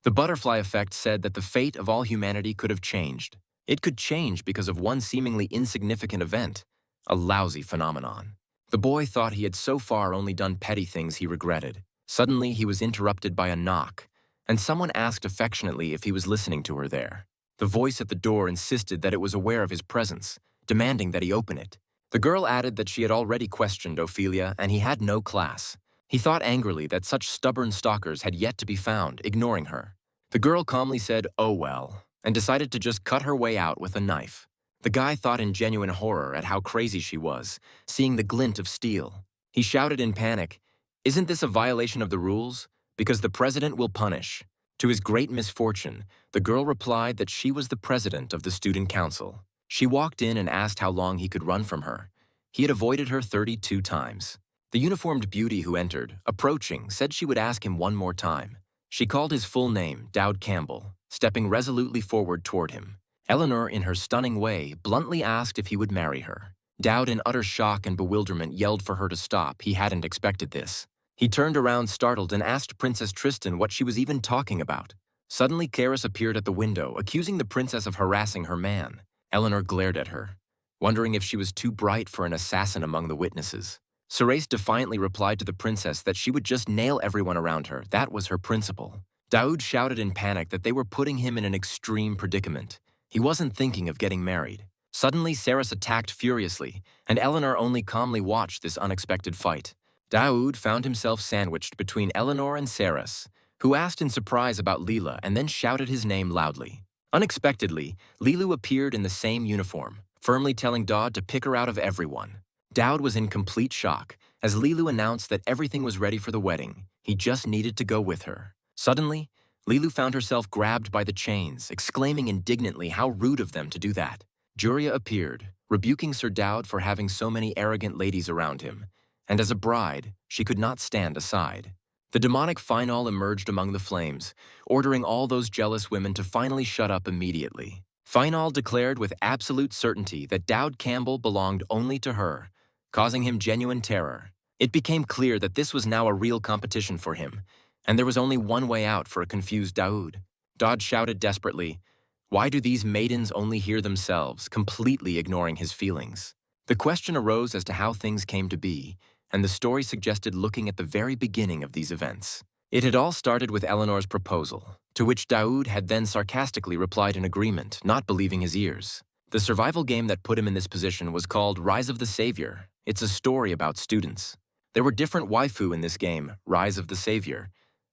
The butterfly effect said that the fate of all humanity could have changed. It could change because of one seemingly insignificant event, a lousy phenomenon. The boy thought he had so far only done petty things he regretted. Suddenly, he was interrupted by a knock, and someone asked affectionately if he was listening to her there. The voice at the door insisted that it was aware of his presence, demanding that he open it. The girl added that she had already questioned Ophelia and he had no class. He thought angrily that such stubborn stalkers had yet to be found, ignoring her. The girl calmly said, "Oh well," and decided to just cut her way out with a knife. The guy thought in genuine horror at how crazy she was, seeing the glint of steel. He shouted in panic, "Isn't this a violation of the rules? Because the president will punish." To his great misfortune, the girl replied that she was the president of the student council. She walked in and asked how long he could run from her. He had avoided her 32 times. The uniformed beauty who entered, approaching, said she would ask him one more time. She called his full name, Dowd Campbell, stepping resolutely forward toward him. Eleanor, in her stunning way, bluntly asked if he would marry her. Dowd, in utter shock and bewilderment, yelled for her to stop. He hadn't expected this. He turned around startled and asked Princess Tristan what she was even talking about. Suddenly, Karis appeared at the window, accusing the princess of harassing her man. Eleanor glared at her, wondering if she was too bright for an assassin among the witnesses. Ceres defiantly replied to the princess that she would just nail everyone around her. That was her principle. Daoud shouted in panic that they were putting him in an extreme predicament. He wasn't thinking of getting married. Suddenly, Ceres attacked furiously, and Eleanor only calmly watched this unexpected fight. Daoud found himself sandwiched between Eleanor and Ceres, who asked in surprise about Leela and then shouted his name loudly. Unexpectedly, Lilu appeared in the same uniform, firmly telling Daoud to pick her out of everyone. Daoud was in complete shock, as Lilu announced that everything was ready for the wedding. He just needed to go with her. Suddenly, Lilu found herself grabbed by the chains, exclaiming indignantly how rude of them to do that. Juria appeared, rebuking Sir Daoud for having so many arrogant ladies around him, and as a bride, she could not stand aside. The demonic Final emerged among the flames, ordering all those jealous women to finally shut up immediately. Final declared with absolute certainty that Dowd Campbell belonged only to her, causing him genuine terror. It became clear that this was now a real competition for him, and there was only one way out for a confused Daoud. Daoud shouted desperately, "Why do these maidens only hear themselves," completely ignoring his feelings? The question arose as to how things came to be, and the story suggested looking at the very beginning of these events. It had all started with Eleanor's proposal, to which Daoud had then sarcastically replied in agreement, not believing his ears. The survival game that put him in this position was called Rise of the Savior. It's a story about students. There were different waifu in this game, Rise of the Savior,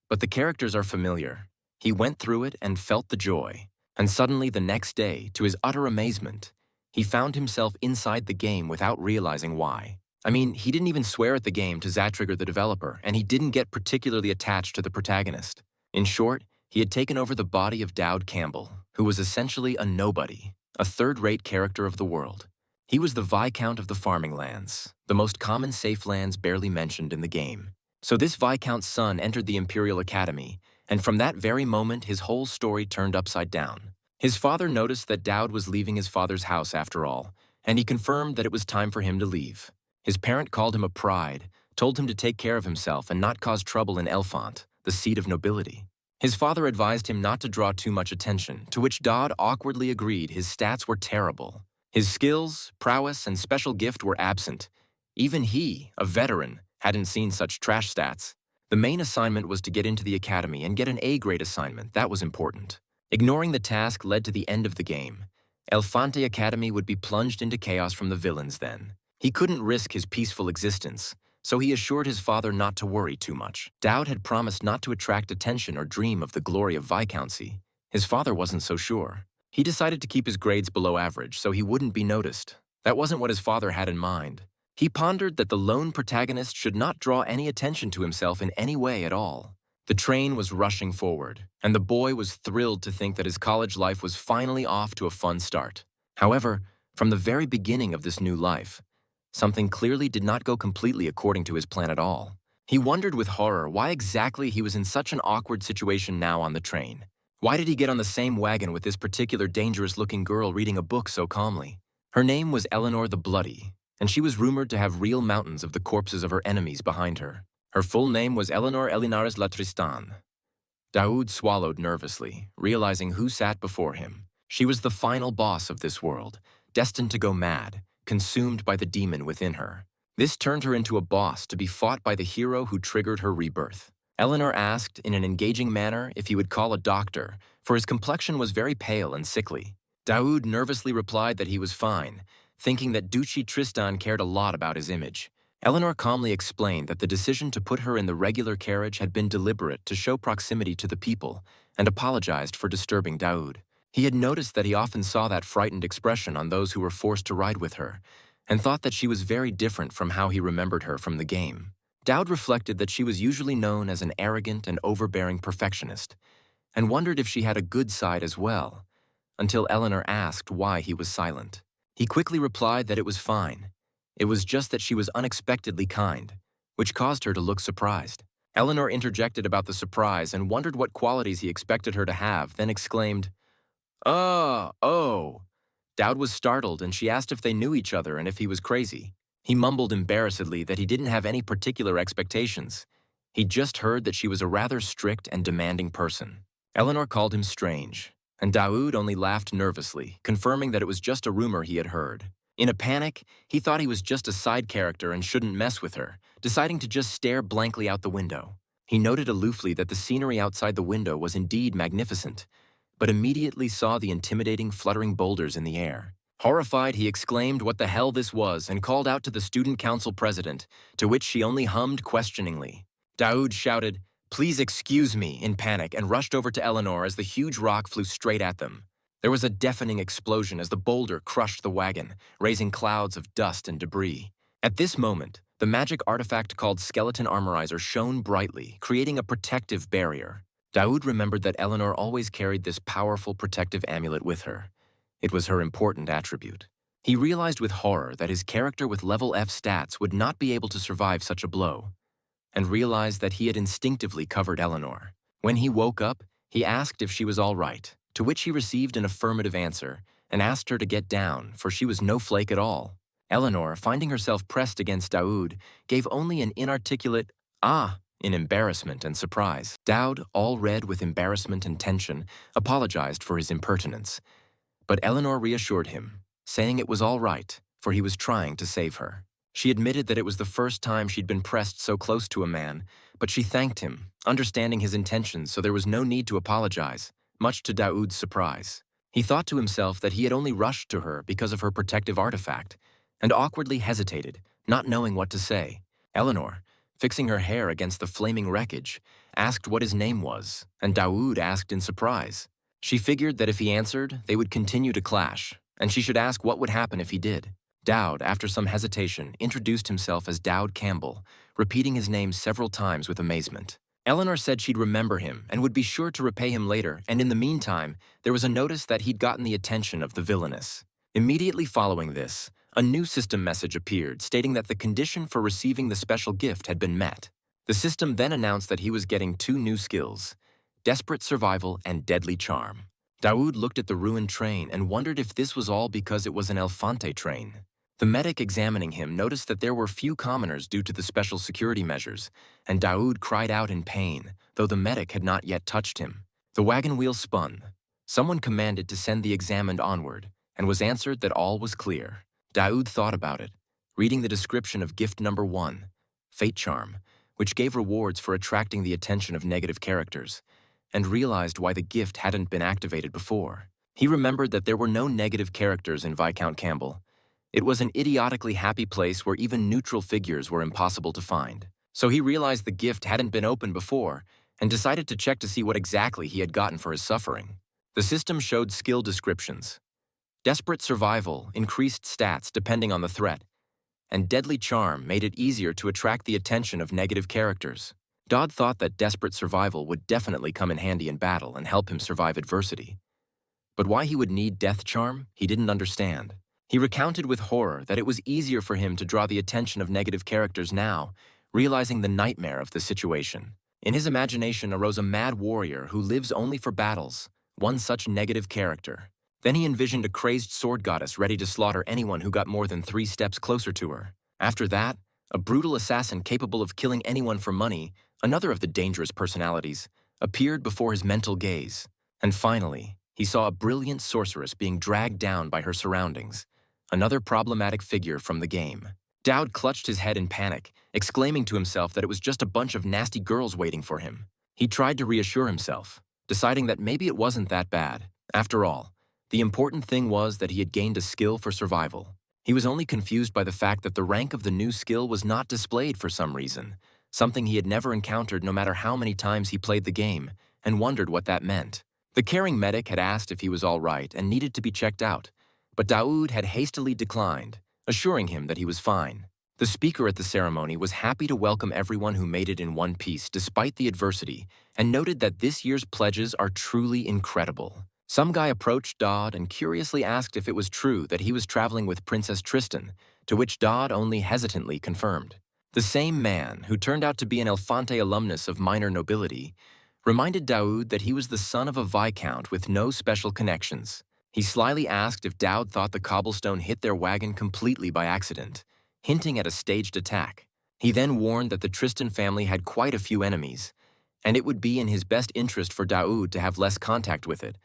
but the characters are familiar. He went through it and felt the joy, and suddenly the next day, to his utter amazement, he found himself inside the game without realizing why. I mean, he didn't even swear at the game to Zatrigger the developer, and he didn't get particularly attached to the protagonist. In short, he had taken over the body of Dowd Campbell, who was essentially a nobody, a third-rate character of the world. He was the Viscount of the farming lands, the most common safe lands barely mentioned in the game. So this Viscount's son entered the Imperial Academy, and from that very moment his whole story turned upside down. His father noticed that Dowd was leaving his father's house after all, and he confirmed that it was time for him to leave. His parent called him a pride, told him to take care of himself and not cause trouble in Elfont, the seat of nobility. His father advised him not to draw too much attention, to which Dowd awkwardly agreed. His stats were terrible. His skills, prowess, and special gift were absent. Even he, a veteran, hadn't seen such trash stats. The main assignment was to get into the academy and get an A-grade assignment. That was important. Ignoring the task led to the end of the game. Elfante Academy would be plunged into chaos from the villains then. He couldn't risk his peaceful existence, so he assured his father not to worry too much. Dowd had promised not to attract attention or dream of the glory of Viscountcy. His father wasn't so sure. He decided to keep his grades below average so he wouldn't be noticed. That wasn't what his father had in mind. He pondered that the lone protagonist should not draw any attention to himself in any way at all. The train was rushing forward, and the boy was thrilled to think that his college life was finally off to a fun start. However, from the very beginning of this new life, something clearly did not go completely according to his plan at all. He wondered with horror why exactly he was in such an awkward situation now on the train. Why did he get on the same wagon with this particular dangerous-looking girl reading a book so calmly? Her name was Eleanor the Bloody, and she was rumored to have real mountains of the corpses of her enemies behind her. Her full name was Eleanor Elinares La Tristan. Daoud swallowed nervously, realizing who sat before him. She was the final boss of this world, destined to go mad, consumed by the demon within her. This turned her into a boss to be fought by the hero who triggered her rebirth. Eleanor asked in an engaging manner if he would call a doctor, for his complexion was very pale and sickly. Daoud nervously replied that he was fine, thinking that Duchy Tristan cared a lot about his image. Eleanor calmly explained that the decision to put her in the regular carriage had been deliberate to show proximity to the people, and apologized for disturbing Daoud. He had noticed that he often saw that frightened expression on those who were forced to ride with her, and thought that she was very different from how he remembered her from the game. Daoud reflected that she was usually known as an arrogant and overbearing perfectionist, and wondered if she had a good side as well, until Eleanor asked why he was silent. He quickly replied that it was fine. It was just that she was unexpectedly kind, which caused her to look surprised. Eleanor interjected about the surprise and wondered what qualities he expected her to have, then exclaimed, Oh. Daoud was startled, and she asked if they knew each other and if he was crazy. He mumbled embarrassedly that he didn't have any particular expectations. He'd just heard that she was a rather strict and demanding person. Eleanor called him strange, and Daoud only laughed nervously, confirming that it was just a rumor he had heard. In a panic, he thought he was just a side character and shouldn't mess with her, deciding to just stare blankly out the window. He noted aloofly that the scenery outside the window was indeed magnificent, but immediately saw the intimidating fluttering boulders in the air. Horrified, he exclaimed what the hell this was and called out to the student council president, to which she only hummed questioningly. Daoud shouted, "Please excuse me," in panic, and rushed over to Eleanor as the huge rock flew straight at them. There was a deafening explosion as the boulder crushed the wagon, raising clouds of dust and debris. At this moment, the magic artifact called Skeleton Armorizer shone brightly, creating a protective barrier. Daoud remembered that Eleanor always carried this powerful protective amulet with her. It was her important attribute. He realized with horror that his character with level F stats would not be able to survive such a blow, and realized that he had instinctively covered Eleanor. When he woke up, he asked if she was all right, to which he received an affirmative answer and asked her to get down, for she was no flake at all. Eleanor, finding herself pressed against Daoud, gave only an inarticulate "ah" in embarrassment and surprise. Daoud, all red with embarrassment and tension, apologized for his impertinence. But Eleanor reassured him, saying it was all right, for he was trying to save her. She admitted that it was the first time she'd been pressed so close to a man, but she thanked him, understanding his intentions, so there was no need to apologize, much to Daoud's surprise. He thought to himself that he had only rushed to her because of her protective artifact, and awkwardly hesitated, not knowing what to say. Eleanor, fixing her hair against the flaming wreckage, asked what his name was, and Daoud asked in surprise. She figured that if he answered, they would continue to clash, and she should ask what would happen if he did. Daoud, after some hesitation, introduced himself as Daoud Campbell, repeating his name several times with amazement. Eleanor said she'd remember him and would be sure to repay him later, and in the meantime, there was a notice that he'd gotten the attention of the villainess. Immediately following this, a new system message appeared stating that the condition for receiving the special gift had been met. The system then announced that he was getting 2 new skills: Desperate Survival and Deadly Charm. Daoud looked at the ruined train and wondered if this was all because it was an Elefante train. The medic examining him noticed that there were few commoners due to the special security measures, and Daoud cried out in pain, though the medic had not yet touched him. The wagon wheel spun. Someone commanded to send the examined onward, and was answered that all was clear. Daoud thought about it, reading the description of gift number 1, Fate Charm, which gave rewards for attracting the attention of negative characters, and realized why the gift hadn't been activated before. He remembered that there were no negative characters in Viscount Campbell. It was an idiotically happy place where even neutral figures were impossible to find. So he realized the gift hadn't been opened before, and decided to check to see what exactly he had gotten for his suffering. The system showed skill descriptions. Desperate Survival increased stats depending on the threat, and Deadly Charm made it easier to attract the attention of negative characters. Daoud thought that Desperate Survival would definitely come in handy in battle and help him survive adversity. But why he would need Death Charm, he didn't understand. He recounted with horror that it was easier for him to draw the attention of negative characters now, realizing the nightmare of the situation. In his imagination arose a mad warrior who lives only for battles, one such negative character. Then he envisioned a crazed sword goddess ready to slaughter anyone who got more than 3 steps closer to her. After that, a brutal assassin capable of killing anyone for money, another of the dangerous personalities, appeared before his mental gaze. And finally, he saw a brilliant sorceress being dragged down by her surroundings, another problematic figure from the game. Dowd clutched his head in panic, exclaiming to himself that it was just a bunch of nasty girls waiting for him. He tried to reassure himself, deciding that maybe it wasn't that bad. After all, the important thing was that he had gained a skill for survival. He was only confused by the fact that the rank of the new skill was not displayed for some reason, something he had never encountered no matter how many times he played the game, and wondered what that meant. The caring medic had asked if he was all right and needed to be checked out, but Daoud had hastily declined, assuring him that he was fine. The speaker at the ceremony was happy to welcome everyone who made it in one piece despite the adversity, and noted that this year's pledges are truly incredible. Some guy approached Dodd and curiously asked if it was true that he was traveling with Princess Tristan, to which Dodd only hesitantly confirmed. The same man, who turned out to be an Elefante alumnus of minor nobility, reminded Daoud that he was the son of a viscount with no special connections. He slyly asked if Dowd thought the cobblestone hit their wagon completely by accident, hinting at a staged attack. He then warned that the Tristan family had quite a few enemies, and it would be in his best interest for Daoud to have less contact with it,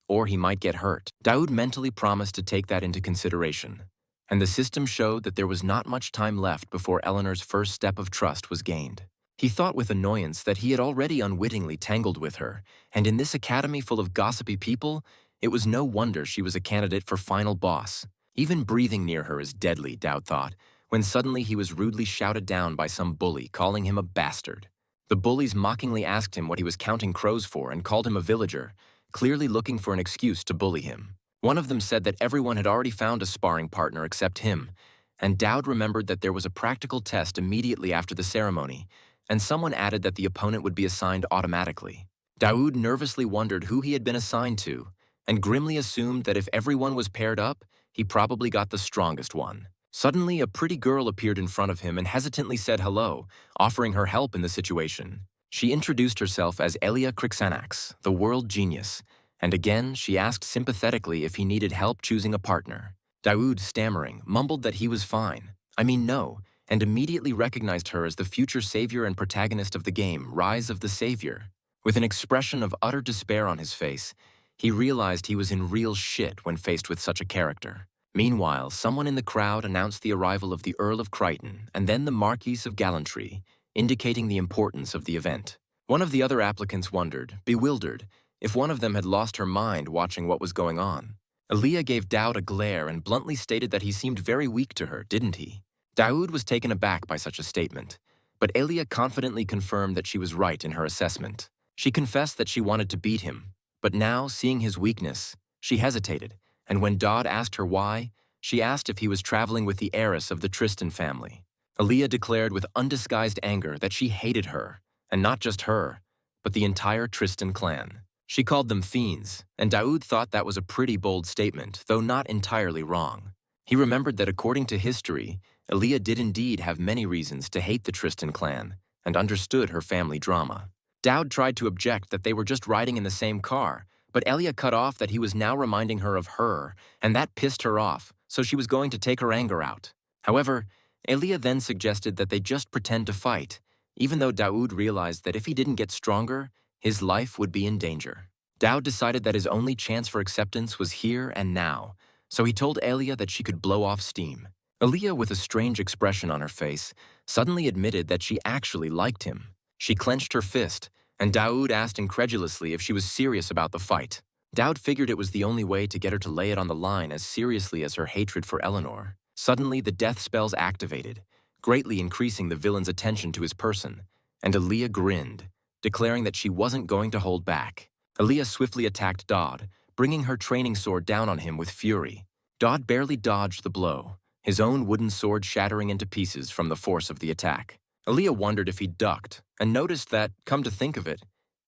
or he might get hurt. Daoud mentally promised to take that into consideration, and the system showed that there was not much time left before Eleanor's first step of trust was gained. He thought with annoyance that he had already unwittingly tangled with her, and in this academy full of gossipy people, it was no wonder she was a candidate for final boss. Even breathing near her is deadly, Dowd thought, when suddenly he was rudely shouted down by some bully, calling him a bastard. The bullies mockingly asked him what he was counting crows for and called him a villager, clearly looking for an excuse to bully him. One of them said that everyone had already found a sparring partner except him, and Dowd remembered that there was a practical test immediately after the ceremony, and someone added that the opponent would be assigned automatically. Daoud nervously wondered who he had been assigned to, and grimly assumed that if everyone was paired up, he probably got the strongest one. Suddenly, a pretty girl appeared in front of him and hesitantly said hello, offering her help in the situation. She introduced herself as Elia Crixanax, the world genius, and again she asked sympathetically if he needed help choosing a partner. Daoud, stammering, mumbled that he was fine. No, and immediately recognized her as the future savior and protagonist of the game, Rise of the Savior. With an expression of utter despair on his face, he realized he was in real shit when faced with such a character. Meanwhile, someone in the crowd announced the arrival of the Earl of Crichton and then the Marquis of Gallantry, indicating the importance of the event. One of the other applicants wondered, bewildered, if one of them had lost her mind watching what was going on. Elia gave Dowd a glare and bluntly stated that he seemed very weak to her, didn't he? Daoud was taken aback by such a statement, but Elia confidently confirmed that she was right in her assessment. She confessed that she wanted to beat him, but now, seeing his weakness, she hesitated, and when Dodd asked her why, she asked if he was traveling with the heiress of the Tristan family. Elia declared with undisguised anger that she hated her, and not just her, but the entire Tristan clan. She called them fiends, and Daoud thought that was a pretty bold statement, though not entirely wrong. He remembered that according to history, Elia did indeed have many reasons to hate the Tristan clan, and understood her family drama. Dowd tried to object that they were just riding in the same car, but Elia cut off that he was now reminding her of her, and that pissed her off, so she was going to take her anger out. However, Elia then suggested that they just pretend to fight, even though Daoud realized that if he didn't get stronger, his life would be in danger. Dowd decided that his only chance for acceptance was here and now, so he told Elia that she could blow off steam. Elia, with a strange expression on her face, suddenly admitted that she actually liked him. She clenched her fist, and Daoud asked incredulously if she was serious about the fight. Dowd figured it was the only way to get her to lay it on the line as seriously as her hatred for Eleanor. Suddenly, the death spells activated, greatly increasing the villain's attention to his person, and Elia grinned, declaring that she wasn't going to hold back. Elia swiftly attacked Dodd, bringing her training sword down on him with fury. Dodd barely dodged the blow, his own wooden sword shattering into pieces from the force of the attack. Elia wondered if he ducked, and noticed that, come to think of it,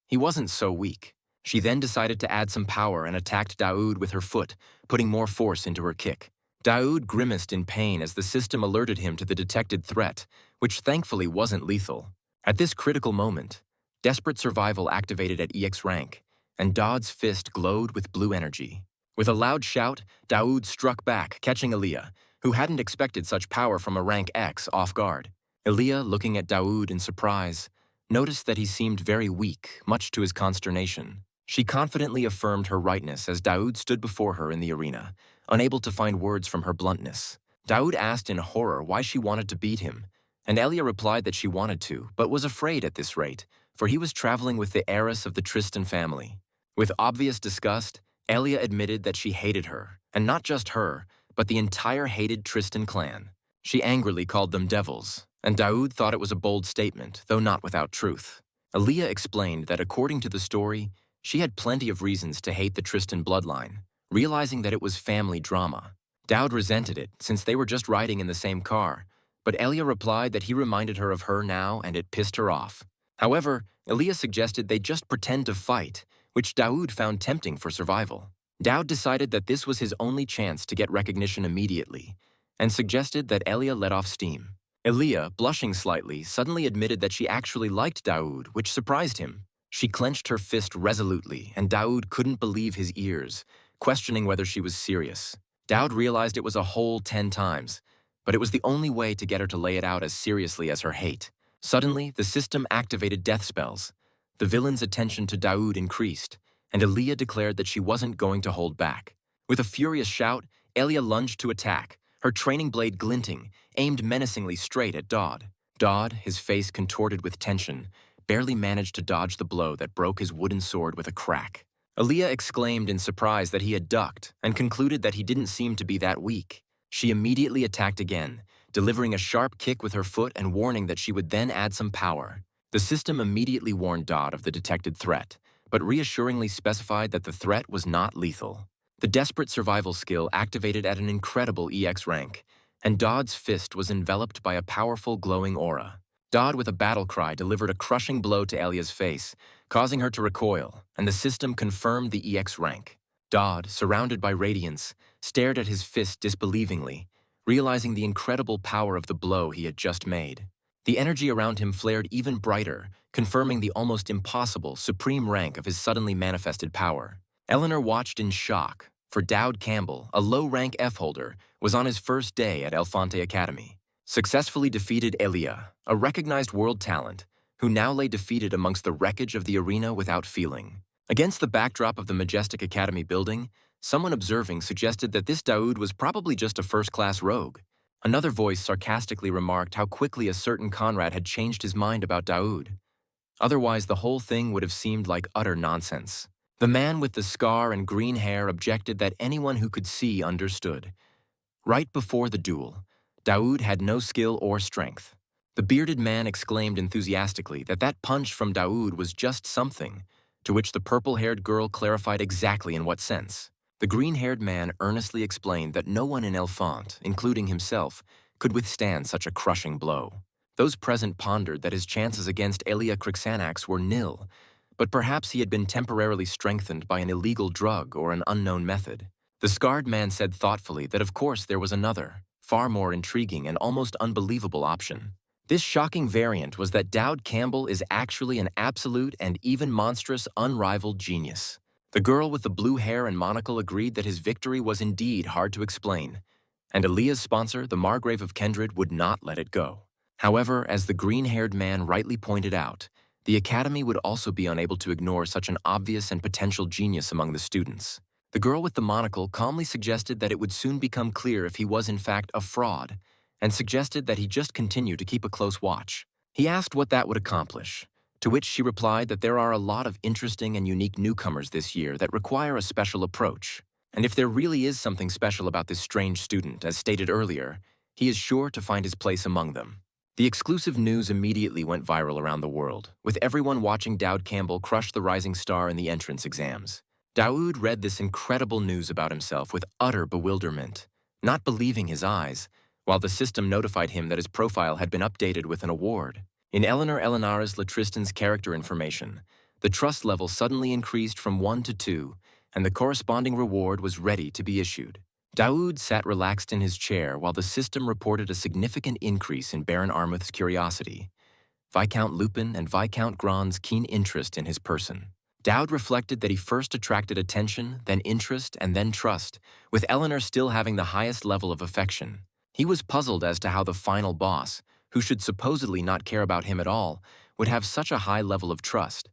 he wasn't so weak. She then decided to add some power and attacked Daoud with her foot, putting more force into her kick. Daoud grimaced in pain as the system alerted him to the detected threat, which thankfully wasn't lethal. At this critical moment, desperate survival activated at EX rank, and Dodd's fist glowed with blue energy. With a loud shout, Daoud struck back, catching Elia, who hadn't expected such power from a rank X, off guard. Elia, looking at Daoud in surprise, noticed that he seemed very weak, much to his consternation. She confidently affirmed her rightness as Daoud stood before her in the arena, unable to find words from her bluntness. Daoud asked in horror why she wanted to beat him, and Elia replied that she wanted to, but was afraid at this rate, for he was traveling with the heiress of the Tristan family. With obvious disgust, Elia admitted that she hated her, and not just her, but the entire hated Tristan clan. She angrily called them devils, and Daoud thought it was a bold statement, though not without truth. Elia explained that according to the story, she had plenty of reasons to hate the Tristan bloodline, realizing that it was family drama. Daoud resented it, since they were just riding in the same car, but Elia replied that he reminded her of her now and it pissed her off. However, Elia suggested they just pretend to fight, which Daoud found tempting for survival. Daoud decided that this was his only chance to get recognition immediately, and suggested that Elia let off steam. Elia, blushing slightly, suddenly admitted that she actually liked Daoud, which surprised him. She clenched her fist resolutely, and Daoud couldn't believe his ears, questioning whether she was serious. Daoud realized it was a whole 10 times, but it was the only way to get her to lay it out as seriously as her hate. Suddenly, the system activated death spells. The villain's attention to Daoud increased, and Elia declared that she wasn't going to hold back. With a furious shout, Elia lunged to attack, her training blade glinting, aimed menacingly straight at Daoud. Daoud, his face contorted with tension, barely managed to dodge the blow that broke his wooden sword with a crack. Elia exclaimed in surprise that he had ducked and concluded that he didn't seem to be that weak. She immediately attacked again, delivering a sharp kick with her foot and warning that she would then add some power. The system immediately warned Daoud of the detected threat, but reassuringly specified that the threat was not lethal. The desperate survival skill activated at an incredible EX rank, and Daoud's fist was enveloped by a powerful glowing aura. Daoud, with a battle cry, delivered a crushing blow to Elia's face, causing her to recoil, and the system confirmed the EX rank. Daoud, surrounded by radiance, stared at his fist disbelievingly, realizing the incredible power of the blow he had just made. The energy around him flared even brighter, confirming the almost impossible supreme rank of his suddenly manifested power. Eleanor watched in shock, for Daoud Campbell, a low-rank F-holder, was on his first day at Elefante Academy. Successfully defeated Elia, a recognized world talent, who now lay defeated amongst the wreckage of the arena without feeling. Against the backdrop of the majestic Academy building, someone observing suggested that this Daoud was probably just a first-class rogue. Another voice sarcastically remarked how quickly a certain Conrad had changed his mind about Daoud. Otherwise, the whole thing would have seemed like utter nonsense. The man with the scar and green hair objected that anyone who could see understood. Right before the duel, Daoud had no skill or strength. The bearded man exclaimed enthusiastically that that punch from Daoud was just something, to which the purple-haired girl clarified exactly in what sense. The green-haired man earnestly explained that no one in Elefante, including himself, could withstand such a crushing blow. Those present pondered that his chances against Elia Crixanax were nil, but perhaps he had been temporarily strengthened by an illegal drug or an unknown method. The scarred man said thoughtfully that of course there was another, far more intriguing and almost unbelievable option. This shocking variant was that Daoud Campbell is actually an absolute and even monstrous, unrivaled genius. The girl with the blue hair and monocle agreed that his victory was indeed hard to explain, and Elia's sponsor, the Margrave of Kindred, would not let it go. However, as the green-haired man rightly pointed out, the Academy would also be unable to ignore such an obvious and potential genius among the students. The girl with the monocle calmly suggested that it would soon become clear if he was in fact a fraud, and suggested that he just continue to keep a close watch. He asked what that would accomplish, to which she replied that there are a lot of interesting and unique newcomers this year that require a special approach, and if there really is something special about this strange student, as stated earlier, he is sure to find his place among them. The exclusive news immediately went viral around the world, with everyone watching Daoud Campbell crush the rising star in the entrance exams. Daoud read this incredible news about himself with utter bewilderment, not believing his eyes, while the system notified him that his profile had been updated with an award. In Eleanor Elenaris Latristan's character information, the trust level suddenly increased from 1 to 2, and the corresponding reward was ready to be issued. Daoud sat relaxed in his chair while the system reported a significant increase in Baron Armuth's curiosity, Viscount Lupin and Viscount Grand's keen interest in his person. Daoud reflected that he first attracted attention, then interest, and then trust, with Eleanor still having the highest level of affection. He was puzzled as to how the final boss, who should supposedly not care about him at all, would have such a high level of trust.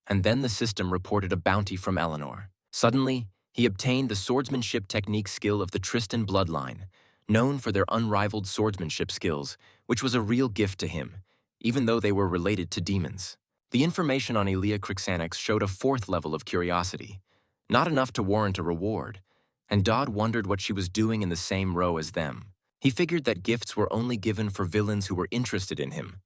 And then the system reported a bounty from Eleanor. Suddenly, he obtained the swordsmanship technique skill of the Tristan bloodline, known for their unrivaled swordsmanship skills, which was a real gift to him, even though they were related to demons. The information on Elia Crixanix showed a fourth level of curiosity, not enough to warrant a reward, and Dodd wondered what she was doing in the same row as them. He figured that gifts were only given for villains who were interested in him.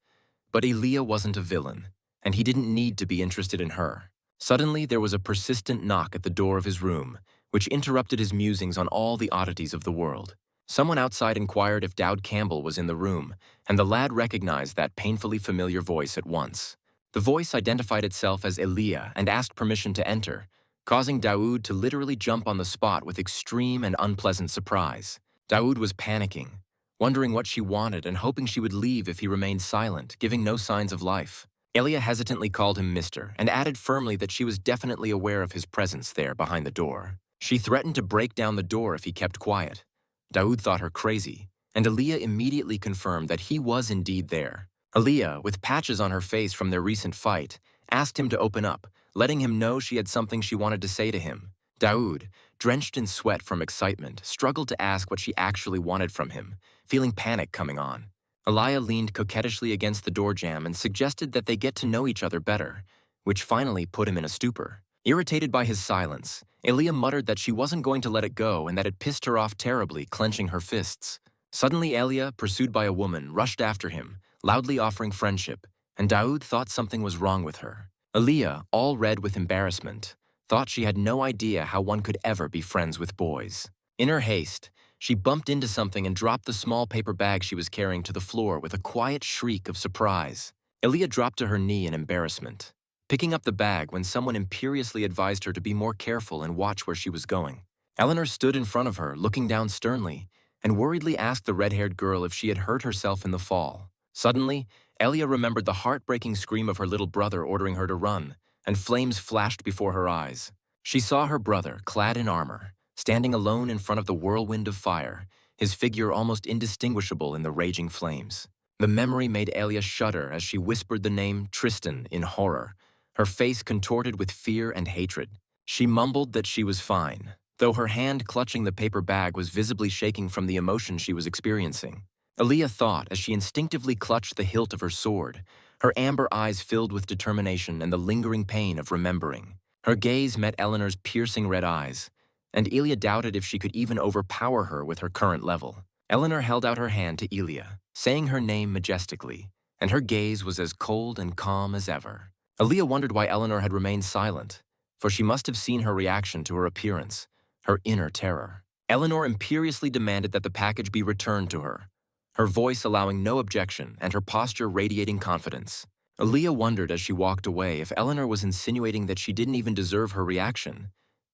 But Elia wasn't a villain, and he didn't need to be interested in her. Suddenly, there was a persistent knock at the door of his room, which interrupted his musings on all the oddities of the world. Someone outside inquired if Dowd Campbell was in the room, and the lad recognized that painfully familiar voice at once. The voice identified itself as Elia and asked permission to enter, causing Daoud to literally jump on the spot with extreme and unpleasant surprise. Daoud was panicking, wondering what she wanted and hoping she would leave if he remained silent, giving no signs of life. Elia hesitantly called him Mr. and added firmly that she was definitely aware of his presence there behind the door. She threatened to break down the door if he kept quiet. Daoud thought her crazy, and Elia immediately confirmed that he was indeed there. Elia, with patches on her face from their recent fight, asked him to open up, letting him know she had something she wanted to say to him. Daoud, drenched in sweat from excitement, struggled to ask what she actually wanted from him, feeling panic coming on. Elia leaned coquettishly against the door jamb and suggested that they get to know each other better, which finally put him in a stupor. Irritated by his silence, Elia muttered that she wasn't going to let it go and that it pissed her off terribly, clenching her fists. Suddenly Elia, pursued by a woman, rushed after him, loudly offering friendship, and Daoud thought something was wrong with her. Elia, all red with embarrassment, thought she had no idea how one could ever be friends with boys. In her haste, she bumped into something and dropped the small paper bag she was carrying to the floor with a quiet shriek of surprise. Elia dropped to her knee in embarrassment, picking up the bag when someone imperiously advised her to be more careful and watch where she was going. Eleanor stood in front of her, looking down sternly, and worriedly asked the red-haired girl if she had hurt herself in the fall. Suddenly, Elia remembered the heartbreaking scream of her little brother ordering her to run, and flames flashed before her eyes. She saw her brother, clad in armor, standing alone in front of the whirlwind of fire, his figure almost indistinguishable in the raging flames. The memory made Elia shudder as she whispered the name Tristan in horror, her face contorted with fear and hatred. She mumbled that she was fine, though her hand clutching the paper bag was visibly shaking from the emotion she was experiencing. Elia thought as she instinctively clutched the hilt of her sword, her amber eyes filled with determination and the lingering pain of remembering. Her gaze met Eleanor's piercing red eyes, and Elia doubted if she could even overpower her with her current level. Eleanor held out her hand to Elia, saying her name majestically, and her gaze was as cold and calm as ever. Elia wondered why Eleanor had remained silent, for she must have seen her reaction to her appearance, her inner terror. Eleanor imperiously demanded that the package be returned to her, her voice allowing no objection and her posture radiating confidence. Elia wondered as she walked away if Eleanor was insinuating that she didn't even deserve her reaction,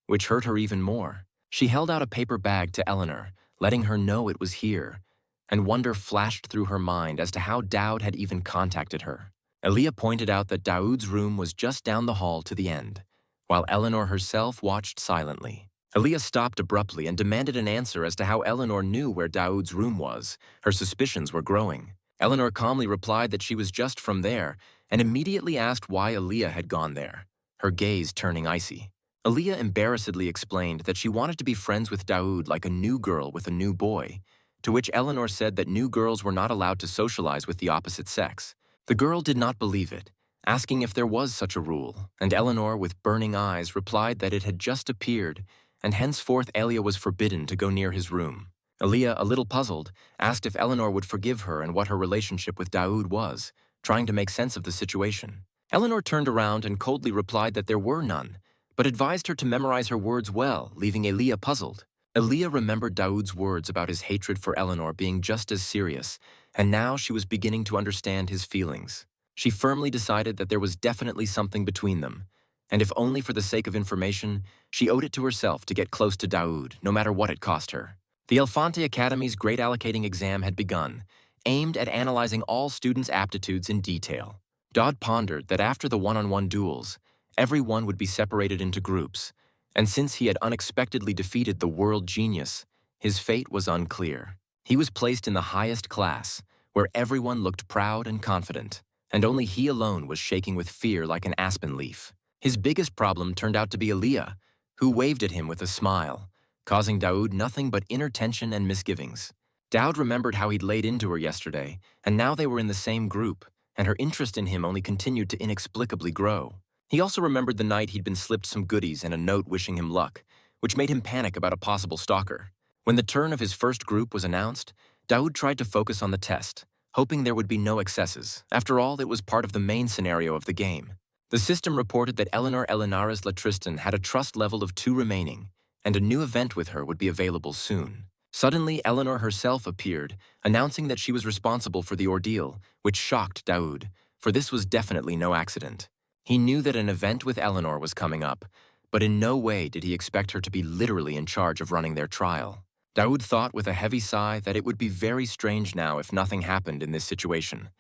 which hurt her even more. She held out a paper bag to Eleanor, letting her know it was here, and wonder flashed through her mind as to how Dowd had even contacted her. Elia pointed out that Daoud's room was just down the hall to the end, while Eleanor herself watched silently. Elia stopped abruptly and demanded an answer as to how Eleanor knew where Daoud's room was. Her suspicions were growing. Eleanor calmly replied that she was just from there, and immediately asked why Elia had gone there, her gaze turning icy. Elia embarrassedly explained that she wanted to be friends with Daoud like a new girl with a new boy, to which Eleanor said that new girls were not allowed to socialize with the opposite sex. The girl did not believe it, asking if there was such a rule, and Eleanor, with burning eyes, replied that it had just appeared, and henceforth Elia was forbidden to go near his room. Elia, a little puzzled, asked if Eleanor would forgive her and what her relationship with Daoud was, trying to make sense of the situation. Eleanor turned around and coldly replied that there were none, but advised her to memorize her words well, leaving Elia puzzled. Elia remembered Daoud's words about his hatred for Eleanor being just as serious, and now she was beginning to understand his feelings. She firmly decided that there was definitely something between them, and if only for the sake of information, she owed it to herself to get close to Daoud, no matter what it cost her. The Elefante Academy's grade allocating exam had begun, aimed at analyzing all students' aptitudes in detail. Dodd pondered that after the one-on-one duels, everyone would be separated into groups, and since he had unexpectedly defeated the world genius, his fate was unclear. He was placed in the highest class, where everyone looked proud and confident, and only he alone was shaking with fear like an aspen leaf. His biggest problem turned out to be Aliyah, who waved at him with a smile, causing Daoud nothing but inner tension and misgivings. Daoud remembered how he'd laid into her yesterday, and now they were in the same group, and her interest in him only continued to inexplicably grow. He also remembered the night he'd been slipped some goodies and a note wishing him luck, which made him panic about a possible stalker. When the turn of his first group was announced, Daoud tried to focus on the test, hoping there would be no excesses. After all, it was part of the main scenario of the game. The system reported that Eleanor Elinares Latristan had a trust level of 2 remaining, and a new event with her would be available soon. Suddenly, Eleanor herself appeared, announcing that she was responsible for the ordeal, which shocked Daoud, for this was definitely no accident. He knew that an event with Eleanor was coming up, but in no way did he expect her to be literally in charge of running their trial. Daoud thought with a heavy sigh that it would be very strange now if nothing happened in this situation,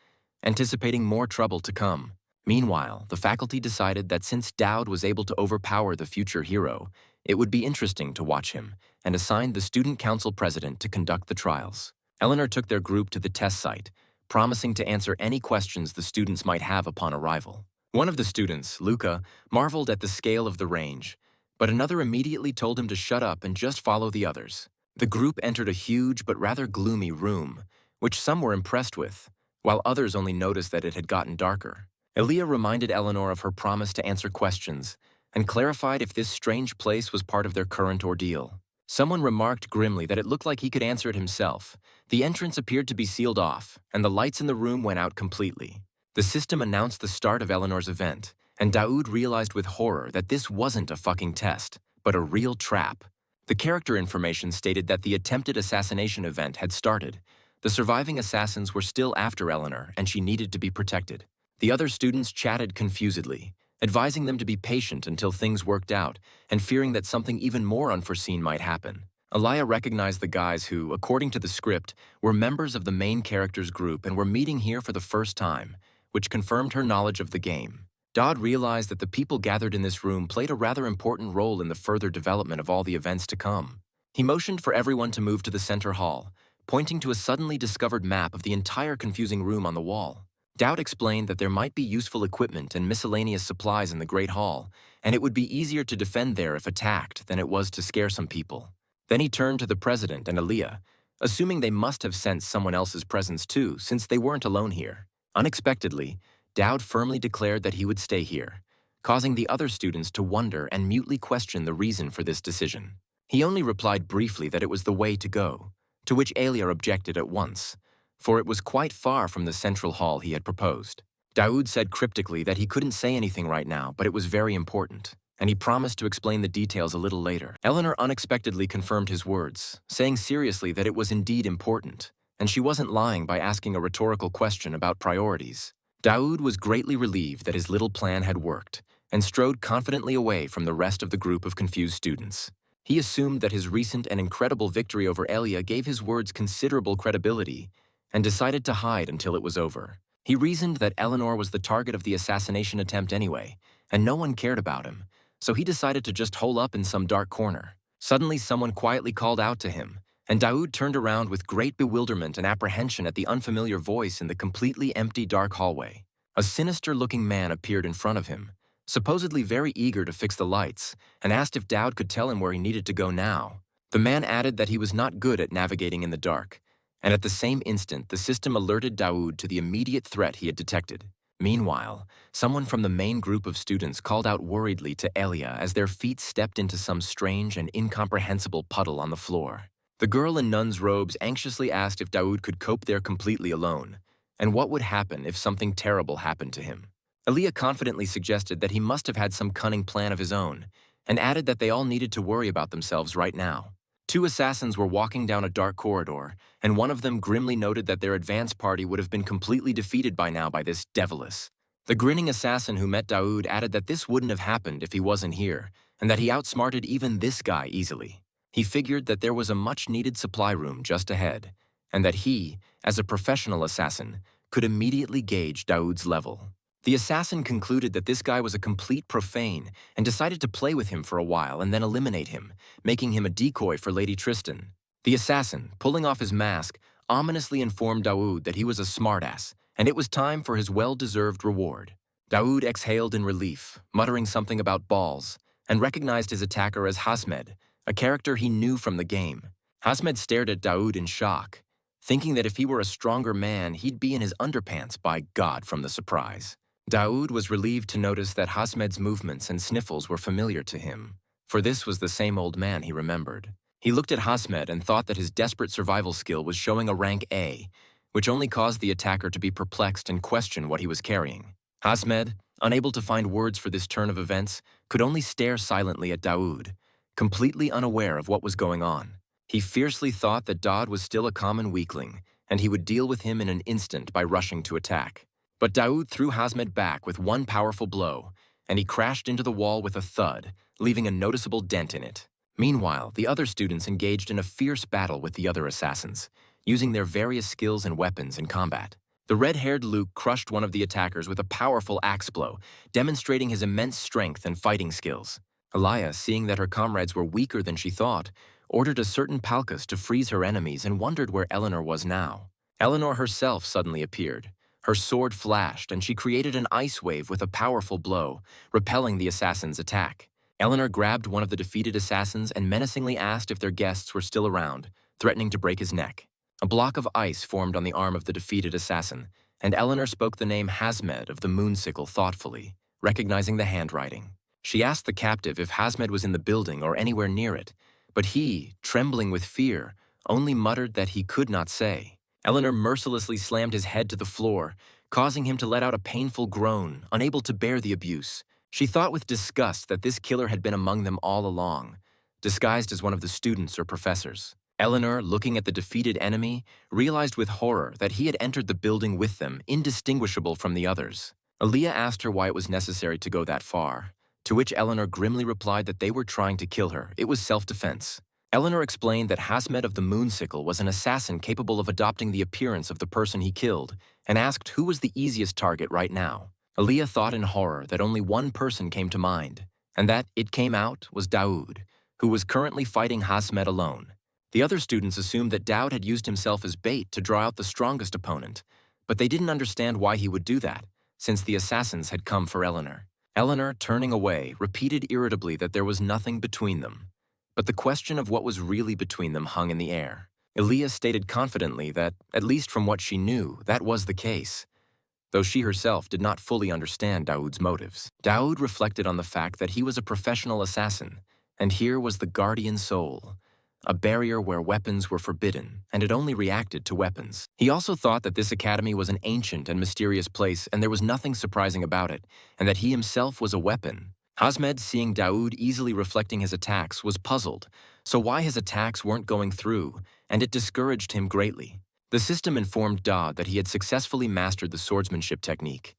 anticipating more trouble to come. Meanwhile, the faculty decided that since Daoud was able to overpower the future hero, it would be interesting to watch him, and assigned the student council president to conduct the trials. Eleanor took their group to the test site, promising to answer any questions the students might have upon arrival. One of the students, Luca, marveled at the scale of the range, but another immediately told him to shut up and just follow the others. The group entered a huge but rather gloomy room, which some were impressed with, while others only noticed that it had gotten darker. Elia reminded Eleanor of her promise to answer questions, and clarified if this strange place was part of their current ordeal. Someone remarked grimly that it looked like he could answer it himself. The entrance appeared to be sealed off, and the lights in the room went out completely. The system announced the start of Eleanor's event, and Daoud realized with horror that this wasn't a fucking test, but a real trap. The character information stated that the attempted assassination event had started. The surviving assassins were still after Eleanor, and she needed to be protected. The other students chatted confusedly, advising them to be patient until things worked out, and fearing that something even more unforeseen might happen. Aliyah recognized the guys who, according to the script, were members of the main character's group and were meeting here for the first time, which confirmed her knowledge of the game. Daoud realized that the people gathered in this room played a rather important role in the further development of all the events to come. He motioned for everyone to move to the center hall, pointing to a suddenly discovered map of the entire confusing room on the wall. Daoud explained that there might be useful equipment and miscellaneous supplies in the Great Hall, and it would be easier to defend there if attacked than it was to scare some people. Then he turned to the president and Aliyah, assuming they must have sensed someone else's presence too, since they weren't alone here. Unexpectedly, Daoud firmly declared that he would stay here, causing the other students to wonder and mutely question the reason for this decision. He only replied briefly that it was the way to go, to which Aliyah objected at once, for it was quite far from the central hall he had proposed. Daoud said cryptically that he couldn't say anything right now, but it was very important, and he promised to explain the details a little later. Eleanor unexpectedly confirmed his words, saying seriously that it was indeed important, and she wasn't lying by asking a rhetorical question about priorities. Daoud was greatly relieved that his little plan had worked, and strode confidently away from the rest of the group of confused students. He assumed that his recent and incredible victory over Elia gave his words considerable credibility, and decided to hide until it was over. He reasoned that Eleanor was the target of the assassination attempt anyway, and no one cared about him, so he decided to just hole up in some dark corner. Suddenly someone quietly called out to him, and Daoud turned around with great bewilderment and apprehension at the unfamiliar voice in the completely empty dark hallway. A sinister-looking man appeared in front of him, supposedly very eager to fix the lights, and asked if Daoud could tell him where he needed to go now. The man added that he was not good at navigating in the dark, and at the same instant the system alerted Daoud to the immediate threat he had detected. Meanwhile, someone from the main group of students called out worriedly to Elia as their feet stepped into some strange and incomprehensible puddle on the floor. The girl in nun's robes anxiously asked if Daoud could cope there completely alone, and what would happen if something terrible happened to him. Elia confidently suggested that he must have had some cunning plan of his own, and added that they all needed to worry about themselves right now. 2 assassins were walking down a dark corridor, and one of them grimly noted that their advance party would have been completely defeated by now by this Devilish. The grinning assassin who met Daoud added that this wouldn't have happened if he wasn't here, and that he outsmarted even this guy easily. He figured that there was a much-needed supply room just ahead, and that he, as a professional assassin, could immediately gauge Daoud's level. The assassin concluded that this guy was a complete profane and decided to play with him for a while and then eliminate him, making him a decoy for Lady Tristan. The assassin, pulling off his mask, ominously informed Daoud that he was a smartass and it was time for his well-deserved reward. Daoud exhaled in relief, muttering something about balls, and recognized his attacker as Hasmed, a character he knew from the game. Hasmed stared at Daoud in shock, thinking that if he were a stronger man, he'd be in his underpants by God from the surprise. Daoud was relieved to notice that Hasmed's movements and sniffles were familiar to him, for this was the same old man he remembered. He looked at Hasmed and thought that his desperate survival skill was showing a rank A, which only caused the attacker to be perplexed and question what he was carrying. Hasmed, unable to find words for this turn of events, could only stare silently at Daoud, completely unaware of what was going on. He fiercely thought that Daoud was still a common weakling, and he would deal with him in an instant by rushing to attack. But Daoud threw Hasmed back with one powerful blow, and he crashed into the wall with a thud, leaving a noticeable dent in it. Meanwhile, the other students engaged in a fierce battle with the other assassins, using their various skills and weapons in combat. The red-haired Luke crushed one of the attackers with a powerful axe blow, demonstrating his immense strength and fighting skills. Elia, seeing that her comrades were weaker than she thought, ordered a certain Palkas to freeze her enemies and wondered where Eleanor was now. Eleanor herself suddenly appeared. Her sword flashed, and she created an ice wave with a powerful blow, repelling the assassin's attack. Eleanor grabbed one of the defeated assassins and menacingly asked if their guests were still around, threatening to break his neck. A block of ice formed on the arm of the defeated assassin, and Eleanor spoke the name Hasmed of the Moonsickle thoughtfully, recognizing the handwriting. She asked the captive if Hasmed was in the building or anywhere near it, but he, trembling with fear, only muttered that he could not say. Eleanor mercilessly slammed his head to the floor, causing him to let out a painful groan, unable to bear the abuse. She thought with disgust that this killer had been among them all along, disguised as one of the students or professors. Eleanor, looking at the defeated enemy, realized with horror that he had entered the building with them, indistinguishable from the others. Elia asked her why it was necessary to go that far, to which Eleanor grimly replied that they were trying to kill her. It was self-defense. Eleanor explained that Hasmed of the Moonsickle was an assassin capable of adopting the appearance of the person he killed, and asked who was the easiest target right now. Elia thought in horror that only one person came to mind, and that, it came out, was Daoud, who was currently fighting Hasmed alone. The other students assumed that Daoud had used himself as bait to draw out the strongest opponent, but they didn't understand why he would do that, since the assassins had come for Eleanor. Eleanor, turning away, repeated irritably that there was nothing between them. But the question of what was really between them hung in the air. Elia stated confidently that, at least from what she knew, that was the case, though she herself did not fully understand Daoud's motives. Daoud reflected on the fact that he was a professional assassin, and here was the guardian soul, a barrier where weapons were forbidden, and it only reacted to weapons. He also thought that this academy was an ancient and mysterious place, and there was nothing surprising about it, and that he himself was a weapon. Hasmed, seeing Daoud easily reflecting his attacks, was puzzled, so why his attacks weren't going through, and it discouraged him greatly. The system informed Daoud that he had successfully mastered the swordsmanship technique,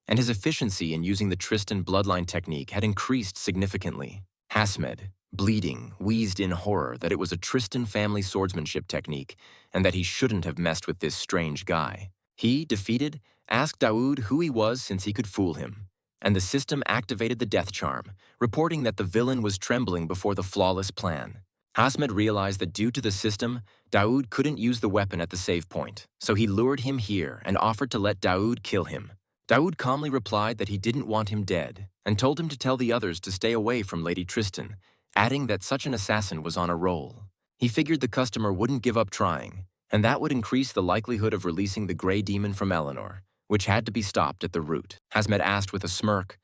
and his efficiency in using the Tristan bloodline technique had increased significantly. Hasmed, bleeding, wheezed in horror that it was a Tristan family swordsmanship technique, and that he shouldn't have messed with this strange guy. He, defeated, asked Daoud who he was since he could fool him, and the system activated the death charm, reporting that the villain was trembling before the flawless plan. Hasmed realized that due to the system, Daoud couldn't use the weapon at the save point, so he lured him here and offered to let Daoud kill him. Daoud calmly replied that he didn't want him dead, and told him to tell the others to stay away from Lady Tristan, adding that such an assassin was on a roll. He figured the customer wouldn't give up trying, and that would increase the likelihood of releasing the gray demon from Eleanor, which had to be stopped at the root. Hasmed asked with a smirk,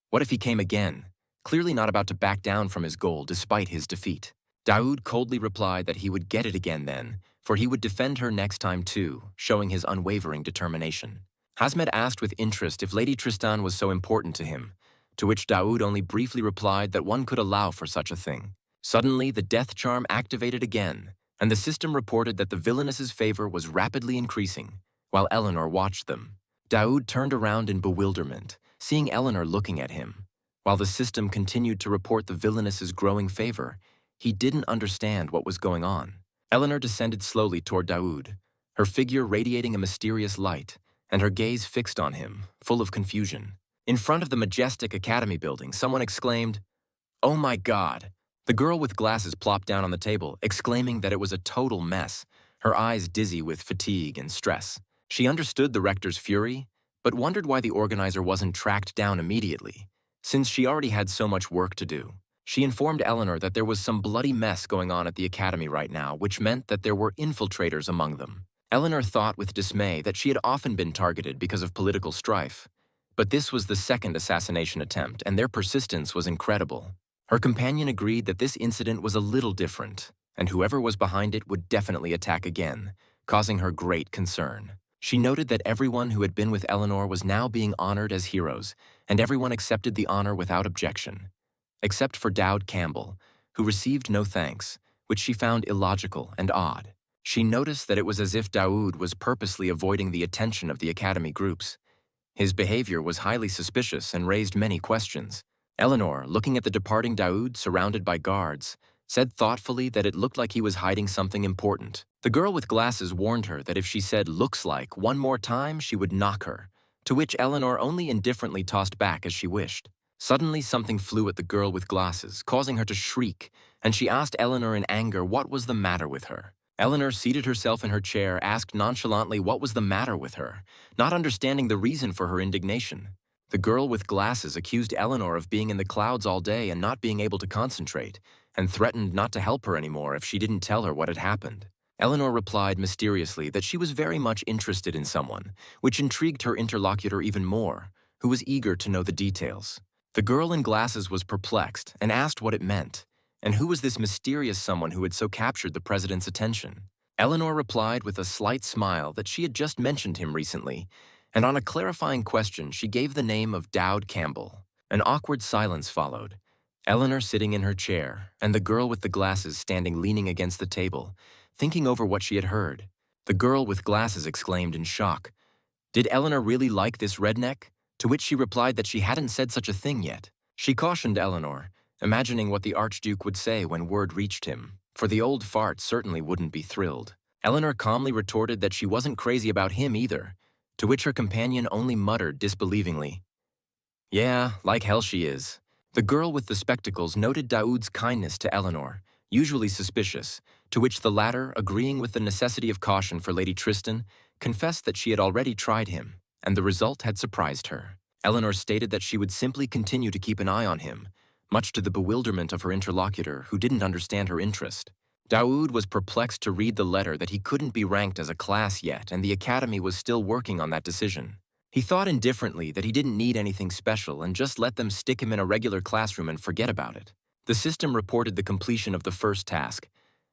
what if he came again, clearly not about to back down from his goal despite his defeat. Daoud coldly replied that he would get it again then, for he would defend her next time too, showing his unwavering determination. Hasmed asked with interest if Lady Tristan was so important to him, to which Daoud only briefly replied that one could allow for such a thing. Suddenly, the death charm activated again, and the system reported that the villainess's favor was rapidly increasing, while Eleanor watched them. Daoud turned around in bewilderment, seeing Eleanor looking at him. While the system continued to report the villainess's growing favor, he didn't understand what was going on. Eleanor descended slowly toward Daoud, her figure radiating a mysterious light, and her gaze fixed on him, full of confusion. In front of the majestic academy building, someone exclaimed, "Oh my God!" The girl with glasses plopped down on the table, exclaiming that it was a total mess, her eyes dizzy with fatigue and stress. She understood the rector's fury, but wondered why the organizer wasn't tracked down immediately, since she already had so much work to do. She informed Eleanor that there was some bloody mess going on at the academy right now, which meant that there were infiltrators among them. Eleanor thought with dismay that she had often been targeted because of political strife, but this was the second assassination attempt, and their persistence was incredible. Her companion agreed that this incident was a little different, and whoever was behind it would definitely attack again, causing her great concern. She noted that everyone who had been with Eleanor was now being honored as heroes, and everyone accepted the honor without objection, except for Dowd Campbell, who received no thanks, which she found illogical and odd. She noticed that it was as if Daoud was purposely avoiding the attention of the academy groups. His behavior was highly suspicious and raised many questions. Eleanor, looking at the departing Daoud surrounded by guards, said thoughtfully that it looked like he was hiding something important. The girl with glasses warned her that if she said "looks like" one more time, she would knock her, to which Eleanor only indifferently tossed back as she wished. Suddenly, something flew at the girl with glasses, causing her to shriek, and she asked Eleanor in anger what was the matter with her. Eleanor seated herself in her chair, asked nonchalantly what was the matter with her, not understanding the reason for her indignation. The girl with glasses accused Eleanor of being in the clouds all day and not being able to concentrate, and threatened not to help her anymore if she didn't tell her what had happened. Eleanor replied mysteriously that she was very much interested in someone, which intrigued her interlocutor even more, who was eager to know the details. The girl in glasses was perplexed and asked what it meant, and who was this mysterious someone who had so captured the president's attention. Eleanor replied with a slight smile that she had just mentioned him recently, and on a clarifying question she gave the name of Dowd Campbell. An awkward silence followed, Eleanor sitting in her chair, and the girl with the glasses standing leaning against the table, thinking over what she had heard. The girl with glasses exclaimed in shock, "Did Eleanor really like this redneck?" To which she replied that she hadn't said such a thing yet. She cautioned Eleanor, imagining what the Archduke would say when word reached him, for the old fart certainly wouldn't be thrilled. Eleanor calmly retorted that she wasn't crazy about him either, to which her companion only muttered disbelievingly, "Yeah, like hell she is." The girl with the spectacles noted Daoud's kindness to Eleanor, usually suspicious, to which the latter, agreeing with the necessity of caution for Lady Tristan, confessed that she had already tried him, and the result had surprised her. Eleanor stated that she would simply continue to keep an eye on him, much to the bewilderment of her interlocutor, who didn't understand her interest. Daoud was perplexed to read the letter that he couldn't be ranked as a class yet, and the academy was still working on that decision. He thought indifferently that he didn't need anything special and just let them stick him in a regular classroom and forget about it. The system reported the completion of the first task,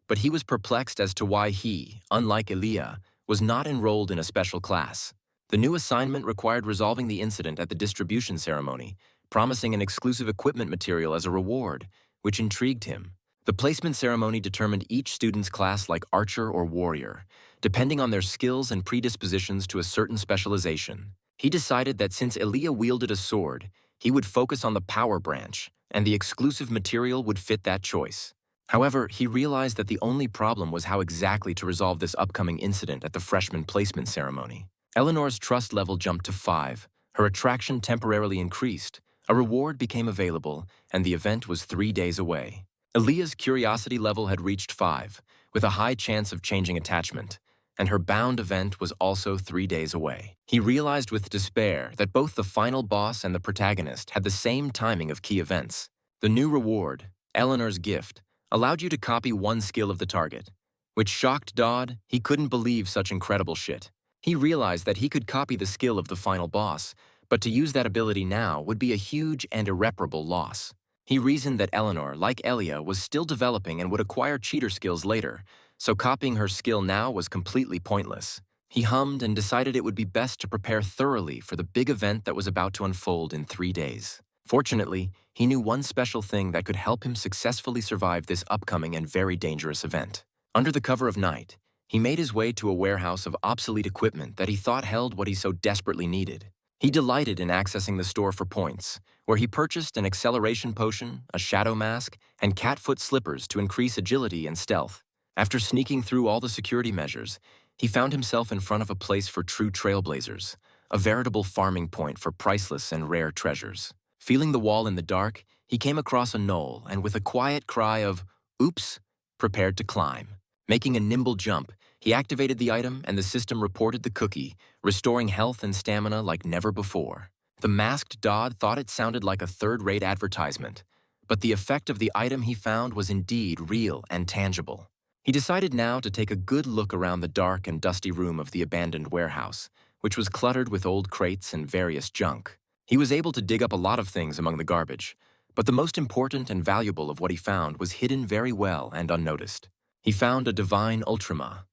but he was perplexed as to why he, unlike Elia, was not enrolled in a special class. The new assignment required resolving the incident at the distribution ceremony, promising an exclusive equipment material as a reward, which intrigued him. The placement ceremony determined each student's class like archer or warrior, depending on their skills and predispositions to a certain specialization. He decided that since Elia wielded a sword, he would focus on the power branch, and the exclusive material would fit that choice. However, he realized that the only problem was how exactly to resolve this upcoming incident at the freshman placement ceremony. Eleanor's trust level jumped to 5, her attraction temporarily increased, a reward became available, and the event was 3 days away. Elia's curiosity level had reached 5, with a high chance of changing attachment, and her bound event was also 3 days away. He realized with despair that both the final boss and the protagonist had the same timing of key events. The new reward, Eleanor's gift, allowed you to copy one skill of the target, which shocked Dodd. He couldn't believe such incredible shit. He realized that he could copy the skill of the final boss, but to use that ability now would be a huge and irreparable loss. He reasoned that Eleanor, like Elia, was still developing and would acquire cheater skills later, so copying her skill now was completely pointless. He hummed and decided it would be best to prepare thoroughly for the big event that was about to unfold in 3 days. Fortunately, he knew one special thing that could help him successfully survive this upcoming and very dangerous event. Under the cover of night, he made his way to a warehouse of obsolete equipment that he thought held what he so desperately needed. He delighted in accessing the store for points, where he purchased an acceleration potion, a shadow mask, and catfoot slippers to increase agility and stealth. After sneaking through all the security measures, he found himself in front of a place for true trailblazers, a veritable farming point for priceless and rare treasures. Feeling the wall in the dark, he came across a knoll and with a quiet cry of, "Oops," prepared to climb. Making a nimble jump, He activated the item and the system reported the cookie, restoring health and stamina like never before. The masked Dodd thought it sounded like a third-rate advertisement, but the effect of the item he found was indeed real and tangible. He decided now to take a good look around the dark and dusty room of the abandoned warehouse, which was cluttered with old crates and various junk. He was able to dig up a lot of things among the garbage, but the most important and valuable of what he found was hidden very well and unnoticed. He found a divine ultrama,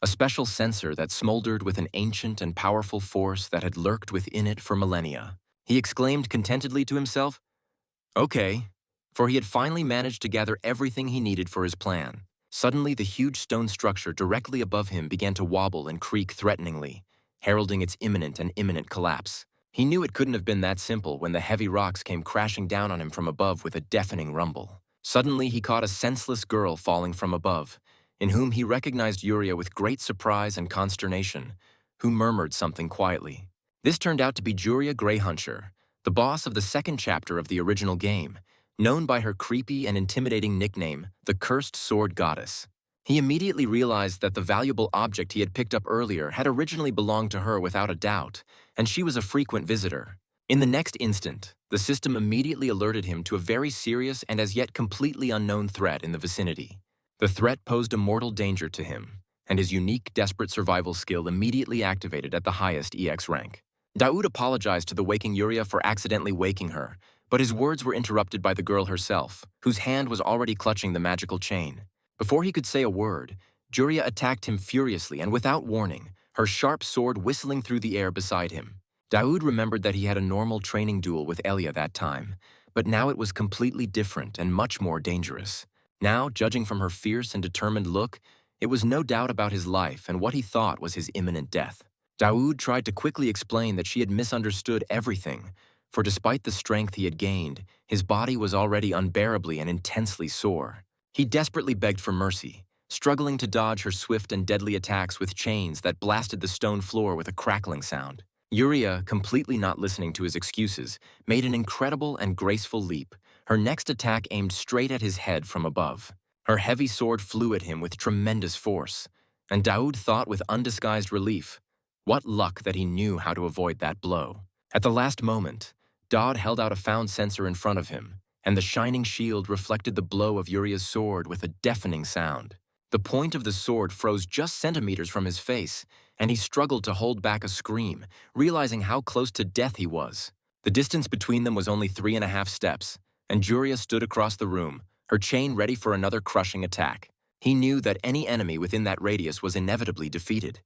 a special sensor that smoldered with an ancient and powerful force that had lurked within it for millennia. He exclaimed contentedly to himself, "Okay," for he had finally managed to gather everything he needed for his plan. Suddenly, the huge stone structure directly above him began to wobble and creak threateningly, heralding its imminent collapse. He knew it couldn't have been that simple when the heavy rocks came crashing down on him from above with a deafening rumble. Suddenly, he caught a senseless girl falling from above, in whom he recognized Yuria with great surprise and consternation, who murmured something quietly. This turned out to be Juria Greyhuncher, the boss of the second chapter of the original game, known by her creepy and intimidating nickname, the Cursed Sword Goddess. He immediately realized that the valuable object he had picked up earlier had originally belonged to her without a doubt, and she was a frequent visitor. In the next instant, the system immediately alerted him to a very serious and as yet completely unknown threat in the vicinity. The threat posed a mortal danger to him, and his unique desperate survival skill immediately activated at the highest EX rank. Daoud apologized to the waking Yuria for accidentally waking her, but his words were interrupted by the girl herself, whose hand was already clutching the magical chain. Before he could say a word, Juria attacked him furiously and without warning, her sharp sword whistling through the air beside him. Daoud remembered that he had a normal training duel with Elia that time, but now it was completely different and much more dangerous. Now, judging from her fierce and determined look, it was no doubt about his life and what he thought was his imminent death. Daoud tried to quickly explain that she had misunderstood everything, for despite the strength he had gained, his body was already unbearably and intensely sore. He desperately begged for mercy, struggling to dodge her swift and deadly attacks with chains that blasted the stone floor with a crackling sound. Yuria, completely not listening to his excuses, made an incredible and graceful leap, her next attack aimed straight at his head from above. Her heavy sword flew at him with tremendous force, and Daoud thought with undisguised relief, what luck that he knew how to avoid that blow. At the last moment, Dodd held out a found sensor in front of him, and the shining shield reflected the blow of Yuria's sword with a deafening sound. The point of the sword froze just centimeters from his face, and he struggled to hold back a scream, realizing how close to death he was. The distance between them was only 3.5 steps, and Juria stood across the room, her chain ready for another crushing attack. He knew that any enemy within that radius was inevitably defeated.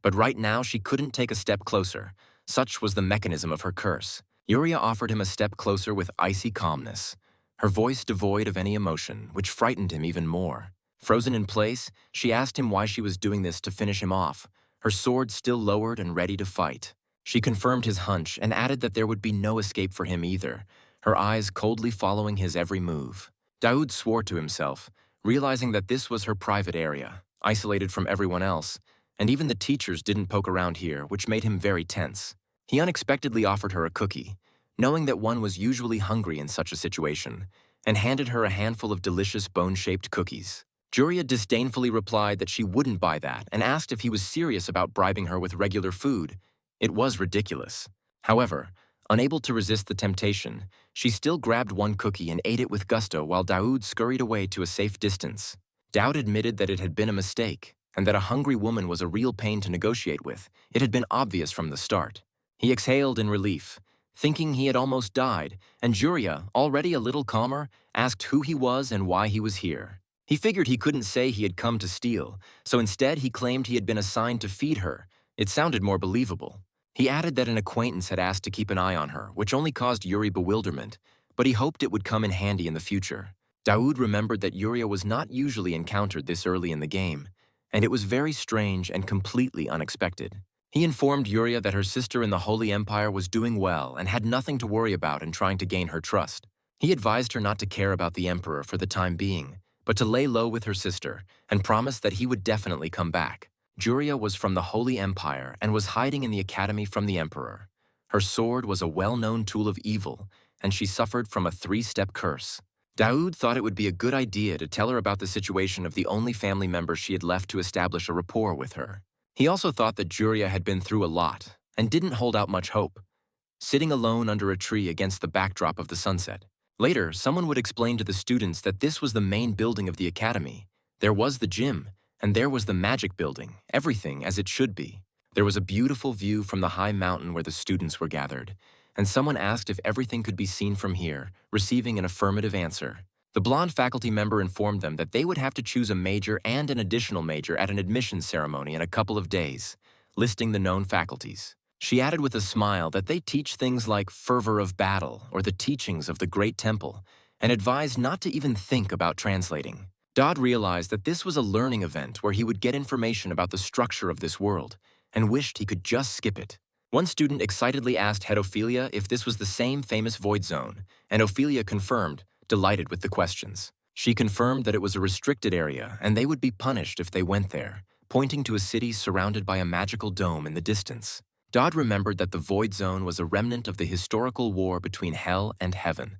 But right now she couldn't take a step closer, such was the mechanism of her curse. Yuria offered him a step closer with icy calmness, her voice devoid of any emotion, which frightened him even more. Frozen in place, she asked him why she was doing this to finish him off, her sword still lowered and ready to fight. She confirmed his hunch and added that there would be no escape for him either, her eyes coldly following his every move. Daoud swore to himself, realizing that this was her private area, isolated from everyone else, and even the teachers didn't poke around here, which made him very tense. He unexpectedly offered her a cookie, knowing that one was usually hungry in such a situation, and handed her a handful of delicious bone-shaped cookies. Juria disdainfully replied that she wouldn't buy that and asked if he was serious about bribing her with regular food. It was ridiculous. However, unable to resist the temptation, she still grabbed one cookie and ate it with gusto while Daoud scurried away to a safe distance. Daoud admitted that it had been a mistake, and that a hungry woman was a real pain to negotiate with. It had been obvious from the start. He exhaled in relief, thinking he had almost died, and Juria, already a little calmer, asked who he was and why he was here. He figured he couldn't say he had come to steal, so instead he claimed he had been assigned to feed her. It sounded more believable. He added that an acquaintance had asked to keep an eye on her, which only caused Yuri bewilderment, but he hoped it would come in handy in the future. Daoud remembered that Yuria was not usually encountered this early in the game, and it was very strange and completely unexpected. He informed Yuria that her sister in the Holy Empire was doing well and had nothing to worry about in trying to gain her trust. He advised her not to care about the Emperor for the time being, but to lay low with her sister and promised that he would definitely come back. Juria was from the Holy Empire and was hiding in the academy from the Emperor. Her sword was a well-known tool of evil, and she suffered from a 3-step curse. Daoud thought it would be a good idea to tell her about the situation of the only family member she had left to establish a rapport with her. He also thought that Juria had been through a lot and didn't hold out much hope, sitting alone under a tree against the backdrop of the sunset. Later, someone would explain to the students that this was the main building of the academy. There was the gym, and there was the magic building, everything as it should be. There was a beautiful view from the high mountain where the students were gathered, and someone asked if everything could be seen from here, receiving an affirmative answer. The blonde faculty member informed them that they would have to choose a major and an additional major at an admissions ceremony in a couple of days, listing the known faculties. She added with a smile that they teach things like fervor of battle or the teachings of the Great Temple, and advised not to even think about translating. Dodd realized that this was a learning event where he would get information about the structure of this world, and wished he could just skip it. One student excitedly asked Ophelia if this was the same famous void zone, and Ophelia confirmed, delighted with the questions. She confirmed that it was a restricted area and they would be punished if they went there, pointing to a city surrounded by a magical dome in the distance. Dodd remembered that the void zone was a remnant of the historical war between hell and heaven,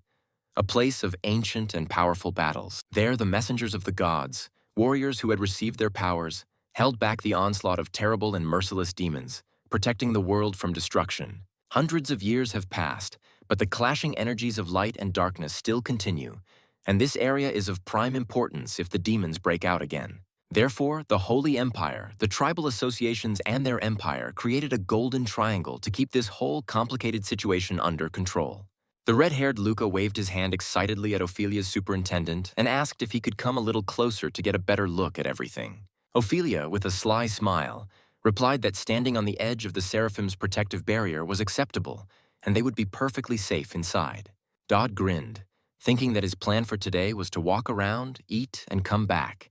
a place of ancient and powerful battles. There, the messengers of the gods, warriors who had received their powers, held back the onslaught of terrible and merciless demons, protecting the world from destruction. Hundreds of years have passed, but the clashing energies of light and darkness still continue, and this area is of prime importance if the demons break out again. Therefore, the Holy Empire, the tribal associations and their empire created a golden triangle to keep this whole complicated situation under control. The red-haired Luca waved his hand excitedly at Ophelia's superintendent and asked if he could come a little closer to get a better look at everything. Ophelia, with a sly smile, replied that standing on the edge of the Seraphim's protective barrier was acceptable, and they would be perfectly safe inside. Dodd grinned, thinking that his plan for today was to walk around, eat, and come back.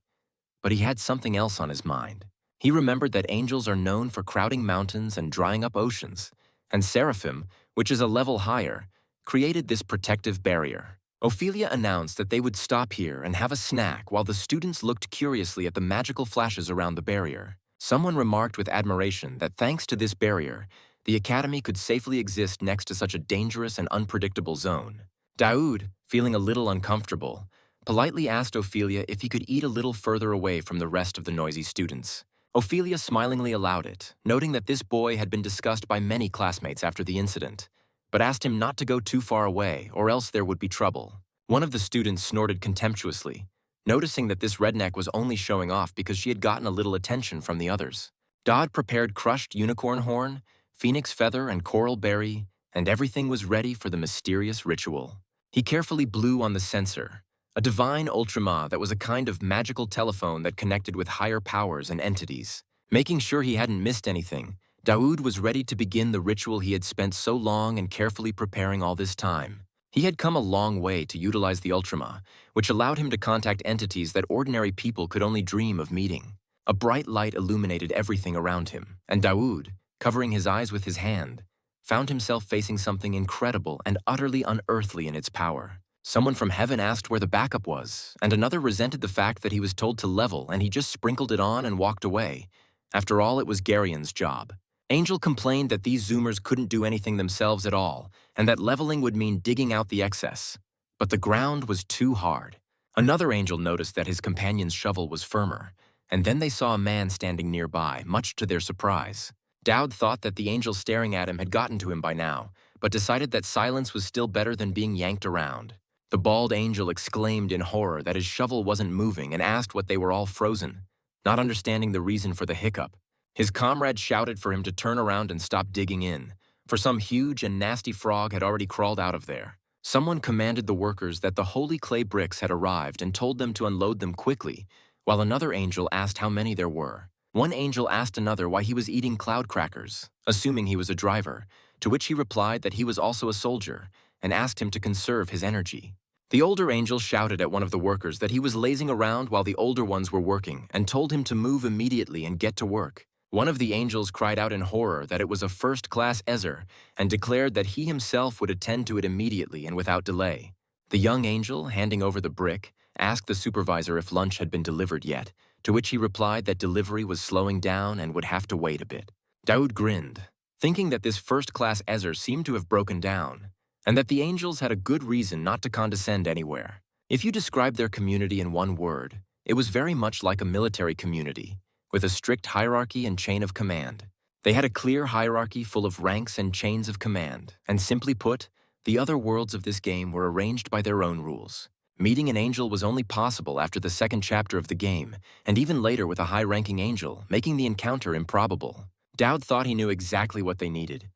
But he had something else on his mind. He remembered that angels are known for crowding mountains and drying up oceans, and Seraphim, which is a level higher, created this protective barrier. Ophelia announced that they would stop here and have a snack while the students looked curiously at the magical flashes around the barrier. Someone remarked with admiration that thanks to this barrier, the academy could safely exist next to such a dangerous and unpredictable zone. Daoud, feeling a little uncomfortable, politely asked Ophelia if he could eat a little further away from the rest of the noisy students. Ophelia smilingly allowed it, noting that this boy had been discussed by many classmates after the incident, but asked him not to go too far away or else there would be trouble. One of the students snorted contemptuously, noticing that this redneck was only showing off because she had gotten a little attention from the others. Dodd prepared crushed unicorn horn, phoenix feather, and coral berry, and everything was ready for the mysterious ritual. He carefully blew on the sensor, a divine ultrama that was a kind of magical telephone that connected with higher powers and entities. Making sure he hadn't missed anything, Daoud was ready to begin the ritual he had spent so long and carefully preparing all this time. He had come a long way to utilize the ultrama, which allowed him to contact entities that ordinary people could only dream of meeting. A bright light illuminated everything around him, and Daoud, covering his eyes with his hand, found himself facing something incredible and utterly unearthly in its power. Someone from heaven asked where the backup was, and another resented the fact that he was told to level and he just sprinkled it on and walked away. After all, it was Garion's job. Angel complained that these Zoomers couldn't do anything themselves at all, and that leveling would mean digging out the excess. But the ground was too hard. Another angel noticed that his companion's shovel was firmer, and then they saw a man standing nearby, much to their surprise. Dowd thought that the angel staring at him had gotten to him by now, but decided that silence was still better than being yanked around. The bald angel exclaimed in horror that his shovel wasn't moving and asked what they were all frozen, not understanding the reason for the hiccup. His comrade shouted for him to turn around and stop digging in, for some huge and nasty frog had already crawled out of there. Someone commanded the workers that the holy clay bricks had arrived and told them to unload them quickly, while another angel asked how many there were. One angel asked another why he was eating cloud crackers, assuming he was a driver, to which he replied that he was also a soldier, and asked him to conserve his energy. The older angel shouted at one of the workers that he was lazing around while the older ones were working and told him to move immediately and get to work. One of the angels cried out in horror that it was a first-class Ezer and declared that he himself would attend to it immediately and without delay. The young angel, handing over the brick, asked the supervisor if lunch had been delivered yet, to which he replied that delivery was slowing down and would have to wait a bit. Daoud grinned, thinking that this first-class Ezer seemed to have broken down, and that the angels had a good reason not to condescend anywhere. If you describe their community in one word, it was very much like a military community, with a strict hierarchy and chain of command. They had a clear hierarchy full of ranks and chains of command, and simply put, the other worlds of this game were arranged by their own rules. Meeting an angel was only possible after the second chapter of the game, and even later with a high-ranking angel, making the encounter improbable. Dowd thought he knew exactly what they needed.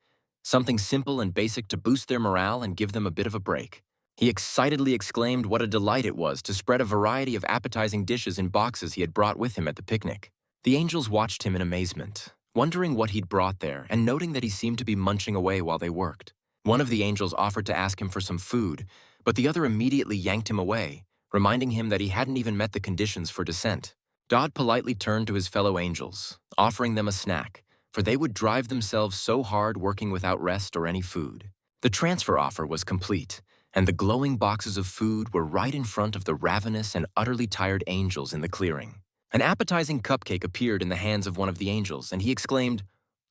Something simple and basic to boost their morale and give them a bit of a break. He excitedly exclaimed what a delight it was to spread a variety of appetizing dishes in boxes he had brought with him at the picnic. The angels watched him in amazement, wondering what he'd brought there and noting that he seemed to be munching away while they worked. One of the angels offered to ask him for some food, but the other immediately yanked him away, reminding him that he hadn't even met the conditions for descent. Dodd politely turned to his fellow angels, offering them a snack, for they would drive themselves so hard working without rest or any food. The transfer offer was complete, and the glowing boxes of food were right in front of the ravenous and utterly tired angels in the clearing. An appetizing cupcake appeared in the hands of one of the angels, and he exclaimed,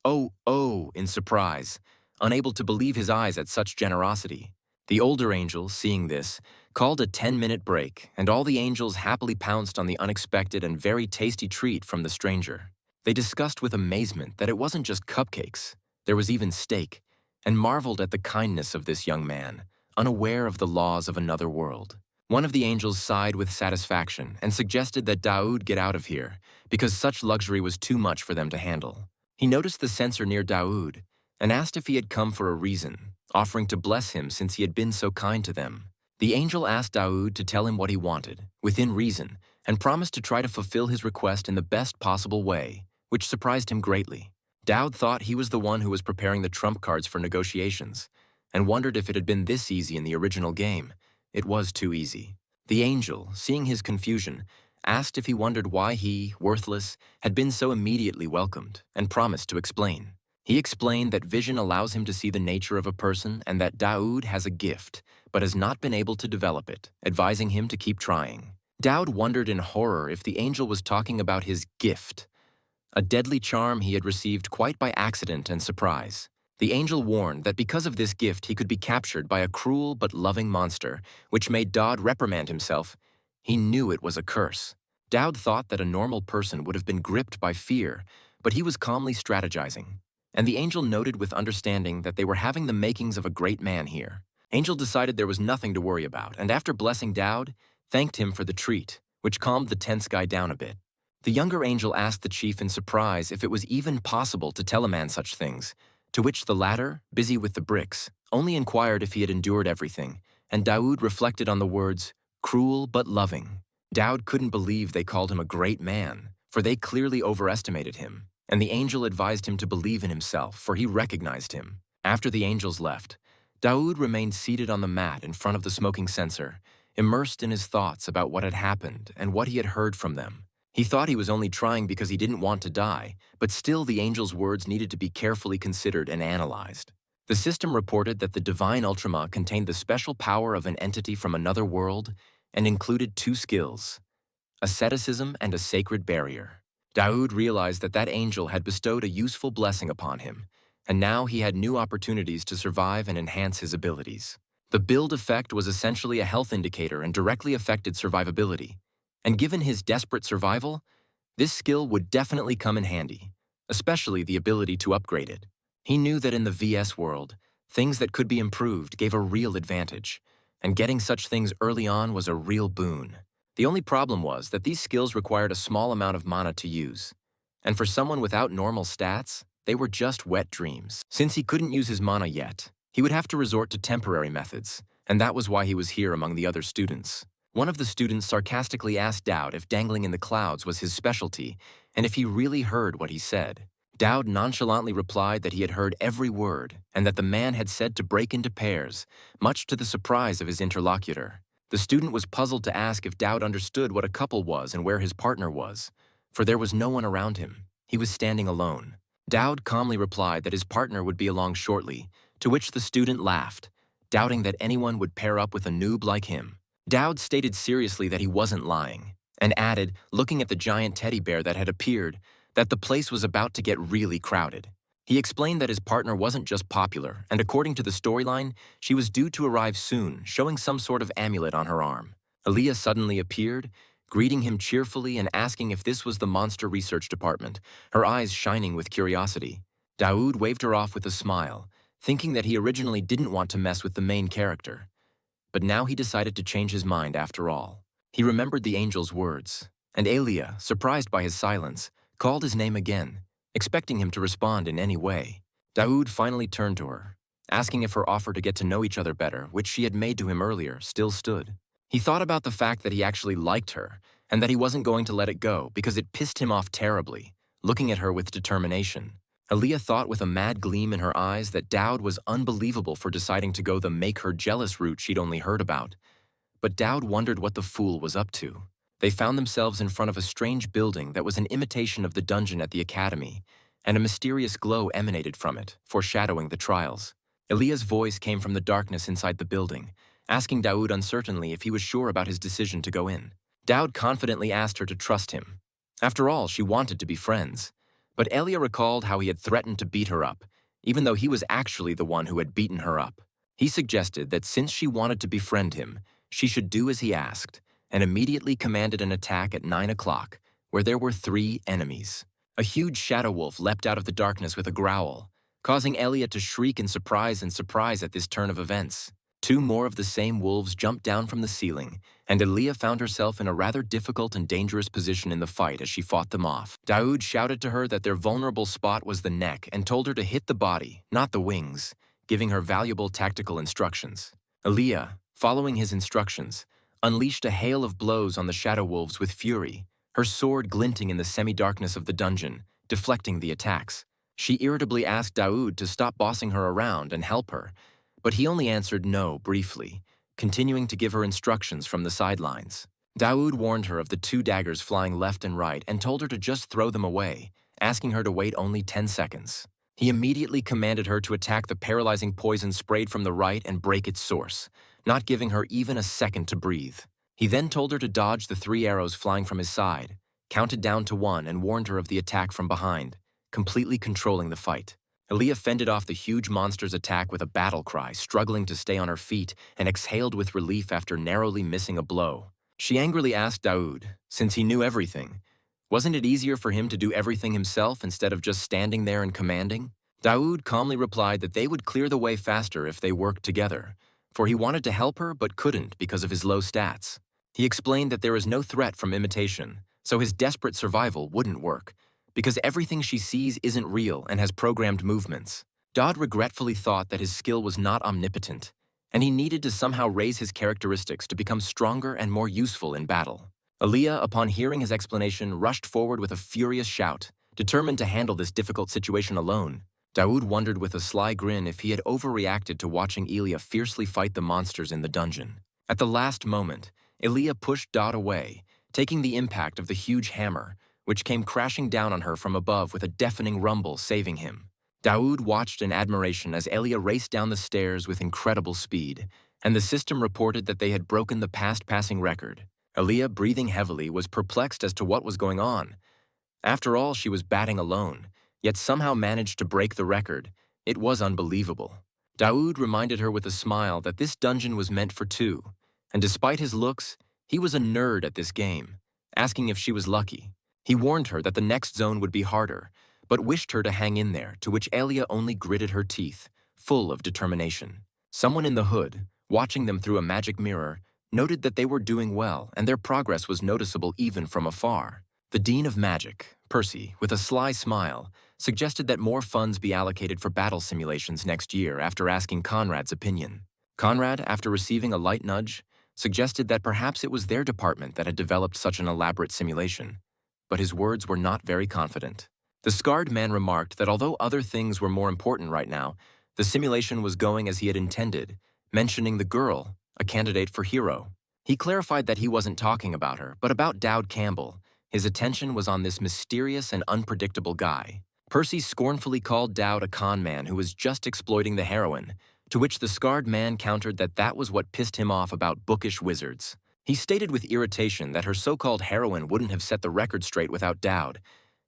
"Oh, oh," in surprise, unable to believe his eyes at such generosity. The older angel, seeing this, called a 10-minute break, and all the angels happily pounced on the unexpected and very tasty treat from the stranger. They discussed with amazement that it wasn't just cupcakes, there was even steak, and marveled at the kindness of this young man, unaware of the laws of another world. One of the angels sighed with satisfaction and suggested that Daoud get out of here, because such luxury was too much for them to handle. He noticed the censor near Daoud and asked if he had come for a reason, offering to bless him since he had been so kind to them. The angel asked Daoud to tell him what he wanted, within reason, and promised to try to fulfill his request in the best possible way, which surprised him greatly. Daoud thought he was the one who was preparing the trump cards for negotiations, and wondered if it had been this easy in the original game. It was too easy. The angel, seeing his confusion, asked if he wondered why he, worthless, had been so immediately welcomed, and promised to explain. He explained that vision allows him to see the nature of a person and that Daoud has a gift, but has not been able to develop it, advising him to keep trying. Daoud wondered in horror if the angel was talking about his gift, a deadly charm he had received quite by accident and surprise. The angel warned that because of this gift he could be captured by a cruel but loving monster, which made Daoud reprimand himself. He knew it was a curse. Daoud thought that a normal person would have been gripped by fear, but he was calmly strategizing. And the angel noted with understanding that they were having the makings of a great man here. Angel decided there was nothing to worry about, and after blessing Daoud, thanked him for the treat, which calmed the tense guy down a bit. The younger angel asked the chief in surprise if it was even possible to tell a man such things, to which the latter, busy with the bricks, only inquired if he had endured everything, and Daoud reflected on the words, cruel but loving. Daoud couldn't believe they called him a great man, for they clearly overestimated him, and the angel advised him to believe in himself, for he recognized him. After the angels left, Daoud remained seated on the mat in front of the smoking censer, immersed in his thoughts about what had happened and what he had heard from them. He thought he was only trying because he didn't want to die, but still the angel's words needed to be carefully considered and analyzed. The system reported that the divine Ultima contained the special power of an entity from another world and included 2 skills, asceticism and a sacred barrier. Daoud realized that that angel had bestowed a useful blessing upon him, and now he had new opportunities to survive and enhance his abilities. The build effect was essentially a health indicator and directly affected survivability. And given his desperate survival, this skill would definitely come in handy, especially the ability to upgrade it. He knew that in the VS world, things that could be improved gave a real advantage, and getting such things early on was a real boon. The only problem was that these skills required a small amount of mana to use, and for someone without normal stats, they were just wet dreams. Since he couldn't use his mana yet, he would have to resort to temporary methods, and that was why he was here among the other students. One of the students sarcastically asked Daoud if dangling in the clouds was his specialty and if he really heard what he said. Daoud nonchalantly replied that he had heard every word and that the man had said to break into pairs, much to the surprise of his interlocutor. The student was puzzled to ask if Daoud understood what a couple was and where his partner was, for there was no one around him. He was standing alone. Daoud calmly replied that his partner would be along shortly, to which the student laughed, doubting that anyone would pair up with a noob like him. Daoud stated seriously that he wasn't lying, and added, looking at the giant teddy bear that had appeared, that the place was about to get really crowded. He explained that his partner wasn't just popular, and according to the storyline, she was due to arrive soon, showing some sort of amulet on her arm. Aaliyah suddenly appeared, greeting him cheerfully and asking if this was the Monster Research Department, her eyes shining with curiosity. Daoud waved her off with a smile, thinking that he originally didn't want to mess with the main character. But now he decided to change his mind after all. He remembered the angel's words, and Aaliyah, surprised by his silence, called his name again, expecting him to respond in any way. Daoud finally turned to her, asking if her offer to get to know each other better, which she had made to him earlier, still stood. He thought about the fact that he actually liked her, and that he wasn't going to let it go because it pissed him off terribly, looking at her with determination. Aaliyah thought with a mad gleam in her eyes that Daoud was unbelievable for deciding to go the make-her-jealous route she'd only heard about. But Daoud wondered what the fool was up to. They found themselves in front of a strange building that was an imitation of the dungeon at the academy, and a mysterious glow emanated from it, foreshadowing the trials. Aaliyah's voice came from the darkness inside the building, asking Daoud uncertainly if he was sure about his decision to go in. Daoud confidently asked her to trust him. After all, she wanted to be friends. But Aaliyah recalled how he had threatened to beat her up, even though he was actually the one who had beaten her up. He suggested that since she wanted to befriend him, she should do as he asked, and immediately commanded an attack at 9 o'clock, where there were 3 enemies. A huge shadow wolf leapt out of the darkness with a growl, causing Aaliyah to shriek in surprise at this turn of events. 2 more of the same wolves jumped down from the ceiling, and Aaliyah found herself in a rather difficult and dangerous position in the fight as she fought them off. Daoud shouted to her that their vulnerable spot was the neck and told her to hit the body, not the wings, giving her valuable tactical instructions. Aaliyah, following his instructions, unleashed a hail of blows on the shadow wolves with fury, her sword glinting in the semi-darkness of the dungeon, deflecting the attacks. She irritably asked Daoud to stop bossing her around and help her, but he only answered no briefly, continuing to give her instructions from the sidelines. Daoud warned her of the 2 daggers flying left and right and told her to just throw them away, asking her to wait only 10 seconds. He immediately commanded her to attack the paralyzing poison sprayed from the right and break its source, not giving her even a second to breathe. He then told her to dodge the 3 arrows flying from his side, counted down to 1 and warned her of the attack from behind, completely controlling the fight. Aaliyah fended off the huge monster's attack with a battle cry, struggling to stay on her feet, and exhaled with relief after narrowly missing a blow. She angrily asked Daoud, since he knew everything, wasn't it easier for him to do everything himself instead of just standing there and commanding? Daoud calmly replied that they would clear the way faster if they worked together, for he wanted to help her but couldn't because of his low stats. He explained that there is no threat from imitation, so his desperate survival wouldn't work, because everything she sees isn't real and has programmed movements. Daoud regretfully thought that his skill was not omnipotent, and he needed to somehow raise his characteristics to become stronger and more useful in battle. Aaliyah, upon hearing his explanation, rushed forward with a furious shout, determined to handle this difficult situation alone. Daoud wondered with a sly grin if he had overreacted to watching Aaliyah fiercely fight the monsters in the dungeon. At the last moment, Aaliyah pushed Daoud away, taking the impact of the huge hammer, which came crashing down on her from above with a deafening rumble, saving him. Daoud watched in admiration as Aaliyah raced down the stairs with incredible speed, and the system reported that they had broken the past passing record. Aaliyah, breathing heavily, was perplexed as to what was going on. After all, she was batting alone, yet somehow managed to break the record. It was unbelievable. Daoud reminded her with a smile that this dungeon was meant for 2, and despite his looks, he was a nerd at this game, asking if she was lucky. He warned her that the next zone would be harder, but wished her to hang in there, to which Aaliyah only gritted her teeth, full of determination. Someone in the hood, watching them through a magic mirror, noted that they were doing well, and their progress was noticeable even from afar. The Dean of Magic, Percy, with a sly smile, suggested that more funds be allocated for battle simulations next year after asking Conrad's opinion. Conrad, after receiving a light nudge, suggested that perhaps it was their department that had developed such an elaborate simulation, but his words were not very confident. The scarred man remarked that although other things were more important right now, the simulation was going as he had intended, mentioning the girl, a candidate for hero. He clarified that he wasn't talking about her, but about Daoud Campbell. His attention was on this mysterious and unpredictable guy. Percy scornfully called Daoud a con man who was just exploiting the heroine, to which the scarred man countered that that was what pissed him off about bookish wizards. He stated with irritation that her so-called heroine wouldn't have set the record straight without Daoud.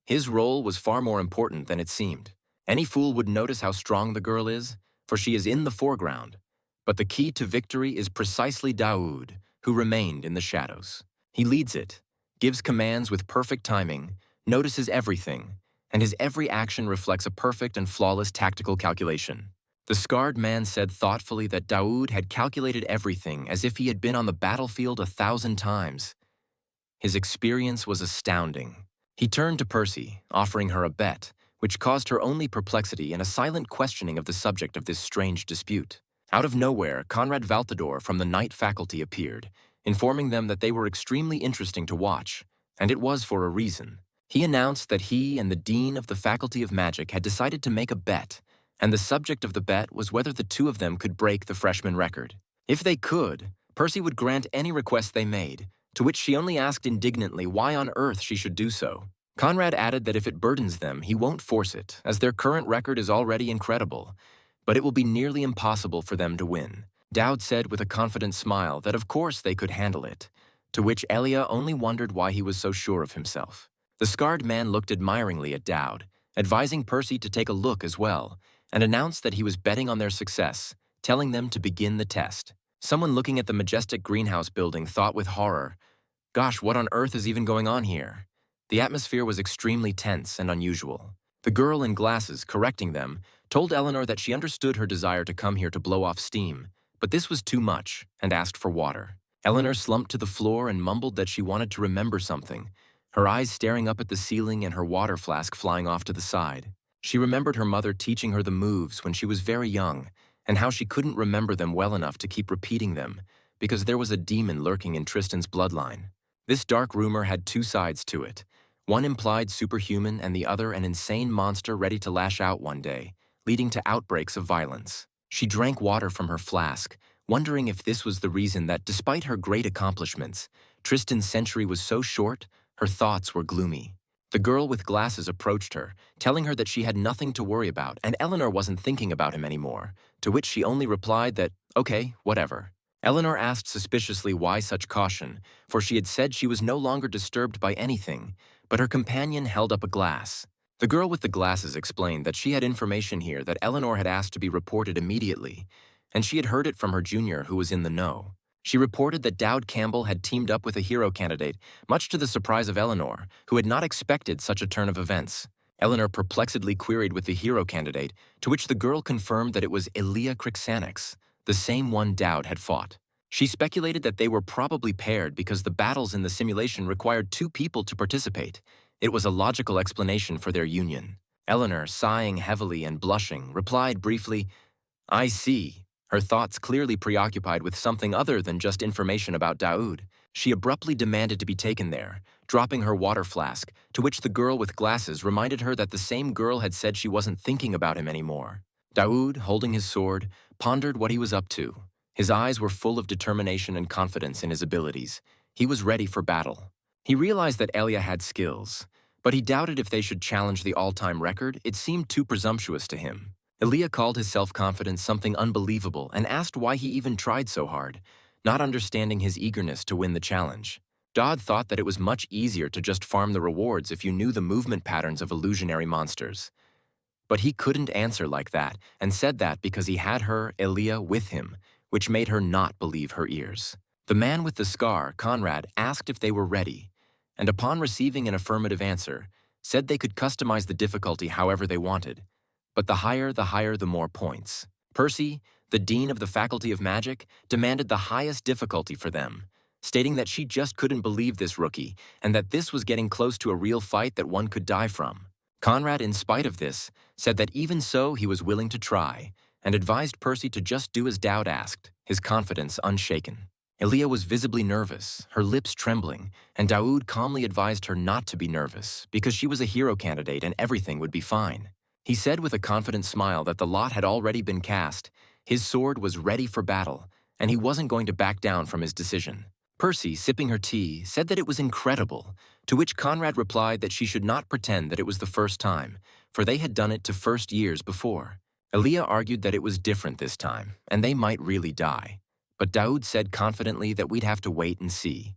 His role was far more important than it seemed. Any fool would notice how strong the girl is, for she is in the foreground. But the key to victory is precisely Daoud, who remained in the shadows. He leads it, gives commands with perfect timing, notices everything, and his every action reflects a perfect and flawless tactical calculation. The scarred man said thoughtfully that Daoud had calculated everything as if he had been on the battlefield 1,000 times. His experience was astounding. He turned to Percy, offering her a bet, which caused her only perplexity and a silent questioning of the subject of this strange dispute. Out of nowhere, Conrad Valthador from the Night Faculty appeared, informing them that they were extremely interesting to watch, and it was for a reason. He announced that he and the Dean of the Faculty of Magic had decided to make a bet, and the subject of the bet was whether the two of them could break the freshman record. If they could, Percy would grant any request they made, to which she only asked indignantly why on earth she should do so. Conrad added that if it burdens them, he won't force it, as their current record is already incredible, but it will be nearly impossible for them to win. Dowd said with a confident smile that of course they could handle it, to which Elia only wondered why he was so sure of himself. The scarred man looked admiringly at Dowd, advising Percy to take a look as well, and announced that he was betting on their success, telling them to begin the test. Someone looking at the majestic greenhouse building thought with horror, "Gosh, what on earth is even going on here?" The atmosphere was extremely tense and unusual. The girl in glasses, correcting them, told Eleanor that she understood her desire to come here to blow off steam, but this was too much, and asked for water. Eleanor slumped to the floor and mumbled that she wanted to remember something, her eyes staring up at the ceiling and her water flask flying off to the side. She remembered her mother teaching her the moves when she was very young, and how she couldn't remember them well enough to keep repeating them, because there was a demon lurking in Tristan's bloodline. This dark rumor had two sides to it. One implied superhuman and the other an insane monster ready to lash out one day, leading to outbreaks of violence. She drank water from her flask, wondering if this was the reason that, despite her great accomplishments, Tristan's century was so short, her thoughts were gloomy. The girl with glasses approached her, telling her that she had nothing to worry about and Eleanor wasn't thinking about him anymore, to which she only replied that, okay, whatever. Eleanor asked suspiciously why such caution, for she had said she was no longer disturbed by anything, but her companion held up a glass. The girl with the glasses explained that she had information here that Eleanor had asked to be reported immediately, and she had heard it from her junior who was in the know. She reported that Dowd Campbell had teamed up with a hero candidate, much to the surprise of Eleanor, who had not expected such a turn of events. Eleanor perplexedly queried with the hero candidate, to which the girl confirmed that it was Elia Crixanix, the same one Dowd had fought. She speculated that they were probably paired because the battles in the simulation required two people to participate. It was a logical explanation for their union. Eleanor, sighing heavily and blushing, replied briefly, "I see," her thoughts clearly preoccupied with something other than just information about Daoud. She abruptly demanded to be taken there, dropping her water flask, to which the girl with glasses reminded her that the same girl had said she wasn't thinking about him anymore. Daoud, holding his sword, pondered what he was up to. His eyes were full of determination and confidence in his abilities. He was ready for battle. He realized that Elia had skills, but he doubted if they should challenge the all-time record. It seemed too presumptuous to him. Elia called his self-confidence something unbelievable and asked why he even tried so hard, not understanding his eagerness to win the challenge. Dodd thought that it was much easier to just farm the rewards if you knew the movement patterns of illusionary monsters. But he couldn't answer like that and said that because he had her, Elia, with him, which made her not believe her ears. The man with the scar, Conrad, asked if they were ready, and upon receiving an affirmative answer, said they could customize the difficulty however they wanted. But the higher, the more points. Percy, the dean of the Faculty of Magic, demanded the highest difficulty for them, stating that she just couldn't believe this rookie and that this was getting close to a real fight that one could die from. Conrad, in spite of this, said that even so he was willing to try and advised Percy to just do as Dowd asked, his confidence unshaken. Elia was visibly nervous, her lips trembling, and Daoud calmly advised her not to be nervous because she was a hero candidate and everything would be fine. He said with a confident smile that the lot had already been cast, his sword was ready for battle, and he wasn't going to back down from his decision. Percy, sipping her tea, said that it was incredible, to which Conrad replied that she should not pretend that it was the first time, for they had done it to first years before. Elia argued that it was different this time, and they might really die. But Daoud said confidently that we'd have to wait and see.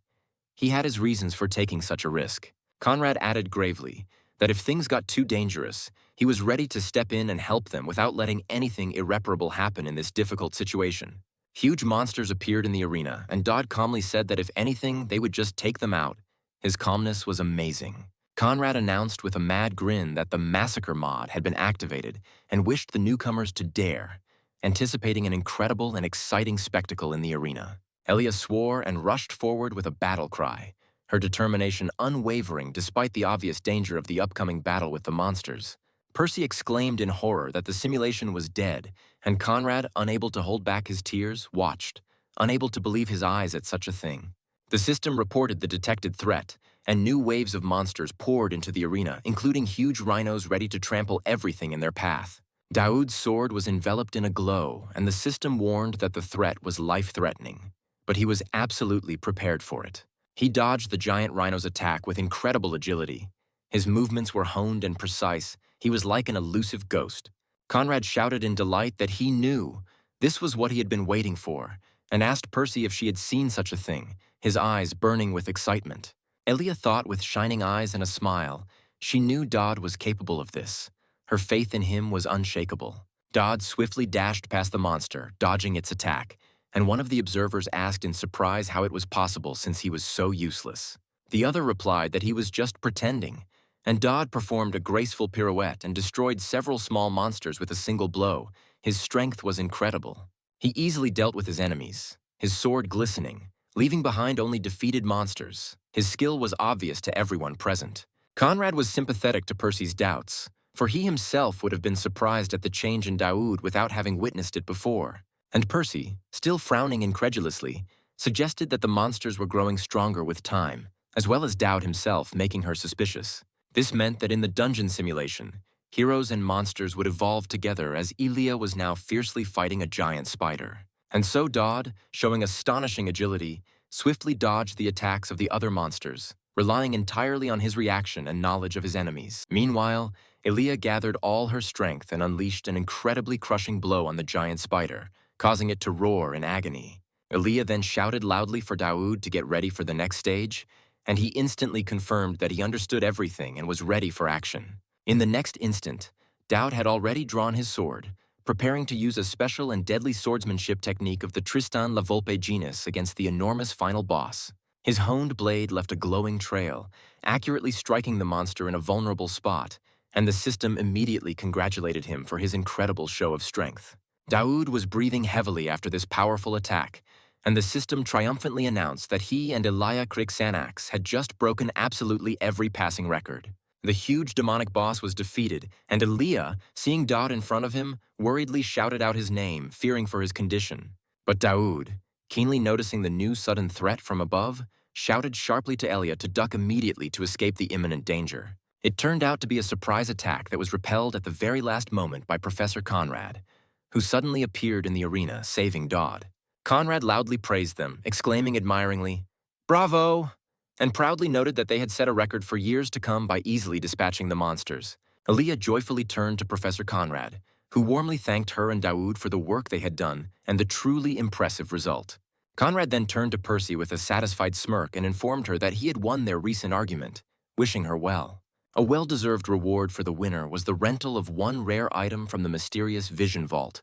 He had his reasons for taking such a risk. Conrad added gravely that if things got too dangerous, he was ready to step in and help them without letting anything irreparable happen in this difficult situation. Huge monsters appeared in the arena, and Dodd calmly said that if anything, they would just take them out. His calmness was amazing. Conrad announced with a mad grin that the Massacre mod had been activated and wished the newcomers to dare, anticipating an incredible and exciting spectacle in the arena. Elia swore and rushed forward with a battle cry, her determination unwavering despite the obvious danger of the upcoming battle with the monsters. Percy exclaimed in horror that the simulation was dead, and Conrad, unable to hold back his tears, watched, unable to believe his eyes at such a thing. The system reported the detected threat, and new waves of monsters poured into the arena, including huge rhinos ready to trample everything in their path. Daoud's sword was enveloped in a glow, and the system warned that the threat was life-threatening. But he was absolutely prepared for it. He dodged the giant rhino's attack with incredible agility. His movements were honed and precise. He was like an elusive ghost. Conrad shouted in delight that he knew this was what he had been waiting for, and asked Percy if she had seen such a thing, his eyes burning with excitement. Elia thought with shining eyes and a smile. She knew Dodd was capable of this. Her faith in him was unshakable. Dodd swiftly dashed past the monster, dodging its attack, and one of the observers asked in surprise how it was possible since he was so useless. The other replied that he was just pretending, and Dodd performed a graceful pirouette and destroyed several small monsters with a single blow. His strength was incredible. He easily dealt with his enemies, his sword glistening, leaving behind only defeated monsters. His skill was obvious to everyone present. Conrad was sympathetic to Percy's doubts, for he himself would have been surprised at the change in Daoud without having witnessed it before. And Percy, still frowning incredulously, suggested that the monsters were growing stronger with time, as well as Daoud himself making her suspicious. This meant that in the dungeon simulation, heroes and monsters would evolve together as Elia was now fiercely fighting a giant spider. And so Dodd, showing astonishing agility, swiftly dodged the attacks of the other monsters, relying entirely on his reaction and knowledge of his enemies. Meanwhile, Elia gathered all her strength and unleashed an incredibly crushing blow on the giant spider, causing it to roar in agony. Elia then shouted loudly for Daoud to get ready for the next stage, and he instantly confirmed that he understood everything and was ready for action. In the next instant, Daoud had already drawn his sword, preparing to use a special and deadly swordsmanship technique of the Tristan La Volpe genus against the enormous final boss. His honed blade left a glowing trail, accurately striking the monster in a vulnerable spot, and the system immediately congratulated him for his incredible show of strength. Daoud was breathing heavily after this powerful attack, and the system triumphantly announced that he and Elia Crixanax had just broken absolutely every passing record. The huge demonic boss was defeated, and Elia, seeing Dodd in front of him, worriedly shouted out his name, fearing for his condition. But Daoud, keenly noticing the new sudden threat from above, shouted sharply to Elia to duck immediately to escape the imminent danger. It turned out to be a surprise attack that was repelled at the very last moment by Professor Conrad, who suddenly appeared in the arena, saving Dodd. Conrad loudly praised them, exclaiming admiringly, "Bravo!" and proudly noted that they had set a record for years to come by easily dispatching the monsters. Elia joyfully turned to Professor Conrad, who warmly thanked her and Daoud for the work they had done and the truly impressive result. Conrad then turned to Percy with a satisfied smirk and informed her that he had won their recent argument, wishing her well. A well-deserved reward for the winner was the rental of one rare item from the mysterious Vision Vault,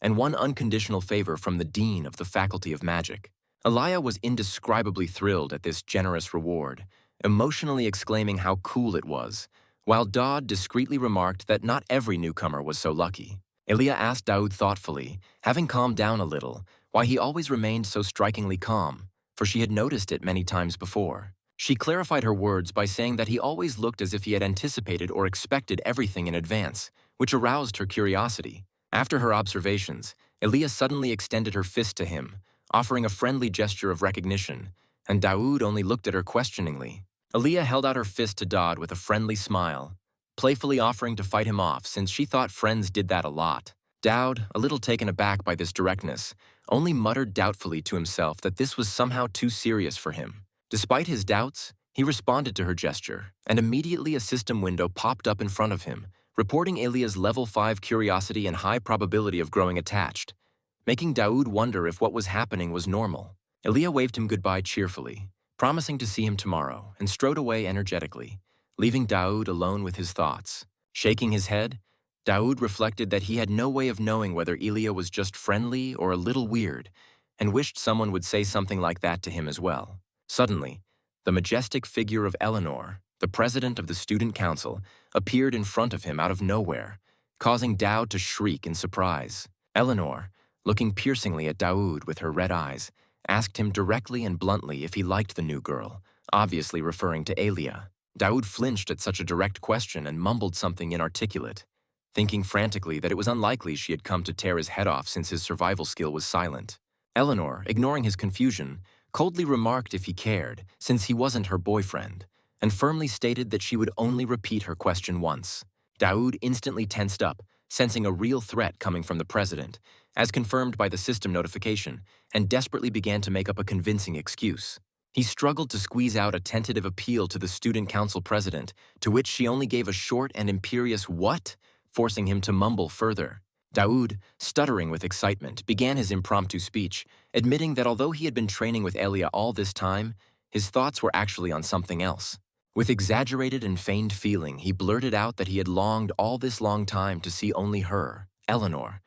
and one unconditional favor from the Dean of the Faculty of Magic. Elia was indescribably thrilled at this generous reward, emotionally exclaiming how cool it was, while Dodd discreetly remarked that not every newcomer was so lucky. Elia asked Daoud thoughtfully, having calmed down a little, why he always remained so strikingly calm, for she had noticed it many times before. She clarified her words by saying that he always looked as if he had anticipated or expected everything in advance, which aroused her curiosity. After her observations, Elia suddenly extended her fist to him, offering a friendly gesture of recognition, and Daoud only looked at her questioningly. Elia held out her fist to Dodd with a friendly smile, playfully offering to fight him off since she thought friends did that a lot. Daoud, a little taken aback by this directness, only muttered doubtfully to himself that this was somehow too serious for him. Despite his doubts, he responded to her gesture, and immediately a system window popped up in front of him, reporting Elia's level 5 curiosity and high probability of growing attached, making Daoud wonder if what was happening was normal. Elia waved him goodbye cheerfully, promising to see him tomorrow, and strode away energetically, leaving Daoud alone with his thoughts. Shaking his head, Daoud reflected that he had no way of knowing whether Elia was just friendly or a little weird, and wished someone would say something like that to him as well. Suddenly, the majestic figure of Eleanor, the president of the student council, appeared in front of him out of nowhere, causing Daoud to shriek in surprise. Eleanor, looking piercingly at Daoud with her red eyes, asked him directly and bluntly if he liked the new girl, obviously referring to Alia. Daoud flinched at such a direct question and mumbled something inarticulate, thinking frantically that it was unlikely she had come to tear his head off since his survival skill was silent. Eleanor, ignoring his confusion, coldly remarked if he cared, since he wasn't her boyfriend, and firmly stated that she would only repeat her question once. Daoud instantly tensed up, sensing a real threat coming from the president, as confirmed by the system notification, and desperately began to make up a convincing excuse. He struggled to squeeze out a tentative appeal to the student council president, to which she only gave a short and imperious "what?", forcing him to mumble further. Daoud, stuttering with excitement, began his impromptu speech, admitting that although he had been training with Elia all this time, his thoughts were actually on something else. With exaggerated and feigned feeling, he blurted out that he had longed all this long time to see only her, Eleanor,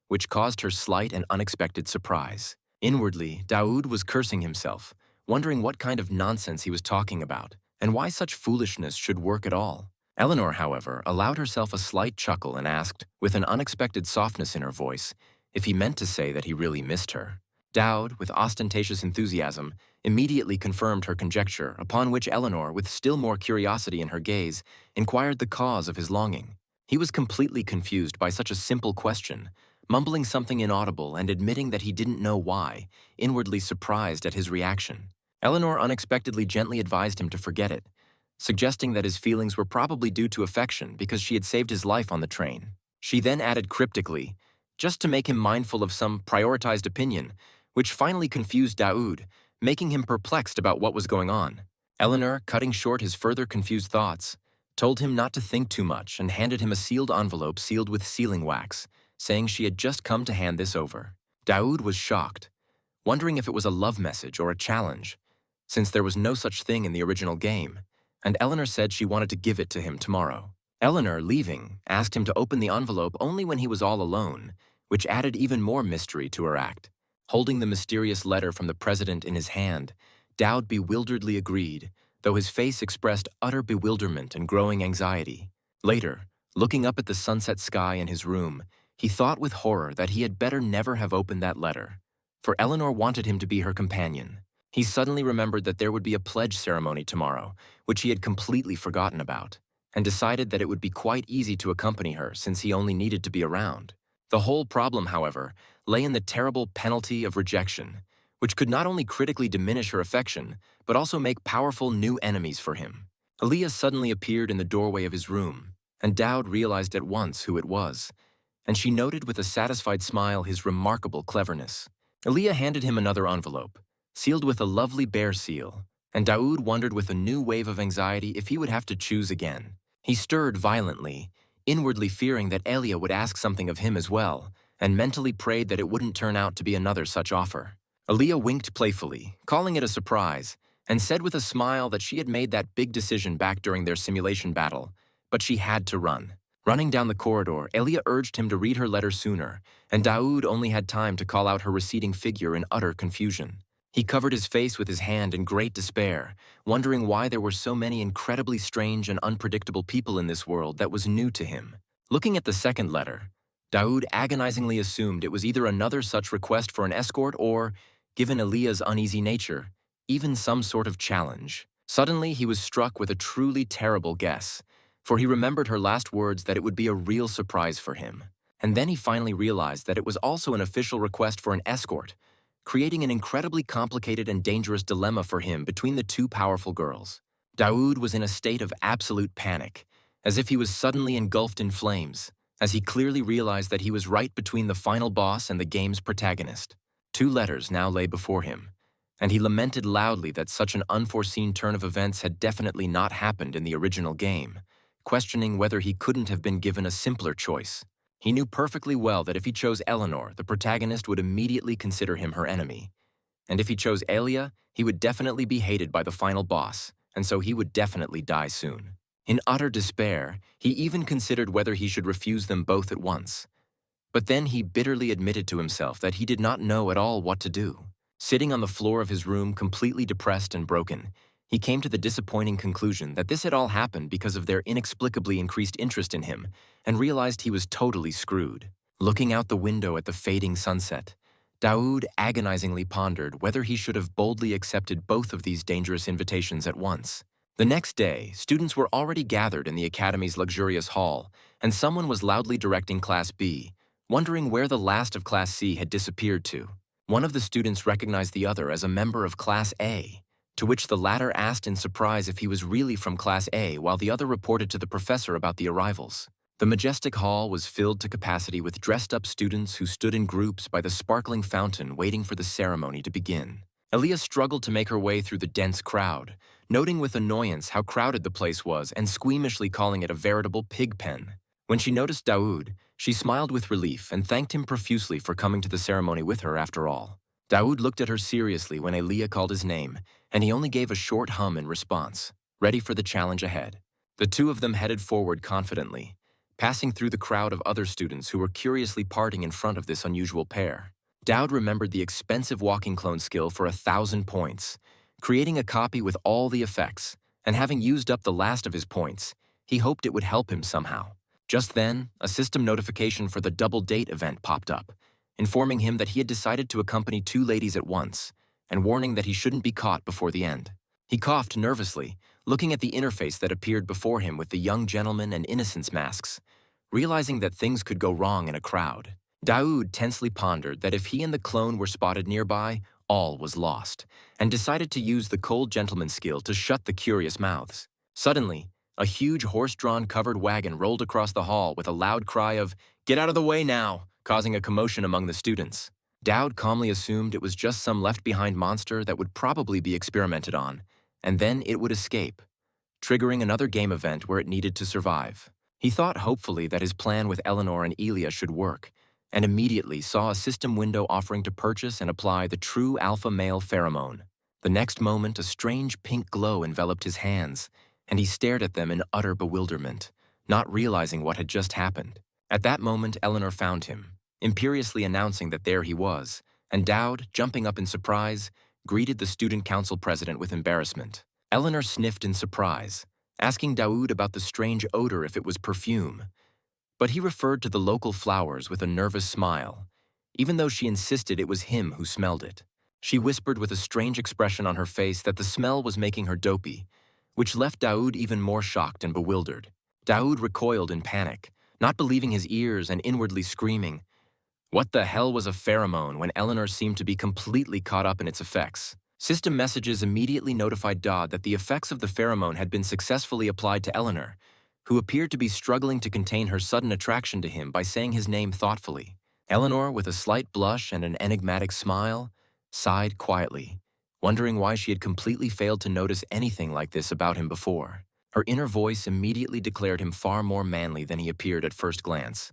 which caused her slight and unexpected surprise. Inwardly, Daoud was cursing himself, wondering what kind of nonsense he was talking about, and why such foolishness should work at all. Eleanor, however, allowed herself a slight chuckle and asked, with an unexpected softness in her voice, if he meant to say that he really missed her. Daoud, with ostentatious enthusiasm, immediately confirmed her conjecture, upon which Eleanor, with still more curiosity in her gaze, inquired the cause of his longing. He was completely confused by such a simple question, mumbling something inaudible and admitting that he didn't know why, inwardly surprised at his reaction. Eleanor unexpectedly gently advised him to forget it, suggesting that his feelings were probably due to affection because she had saved his life on the train. She then added cryptically, just to make him mindful of some prioritized opinion, which finally confused Daoud, making him perplexed about what was going on. Eleanor, cutting short his further confused thoughts, told him not to think too much and handed him a sealed envelope sealed with sealing wax, saying she had just come to hand this over. Daoud was shocked, wondering if it was a love message or a challenge, since there was no such thing in the original game, and Eleanor said she wanted to give it to him tomorrow. Eleanor, leaving, asked him to open the envelope only when he was all alone, which added even more mystery to her act. Holding the mysterious letter from the president in his hand, Daoud bewilderedly agreed, though his face expressed utter bewilderment and growing anxiety. Later, looking up at the sunset sky in his room, he thought with horror that he had better never have opened that letter, for Eleanor wanted him to be her companion. He suddenly remembered that there would be a pledge ceremony tomorrow, which he had completely forgotten about, and decided that it would be quite easy to accompany her since he only needed to be around. The whole problem, however, lay in the terrible penalty of rejection, which could not only critically diminish her affection, but also make powerful new enemies for him. Aaliyah suddenly appeared in the doorway of his room, and Daoud realized at once who it was, and she noted with a satisfied smile his remarkable cleverness. Aaliyah handed him another envelope, sealed with a lovely bear seal, and Daoud wondered with a new wave of anxiety if he would have to choose again. He stirred violently, inwardly fearing that Elia would ask something of him as well, and mentally prayed that it wouldn't turn out to be another such offer. Aaliyah winked playfully, calling it a surprise, and said with a smile that she had made that big decision back during their simulation battle, but she had to run. Running down the corridor, Elia urged him to read her letter sooner, and Daoud only had time to call out her receding figure in utter confusion. He covered his face with his hand in great despair, wondering why there were so many incredibly strange and unpredictable people in this world that was new to him. Looking at the second letter, Daoud agonizingly assumed it was either another such request for an escort or, given Elia's uneasy nature, even some sort of challenge. Suddenly, he was struck with a truly terrible guess, for he remembered her last words that it would be a real surprise for him. And then he finally realized that it was also an official request for an escort, creating an incredibly complicated and dangerous dilemma for him between the two powerful girls. Daoud was in a state of absolute panic, as if he was suddenly engulfed in flames, as he clearly realized that he was right between the final boss and the game's protagonist. 2 letters now lay before him, and he lamented loudly that such an unforeseen turn of events had definitely not happened in the original game, questioning whether he couldn't have been given a simpler choice. He knew perfectly well that if he chose Eleanor, the protagonist would immediately consider him her enemy. And if he chose Elia, he would definitely be hated by the final boss, and so he would definitely die soon. In utter despair, he even considered whether he should refuse them both at once. But then he bitterly admitted to himself that he did not know at all what to do. Sitting on the floor of his room, completely depressed and broken, he came to the disappointing conclusion that this had all happened because of their inexplicably increased interest in him, and realized he was totally screwed. Looking out the window at the fading sunset, Daoud agonizingly pondered whether he should have boldly accepted both of these dangerous invitations at once. The next day, students were already gathered in the academy's luxurious hall, and someone was loudly directing Class B, wondering where the last of Class C had disappeared to. One of the students recognized the other as a member of Class A, to which the latter asked in surprise if he was really from Class A, while the other reported to the professor about the arrivals. The majestic hall was filled to capacity with dressed-up students who stood in groups by the sparkling fountain waiting for the ceremony to begin. Aaliyah struggled to make her way through the dense crowd, noting with annoyance how crowded the place was and squeamishly calling it a veritable pig pen. When she noticed Daoud, she smiled with relief and thanked him profusely for coming to the ceremony with her after all. Daoud looked at her seriously when Aaliyah called his name, and he only gave a short hum in response, ready for the challenge ahead. The two of them headed forward confidently, passing through the crowd of other students who were curiously parting in front of this unusual pair. Daoud remembered the expensive walking clone skill for 1,000 points, creating a copy with all the effects, and having used up the last of his points, he hoped it would help him somehow. Just then, a system notification for the double date event popped up, informing him that he had decided to accompany two ladies at once, and warning that he shouldn't be caught before the end. He coughed nervously, looking at the interface that appeared before him with the young gentleman and innocence masks, realizing that things could go wrong in a crowd. Daoud tensely pondered that if he and the clone were spotted nearby, all was lost, and decided to use the cold gentleman skill to shut the curious mouths. Suddenly, a huge horse-drawn covered wagon rolled across the hall with a loud cry of, "Get out of the way now!" causing a commotion among the students. Daoud calmly assumed it was just some left-behind monster that would probably be experimented on, and then it would escape, triggering another game event where it needed to survive. He thought hopefully that his plan with Eleanor and Elia should work, and immediately saw a system window offering to purchase and apply the true alpha male pheromone. The next moment, a strange pink glow enveloped his hands, and he stared at them in utter bewilderment, not realizing what had just happened. At that moment, Eleanor found him, imperiously announcing that there he was, and Daoud, jumping up in surprise, greeted the student council president with embarrassment. Eleanor sniffed in surprise, asking Daoud about the strange odor if it was perfume, but he referred to the local flowers with a nervous smile, even though she insisted it was him who smelled it. She whispered with a strange expression on her face that the smell was making her dopey, which left Daoud even more shocked and bewildered. Daoud recoiled in panic, not believing his ears and inwardly screaming, "What the hell was a pheromone?" when Eleanor seemed to be completely caught up in its effects. System messages immediately notified Daoud that the effects of the pheromone had been successfully applied to Eleanor, who appeared to be struggling to contain her sudden attraction to him by saying his name thoughtfully. Eleanor, with a slight blush and an enigmatic smile, sighed quietly, wondering why she had completely failed to notice anything like this about him before. Her inner voice immediately declared him far more manly than he appeared at first glance,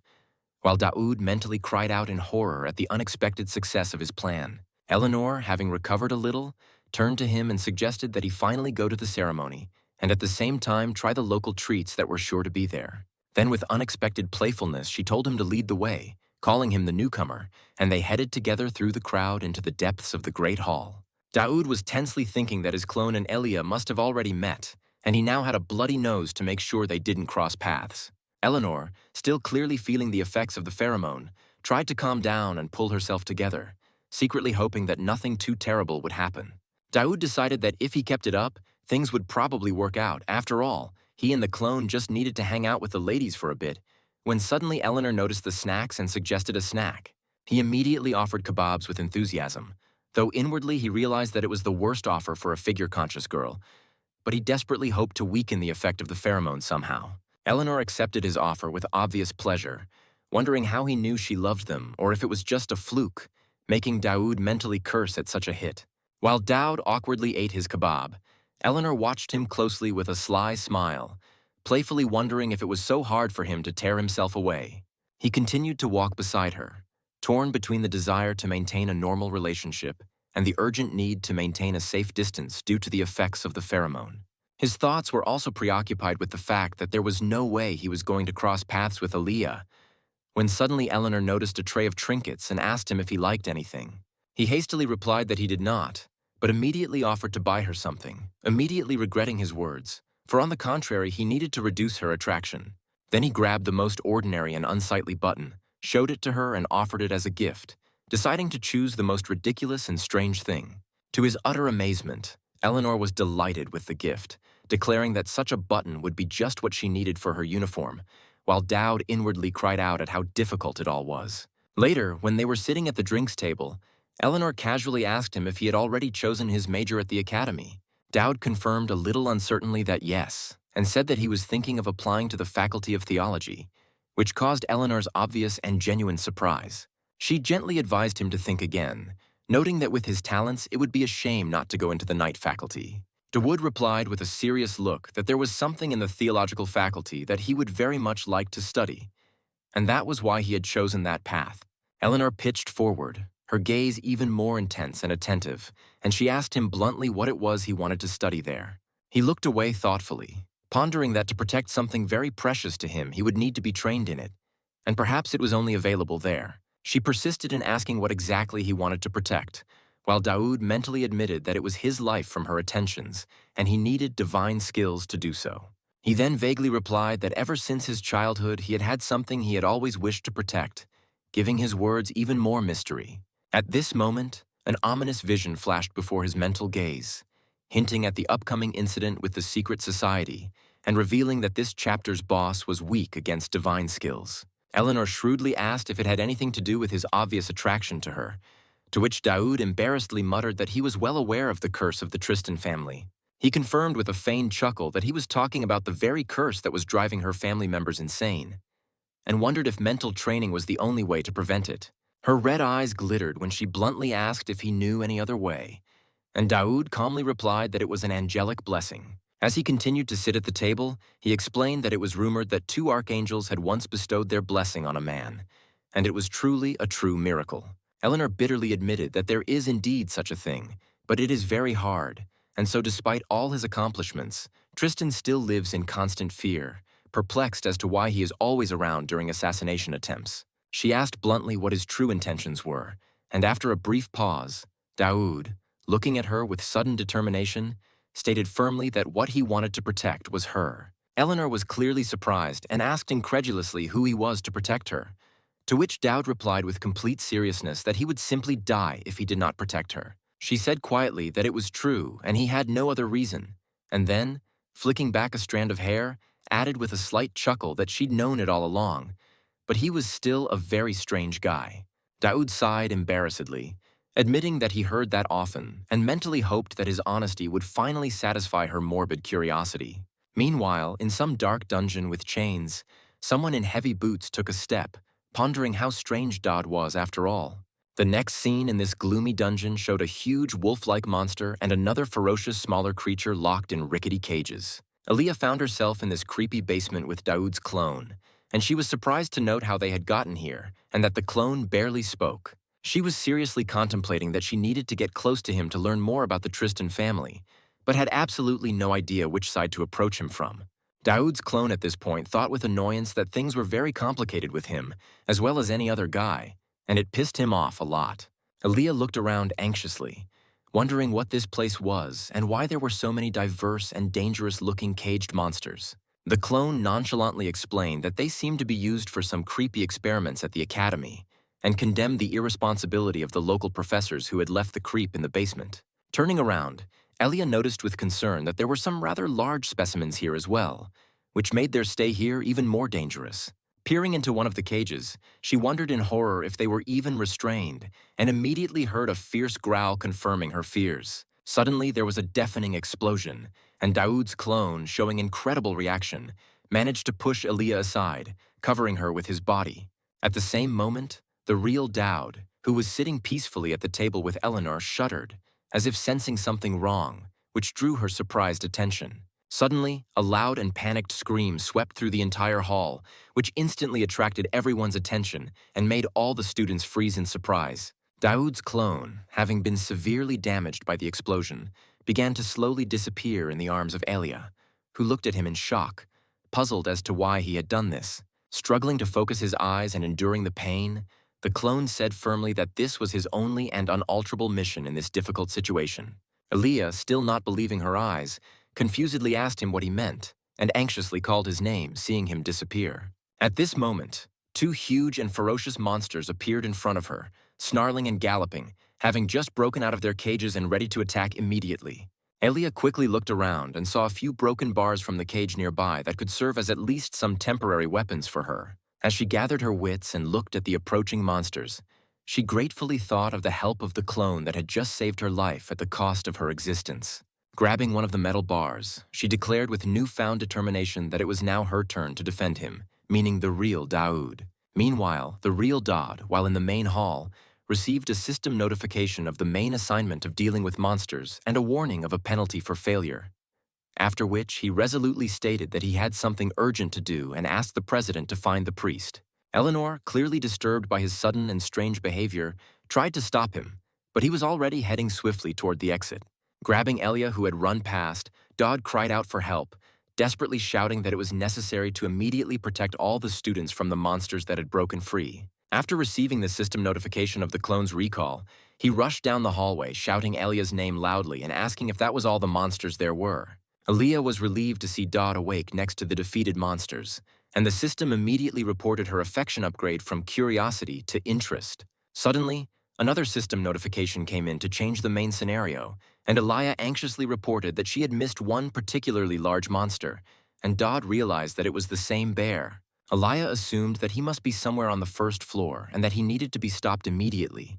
while Daoud mentally cried out in horror at the unexpected success of his plan. Eleanor, having recovered a little, turned to him and suggested that he finally go to the ceremony, and at the same time try the local treats that were sure to be there. Then with unexpected playfulness, she told him to lead the way, calling him the newcomer, and they headed together through the crowd into the depths of the great hall. Daoud was tensely thinking that his clone and Elia must have already met, and he now had a bloody nose to make sure they didn't cross paths. Eleanor, still clearly feeling the effects of the pheromone, tried to calm down and pull herself together, secretly hoping that nothing too terrible would happen. Daoud decided that if he kept it up, things would probably work out. After all, he and the clone just needed to hang out with the ladies for a bit, when suddenly Eleanor noticed the snacks and suggested a snack. He immediately offered kebabs with enthusiasm, though inwardly he realized that it was the worst offer for a figure-conscious girl, but he desperately hoped to weaken the effect of the pheromone somehow. Eleanor accepted his offer with obvious pleasure, wondering how he knew she loved them or if it was just a fluke, making Daoud mentally curse at such a hit. While Daoud awkwardly ate his kebab, Eleanor watched him closely with a sly smile, playfully wondering if it was so hard for him to tear himself away. He continued to walk beside her, torn between the desire to maintain a normal relationship and the urgent need to maintain a safe distance due to the effects of the pheromone. His thoughts were also preoccupied with the fact that there was no way he was going to cross paths with Aaliyah, when suddenly Eleanor noticed a tray of trinkets and asked him if he liked anything. He hastily replied that he did not, but immediately offered to buy her something, immediately regretting his words, for on the contrary he needed to reduce her attraction. Then he grabbed the most ordinary and unsightly button, showed it to her and offered it as a gift, deciding to choose the most ridiculous and strange thing. To his utter amazement, Eleanor was delighted with the gift, declaring that such a button would be just what she needed for her uniform, while Dowd inwardly cried out at how difficult it all was. Later, when they were sitting at the drinks table, Eleanor casually asked him if he had already chosen his major at the academy. Dowd confirmed a little uncertainly that yes, and said that he was thinking of applying to the Faculty of Theology, which caused Eleanor's obvious and genuine surprise. She gently advised him to think again, noting that with his talents it would be a shame not to go into the night faculty. DeWood replied with a serious look that there was something in the theological faculty that he would very much like to study, and that was why he had chosen that path. Eleanor pitched forward, her gaze even more intense and attentive, and she asked him bluntly what it was he wanted to study there. He looked away thoughtfully, pondering that to protect something very precious to him he would need to be trained in it, and perhaps it was only available there. She persisted in asking what exactly he wanted to protect, while Daoud mentally admitted that it was his life from her attentions, and he needed divine skills to do so. He then vaguely replied that ever since his childhood he had had something he had always wished to protect, giving his words even more mystery. At this moment, an ominous vision flashed before his mental gaze, hinting at the upcoming incident with the secret society, and revealing that this chapter's boss was weak against divine skills. Eleanor shrewdly asked if it had anything to do with his obvious attraction to her, to which Daoud embarrassedly muttered that he was well aware of the curse of the Tristan family. He confirmed with a feigned chuckle that he was talking about the very curse that was driving her family members insane, and wondered if mental training was the only way to prevent it. Her red eyes glittered when she bluntly asked if he knew any other way, and Daoud calmly replied that it was an angelic blessing. As he continued to sit at the table, he explained that it was rumored that 2 archangels had once bestowed their blessing on a man, and it was truly a true miracle. Eleanor bitterly admitted that there is indeed such a thing, but it is very hard, and so despite all his accomplishments, Tristan still lives in constant fear, perplexed as to why he is always around during assassination attempts. She asked bluntly what his true intentions were, and after a brief pause, Daoud, looking at her with sudden determination, stated firmly that what he wanted to protect was her. Eleanor was clearly surprised and asked incredulously who he was to protect her, to which Dowd replied with complete seriousness that he would simply die if he did not protect her. She said quietly that it was true and he had no other reason, and then, flicking back a strand of hair, added with a slight chuckle that she'd known it all along, but he was still a very strange guy. Daoud sighed embarrassedly, admitting that he heard that often, and mentally hoped that his honesty would finally satisfy her morbid curiosity. Meanwhile, in some dark dungeon with chains, someone in heavy boots took a step, pondering how strange Daoud was after all. The next scene in this gloomy dungeon showed a huge wolf-like monster and another ferocious smaller creature locked in rickety cages. Aaliyah found herself in this creepy basement with Daoud's clone, and she was surprised to note how they had gotten here and that the clone barely spoke. She was seriously contemplating that she needed to get close to him to learn more about the Tristan family, but had absolutely no idea which side to approach him from. Daoud's clone at this point thought with annoyance that things were very complicated with him, as well as any other guy, and it pissed him off a lot. Aaliyah looked around anxiously, wondering what this place was and why there were so many diverse and dangerous-looking caged monsters. The clone nonchalantly explained that they seemed to be used for some creepy experiments at the academy, and condemned the irresponsibility of the local professors who had left the creep in the basement. Turning around, Elia noticed with concern that there were some rather large specimens here as well, which made their stay here even more dangerous. Peering into one of the cages, she wondered in horror if they were even restrained, and immediately heard a fierce growl confirming her fears. Suddenly, there was a deafening explosion, and Daoud's clone, showing incredible reaction, managed to push Elia aside, covering her with his body. At the same moment, the real Daoud, who was sitting peacefully at the table with Eleanor, shuddered, as if sensing something wrong, which drew her surprised attention. Suddenly, a loud and panicked scream swept through the entire hall, which instantly attracted everyone's attention and made all the students freeze in surprise. Daoud's clone, having been severely damaged by the explosion, began to slowly disappear in the arms of Elia, who looked at him in shock, puzzled as to why he had done this. Struggling to focus his eyes and enduring the pain, the clone said firmly that this was his only and unalterable mission in this difficult situation. Aaliyah, still not believing her eyes, confusedly asked him what he meant and anxiously called his name, seeing him disappear. At this moment, two huge and ferocious monsters appeared in front of her, snarling and galloping, having just broken out of their cages and ready to attack immediately. Aaliyah quickly looked around and saw a few broken bars from the cage nearby that could serve as at least some temporary weapons for her. As she gathered her wits and looked at the approaching monsters, she gratefully thought of the help of the clone that had just saved her life at the cost of her existence. Grabbing one of the metal bars, she declared with newfound determination that it was now her turn to defend him, meaning the real Daoud. Meanwhile, the real Dodd, while in the main hall, received a system notification of the main assignment of dealing with monsters and a warning of a penalty for failure. After which, he resolutely stated that he had something urgent to do and asked the president to find the priest. Eleanor, clearly disturbed by his sudden and strange behavior, tried to stop him, but he was already heading swiftly toward the exit. Grabbing Elia, who had run past, Dodd cried out for help, desperately shouting that it was necessary to immediately protect all the students from the monsters that had broken free. After receiving the system notification of the clone's recall, he rushed down the hallway, shouting Elia's name loudly and asking if that was all the monsters there were. Aaliyah was relieved to see Dodd awake next to the defeated monsters, and the system immediately reported her affection upgrade from curiosity to interest. Suddenly, another system notification came in to change the main scenario, and Aaliyah anxiously reported that she had missed one particularly large monster, and Dodd realized that it was the same bear. Aaliyah assumed that he must be somewhere on the first floor and that he needed to be stopped immediately,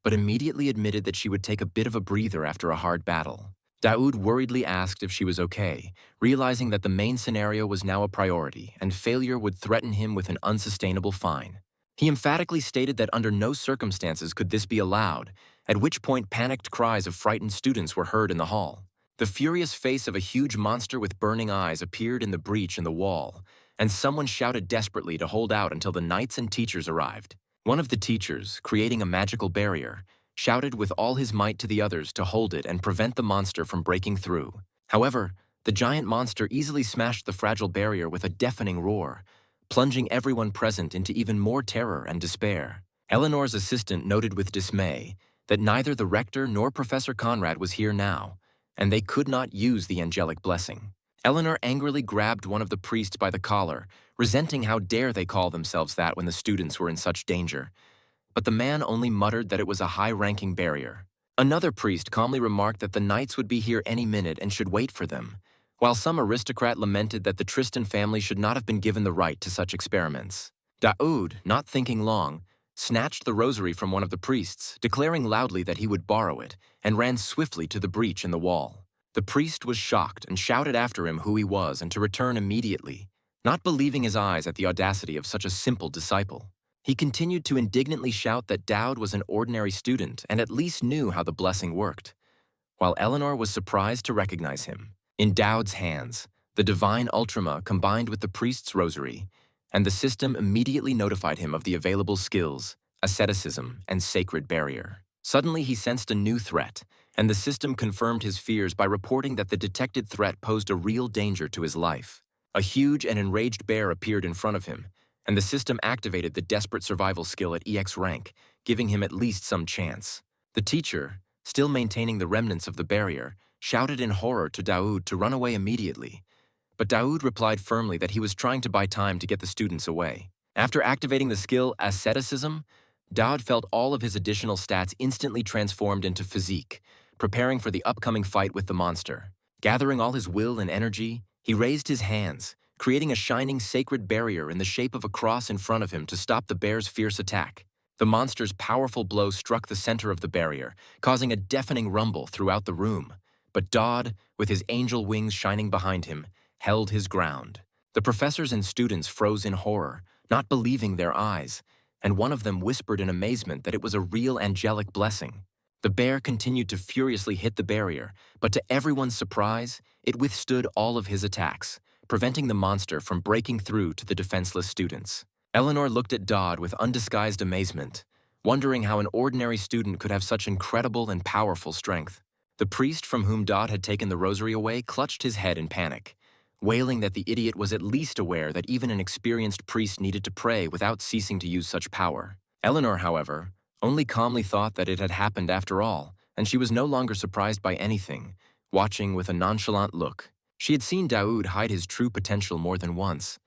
but immediately admitted that she would take a bit of a breather after a hard battle. Daoud worriedly asked if she was okay, realizing that the main scenario was now a priority and failure would threaten him with an unsustainable fine. He emphatically stated that under no circumstances could this be allowed, at which point panicked cries of frightened students were heard in the hall. The furious face of a huge monster with burning eyes appeared in the breach in the wall, and someone shouted desperately to hold out until the knights and teachers arrived. One of the teachers, creating a magical barrier, shouted with all his might to the others to hold it and prevent the monster from breaking through. However, the giant monster easily smashed the fragile barrier with a deafening roar, plunging everyone present into even more terror and despair. Eleanor's assistant noted with dismay that neither the rector nor Professor Conrad was here now, and they could not use the angelic blessing. Eleanor angrily grabbed one of the priests by the collar, resenting how dare they call themselves that when the students were in such danger. But the man only muttered that it was a high-ranking barrier. Another priest calmly remarked that the knights would be here any minute and should wait for them, while some aristocrat lamented that the Tristan family should not have been given the right to such experiments. Daoud, not thinking long, snatched the rosary from one of the priests, declaring loudly that he would borrow it, and ran swiftly to the breach in the wall. The priest was shocked and shouted after him who he was and to return immediately, not believing his eyes at the audacity of such a simple disciple. He continued to indignantly shout that Daoud was an ordinary student and at least knew how the blessing worked, while Eleanor was surprised to recognize him. In Daoud's hands, the divine ultima combined with the priest's rosary, and the system immediately notified him of the available skills, asceticism, and sacred barrier. Suddenly he sensed a new threat, and the system confirmed his fears by reporting that the detected threat posed a real danger to his life. A huge and enraged bear appeared in front of him, and the system activated the desperate survival skill at EX rank, giving him at least some chance. The teacher, still maintaining the remnants of the barrier, shouted in horror to Daoud to run away immediately, but Daoud replied firmly that he was trying to buy time to get the students away. After activating the skill asceticism, Daoud felt all of his additional stats instantly transformed into physique, preparing for the upcoming fight with the monster. Gathering all his will and energy, he raised his hands, creating a shining sacred barrier in the shape of a cross in front of him to stop the bear's fierce attack. The monster's powerful blow struck the center of the barrier, causing a deafening rumble throughout the room. But Dodd, with his angel wings shining behind him, held his ground. The professors and students froze in horror, not believing their eyes, and one of them whispered in amazement that it was a real angelic blessing. The bear continued to furiously hit the barrier, but to everyone's surprise, it withstood all of his attacks, preventing the monster from breaking through to the defenseless students. Eleanor looked at Dodd with undisguised amazement, wondering how an ordinary student could have such incredible and powerful strength. The priest from whom Dodd had taken the rosary away clutched his head in panic, wailing that the idiot was at least aware that even an experienced priest needed to pray without ceasing to use such power. Eleanor, however, only calmly thought that it had happened after all, and she was no longer surprised by anything, watching with a nonchalant look. She had seen Daoud hide his true potential more than once,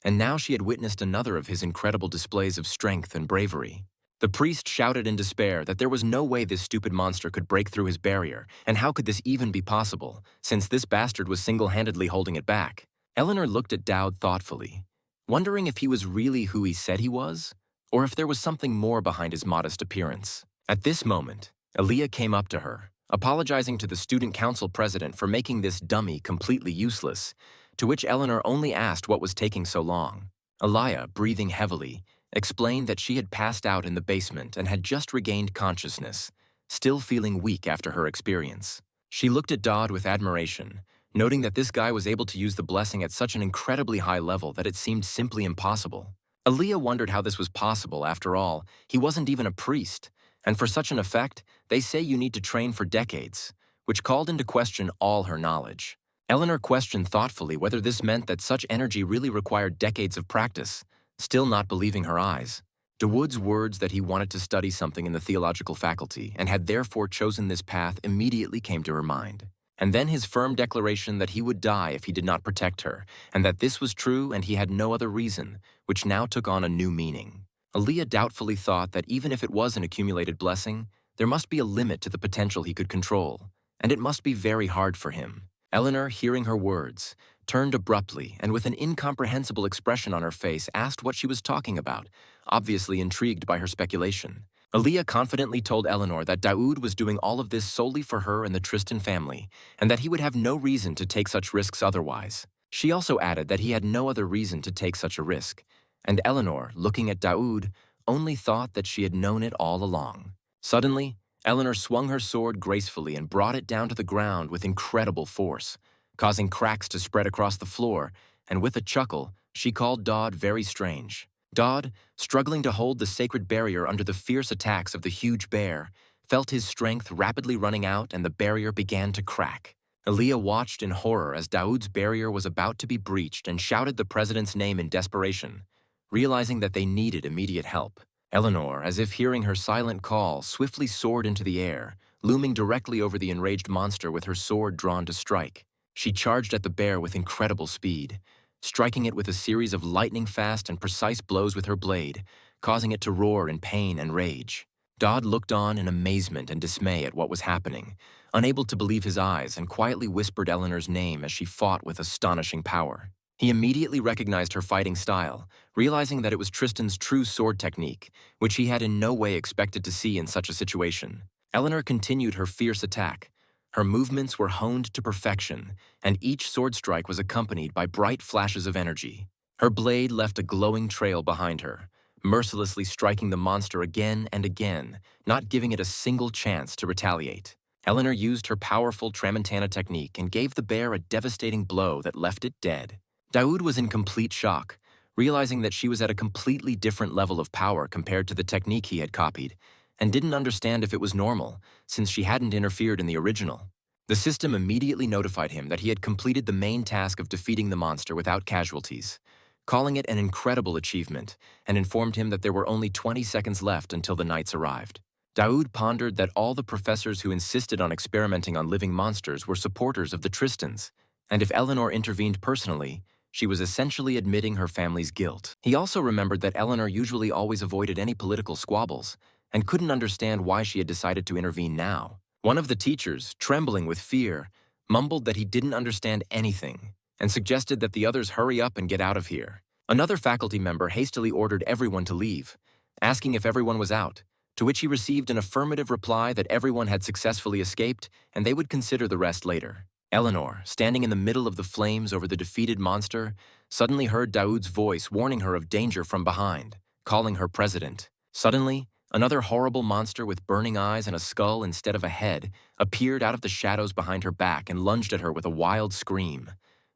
and now she had witnessed another of his incredible displays of strength and bravery. The priest shouted in despair that there was no way this stupid monster could break through his barrier, and how could this even be possible, since this bastard was single-handedly holding it back. Eleanor looked at Daoud thoughtfully, wondering if he was really who he said he was, or if there was something more behind his modest appearance. At this moment, Aaliyah came up to her, apologizing to the student council president for making this dummy completely useless, to which Eleanor only asked what was taking so long. Aaliyah, breathing heavily, explained that she had passed out in the basement and had just regained consciousness, still feeling weak after her experience. She looked at Daoud with admiration, noting that this guy was able to use the blessing at such an incredibly high level that it seemed simply impossible. Aaliyah wondered how this was possible. After all, he wasn't even a priest, and for such an effect, they say you need to train for decades, which called into question all her knowledge. Eleanor questioned thoughtfully whether this meant that such energy really required decades of practice, still not believing her eyes. Dawood's words that he wanted to study something in the theological faculty and had therefore chosen this path immediately came to her mind. And then his firm declaration that he would die if he did not protect her, and that this was true and he had no other reason, which now took on a new meaning. Aaliyah doubtfully thought that even if it was an accumulated blessing, there must be a limit to the potential he could control, and it must be very hard for him. Eleanor, hearing her words, turned abruptly and with an incomprehensible expression on her face asked what she was talking about, obviously intrigued by her speculation. Aaliyah confidently told Eleanor that Daoud was doing all of this solely for her and the Tristan family, and that he would have no reason to take such risks otherwise. She also added that he had no other reason to take such a risk, and Eleanor, looking at Daoud, only thought that she had known it all along. Suddenly, Eleanor swung her sword gracefully and brought it down to the ground with incredible force, causing cracks to spread across the floor, and with a chuckle, she called Daoud very strange. Daoud, struggling to hold the sacred barrier under the fierce attacks of the huge bear, felt his strength rapidly running out and the barrier began to crack. Aaliyah watched in horror as Daoud's barrier was about to be breached and shouted the president's name in desperation, realizing that they needed immediate help. Eleanor, as if hearing her silent call, swiftly soared into the air, looming directly over the enraged monster with her sword drawn to strike. She charged at the bear with incredible speed, striking it with a series of lightning-fast and precise blows with her blade, causing it to roar in pain and rage. Daoud looked on in amazement and dismay at what was happening, unable to believe his eyes, and quietly whispered Eleanor's name as she fought with astonishing power. He immediately recognized her fighting style, realizing that it was Tristan's true sword technique, which he had in no way expected to see in such a situation. Eleanor continued her fierce attack. Her movements were honed to perfection, and each sword strike was accompanied by bright flashes of energy. Her blade left a glowing trail behind her, mercilessly striking the monster again and again, not giving it a single chance to retaliate. Eleanor used her powerful Tramontana technique and gave the bear a devastating blow that left it dead. Daoud was in complete shock, realizing that she was at a completely different level of power compared to the technique he had copied, and didn't understand if it was normal, since she hadn't interfered in the original. The system immediately notified him that he had completed the main task of defeating the monster without casualties, calling it an incredible achievement, and informed him that there were only 20 seconds left until the knights arrived. Daoud pondered that all the professors who insisted on experimenting on living monsters were supporters of the Tristans, and if Eleanor intervened personally, she was essentially admitting her family's guilt. He also remembered that Eleanor usually always avoided any political squabbles, and couldn't understand why she had decided to intervene now. One of the teachers, trembling with fear, mumbled that he didn't understand anything, and suggested that the others hurry up and get out of here. Another faculty member hastily ordered everyone to leave, asking if everyone was out, to which he received an affirmative reply that everyone had successfully escaped and they would consider the rest later. Eleanor, standing in the middle of the flames over the defeated monster, suddenly heard Daoud's voice warning her of danger from behind, calling her president. Suddenly, another horrible monster with burning eyes and a skull instead of a head appeared out of the shadows behind her back and lunged at her with a wild scream.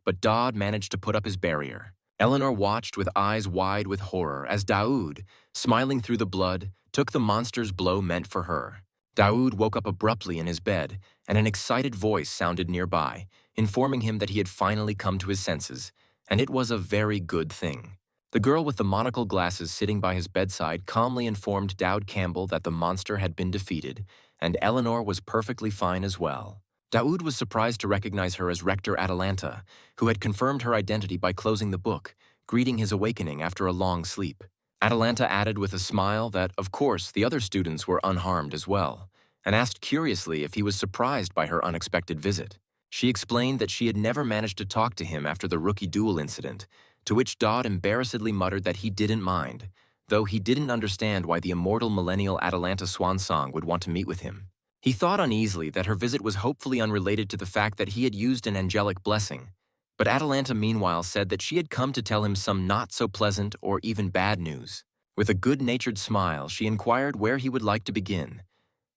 But Daoud managed to put up his barrier. Eleanor watched with eyes wide with horror as Daoud, smiling through the blood, took the monster's blow meant for her. Daoud woke up abruptly in his bed and an excited voice sounded nearby, informing him that he had finally come to his senses, and it was a very good thing. The girl with the monocle glasses sitting by his bedside calmly informed Dowd Campbell that the monster had been defeated, and Eleanor was perfectly fine as well. Daoud was surprised to recognize her as Rector Atalanta, who had confirmed her identity by closing the book, greeting his awakening after a long sleep. Atalanta added with a smile that, of course, the other students were unharmed as well, and asked curiously if he was surprised by her unexpected visit. She explained that she had never managed to talk to him after the rookie duel incident, to which Dodd embarrassedly muttered that he didn't mind, though he didn't understand why the immortal millennial Atalanta Swansong would want to meet with him. He thought uneasily that her visit was hopefully unrelated to the fact that he had used an angelic blessing, but Atalanta meanwhile said that she had come to tell him some not-so-pleasant or even bad news. With a good-natured smile, she inquired where he would like to begin,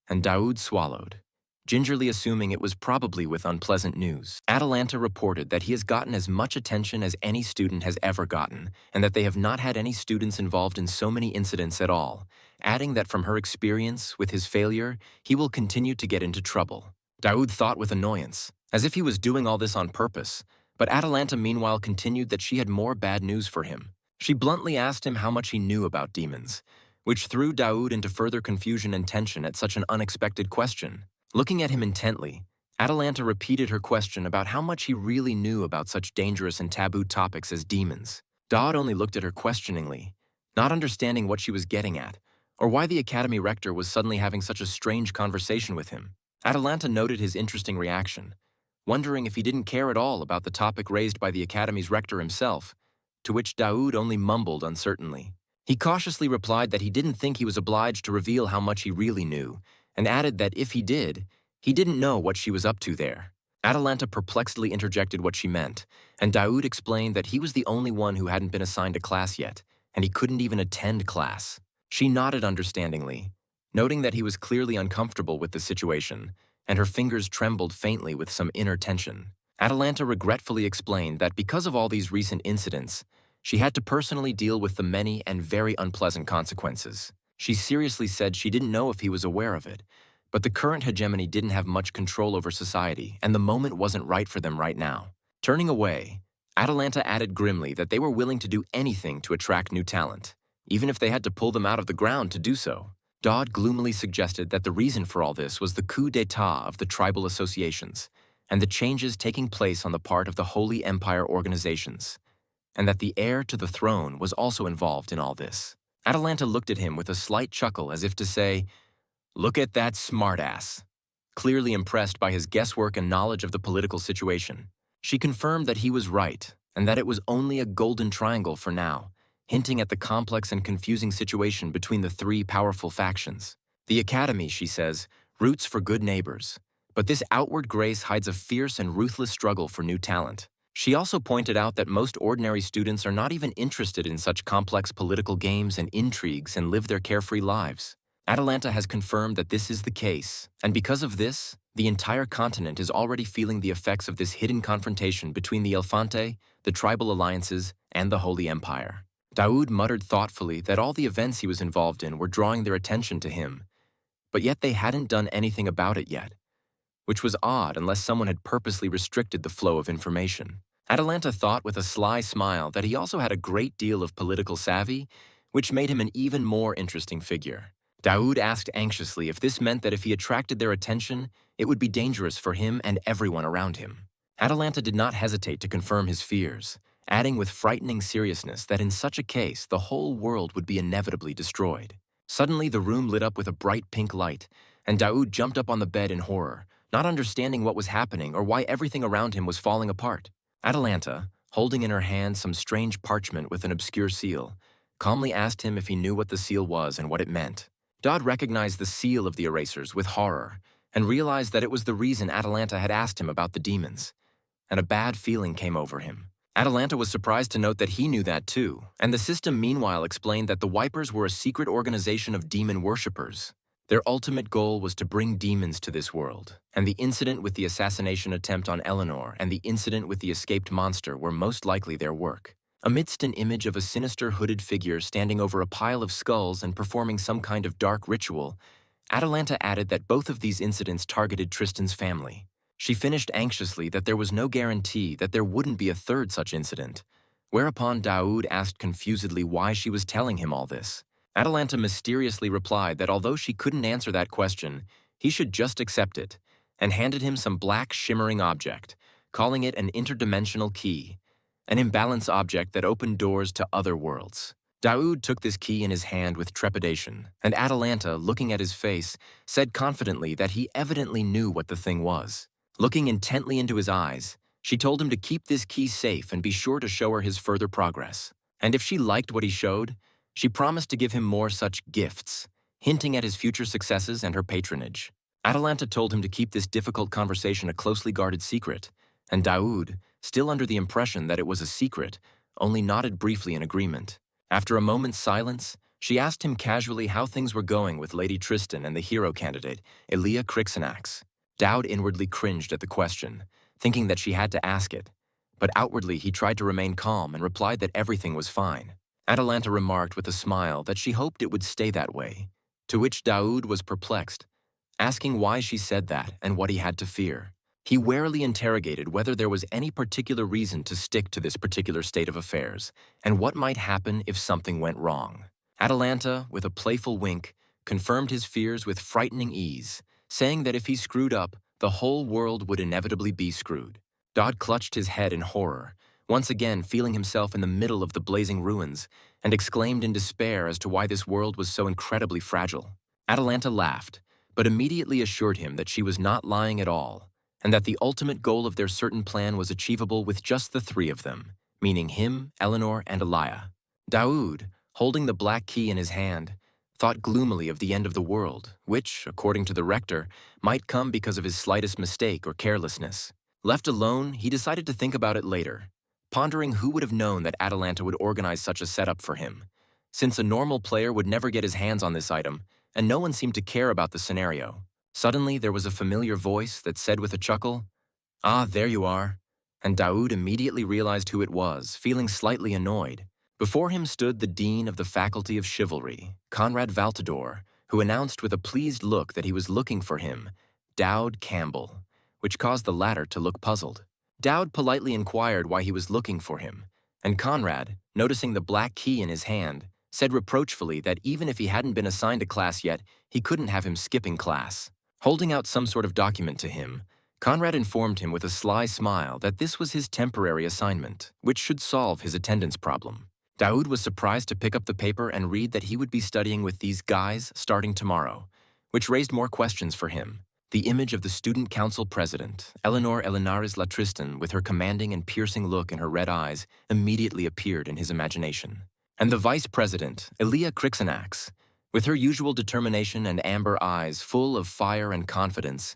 and Daoud swallowed, gingerly assuming it was probably with unpleasant news. Atalanta reported that he has gotten as much attention as any student has ever gotten, and that they have not had any students involved in so many incidents at all, adding that from her experience with his failure, he will continue to get into trouble. Daoud thought with annoyance, as if he was doing all this on purpose, but Atalanta meanwhile continued that she had more bad news for him. She bluntly asked him how much he knew about demons, which threw Daoud into further confusion and tension at such an unexpected question. Looking at him intently, Atalanta repeated her question about how much he really knew about such dangerous and taboo topics as demons. Dodd only looked at her questioningly, not understanding what she was getting at, or why the academy rector was suddenly having such a strange conversation with him. Atalanta noted his interesting reaction, wondering if he didn't care at all about the topic raised by the academy's rector himself, to which Daoud only mumbled uncertainly. He cautiously replied that he didn't think he was obliged to reveal how much he really knew, and added that if he didn't know what she was up to there. Atalanta perplexedly interjected what she meant, and Daoud explained that he was the only one who hadn't been assigned a class yet, and he couldn't even attend class. She nodded understandingly, noting that he was clearly uncomfortable with the situation, and her fingers trembled faintly with some inner tension. Atalanta regretfully explained that because of all these recent incidents, she had to personally deal with the many and very unpleasant consequences. She seriously said she didn't know if he was aware of it, but the current hegemony didn't have much control over society, and the moment wasn't right for them right now. Turning away, Atalanta added grimly that they were willing to do anything to attract new talent, even if they had to pull them out of the ground to do so. Dodd gloomily suggested that the reason for all this was the coup d'état of the tribal associations and the changes taking place on the part of the Holy Empire organizations, and that the heir to the throne was also involved in all this. Atalanta looked at him with a slight chuckle as if to say, "Look at that smartass," clearly impressed by his guesswork and knowledge of the political situation. She confirmed that he was right, and that it was only a golden triangle for now, hinting at the complex and confusing situation between the three powerful factions. The Academy, she says, roots for good neighbors, but this outward grace hides a fierce and ruthless struggle for new talent. She also pointed out that most ordinary students are not even interested in such complex political games and intrigues and live their carefree lives. Atalanta has confirmed that this is the case, and because of this, the entire continent is already feeling the effects of this hidden confrontation between the Elefante, the tribal alliances, and the Holy Empire. Daoud muttered thoughtfully that all the events he was involved in were drawing their attention to him, but yet they hadn't done anything about it yet, which was odd unless someone had purposely restricted the flow of information. Atalanta thought with a sly smile that he also had a great deal of political savvy, which made him an even more interesting figure. Daoud asked anxiously if this meant that if he attracted their attention, it would be dangerous for him and everyone around him. Atalanta did not hesitate to confirm his fears, adding with frightening seriousness that in such a case, the whole world would be inevitably destroyed. Suddenly, the room lit up with a bright pink light, and Daoud jumped up on the bed in horror, not understanding what was happening or why everything around him was falling apart. Atalanta, holding in her hand some strange parchment with an obscure seal, calmly asked him if he knew what the seal was and what it meant. Dodd recognized the seal of the erasers with horror and realized that it was the reason Atalanta had asked him about the demons, and a bad feeling came over him. Atalanta was surprised to note that he knew that too, and the system meanwhile explained that the Wipers were a secret organization of demon worshippers. Their ultimate goal was to bring demons to this world, and the incident with the assassination attempt on Eleanor and the incident with the escaped monster were most likely their work. Amidst an image of a sinister hooded figure standing over a pile of skulls and performing some kind of dark ritual, Atalanta added that both of these incidents targeted Tristan's family. She finished anxiously that there was no guarantee that there wouldn't be a third such incident, whereupon Daoud asked confusedly why she was telling him all this. Atalanta mysteriously replied that although she couldn't answer that question, he should just accept it, and handed him some black shimmering object, calling it an interdimensional key, an imbalance object that opened doors to other worlds. Daoud took this key in his hand with trepidation, and Atalanta, looking at his face, said confidently that he evidently knew what the thing was. Looking intently into his eyes, she told him to keep this key safe and be sure to show her his further progress. And if she liked what he showed, she promised to give him more such gifts, hinting at his future successes and her patronage. Atalanta told him to keep this difficult conversation a closely guarded secret, and Daoud, still under the impression that it was a secret, only nodded briefly in agreement. After a moment's silence, she asked him casually how things were going with Lady Tristan and the hero candidate, Elia Crixanax. Daoud inwardly cringed at the question, thinking that she had to ask it, but outwardly he tried to remain calm and replied that everything was fine. Atalanta remarked with a smile that she hoped it would stay that way, to which Daoud was perplexed, asking why she said that and what he had to fear. He warily interrogated whether there was any particular reason to stick to this particular state of affairs, and what might happen if something went wrong. Atalanta, with a playful wink, confirmed his fears with frightening ease, saying that if he screwed up, the whole world would inevitably be screwed. Daoud clutched his head in horror, once again feeling himself in the middle of the blazing ruins, and exclaimed in despair as to why this world was so incredibly fragile. Atalanta laughed, but immediately assured him that she was not lying at all, and that the ultimate goal of their certain plan was achievable with just the three of them, meaning him, Eleanor, and Elia. Daoud, holding the black key in his hand, thought gloomily of the end of the world, which, according to the rector, might come because of his slightest mistake or carelessness. Left alone, he decided to think about it later, pondering who would have known that Atalanta would organize such a setup for him, since a normal player would never get his hands on this item, and no one seemed to care about the scenario. Suddenly, there was a familiar voice that said with a chuckle, "Ah, there you are," and Daoud immediately realized who it was, feeling slightly annoyed. Before him stood the dean of the Faculty of Chivalry, Conrad Valtador, who announced with a pleased look that he was looking for him, Daoud Campbell, which caused the latter to look puzzled. Daoud politely inquired why he was looking for him, and Conrad, noticing the black key in his hand, said reproachfully that even if he hadn't been assigned a class yet, he couldn't have him skipping class. Holding out some sort of document to him, Conrad informed him with a sly smile that this was his temporary assignment, which should solve his attendance problem. Daoud was surprised to pick up the paper and read that he would be studying with these guys starting tomorrow, which raised more questions for him. The image of the student council president, Eleanor Elenaris La Tristan, with her commanding and piercing look in her red eyes, immediately appeared in his imagination. And the vice president, Elia Crixanax, with her usual determination and amber eyes full of fire and confidence,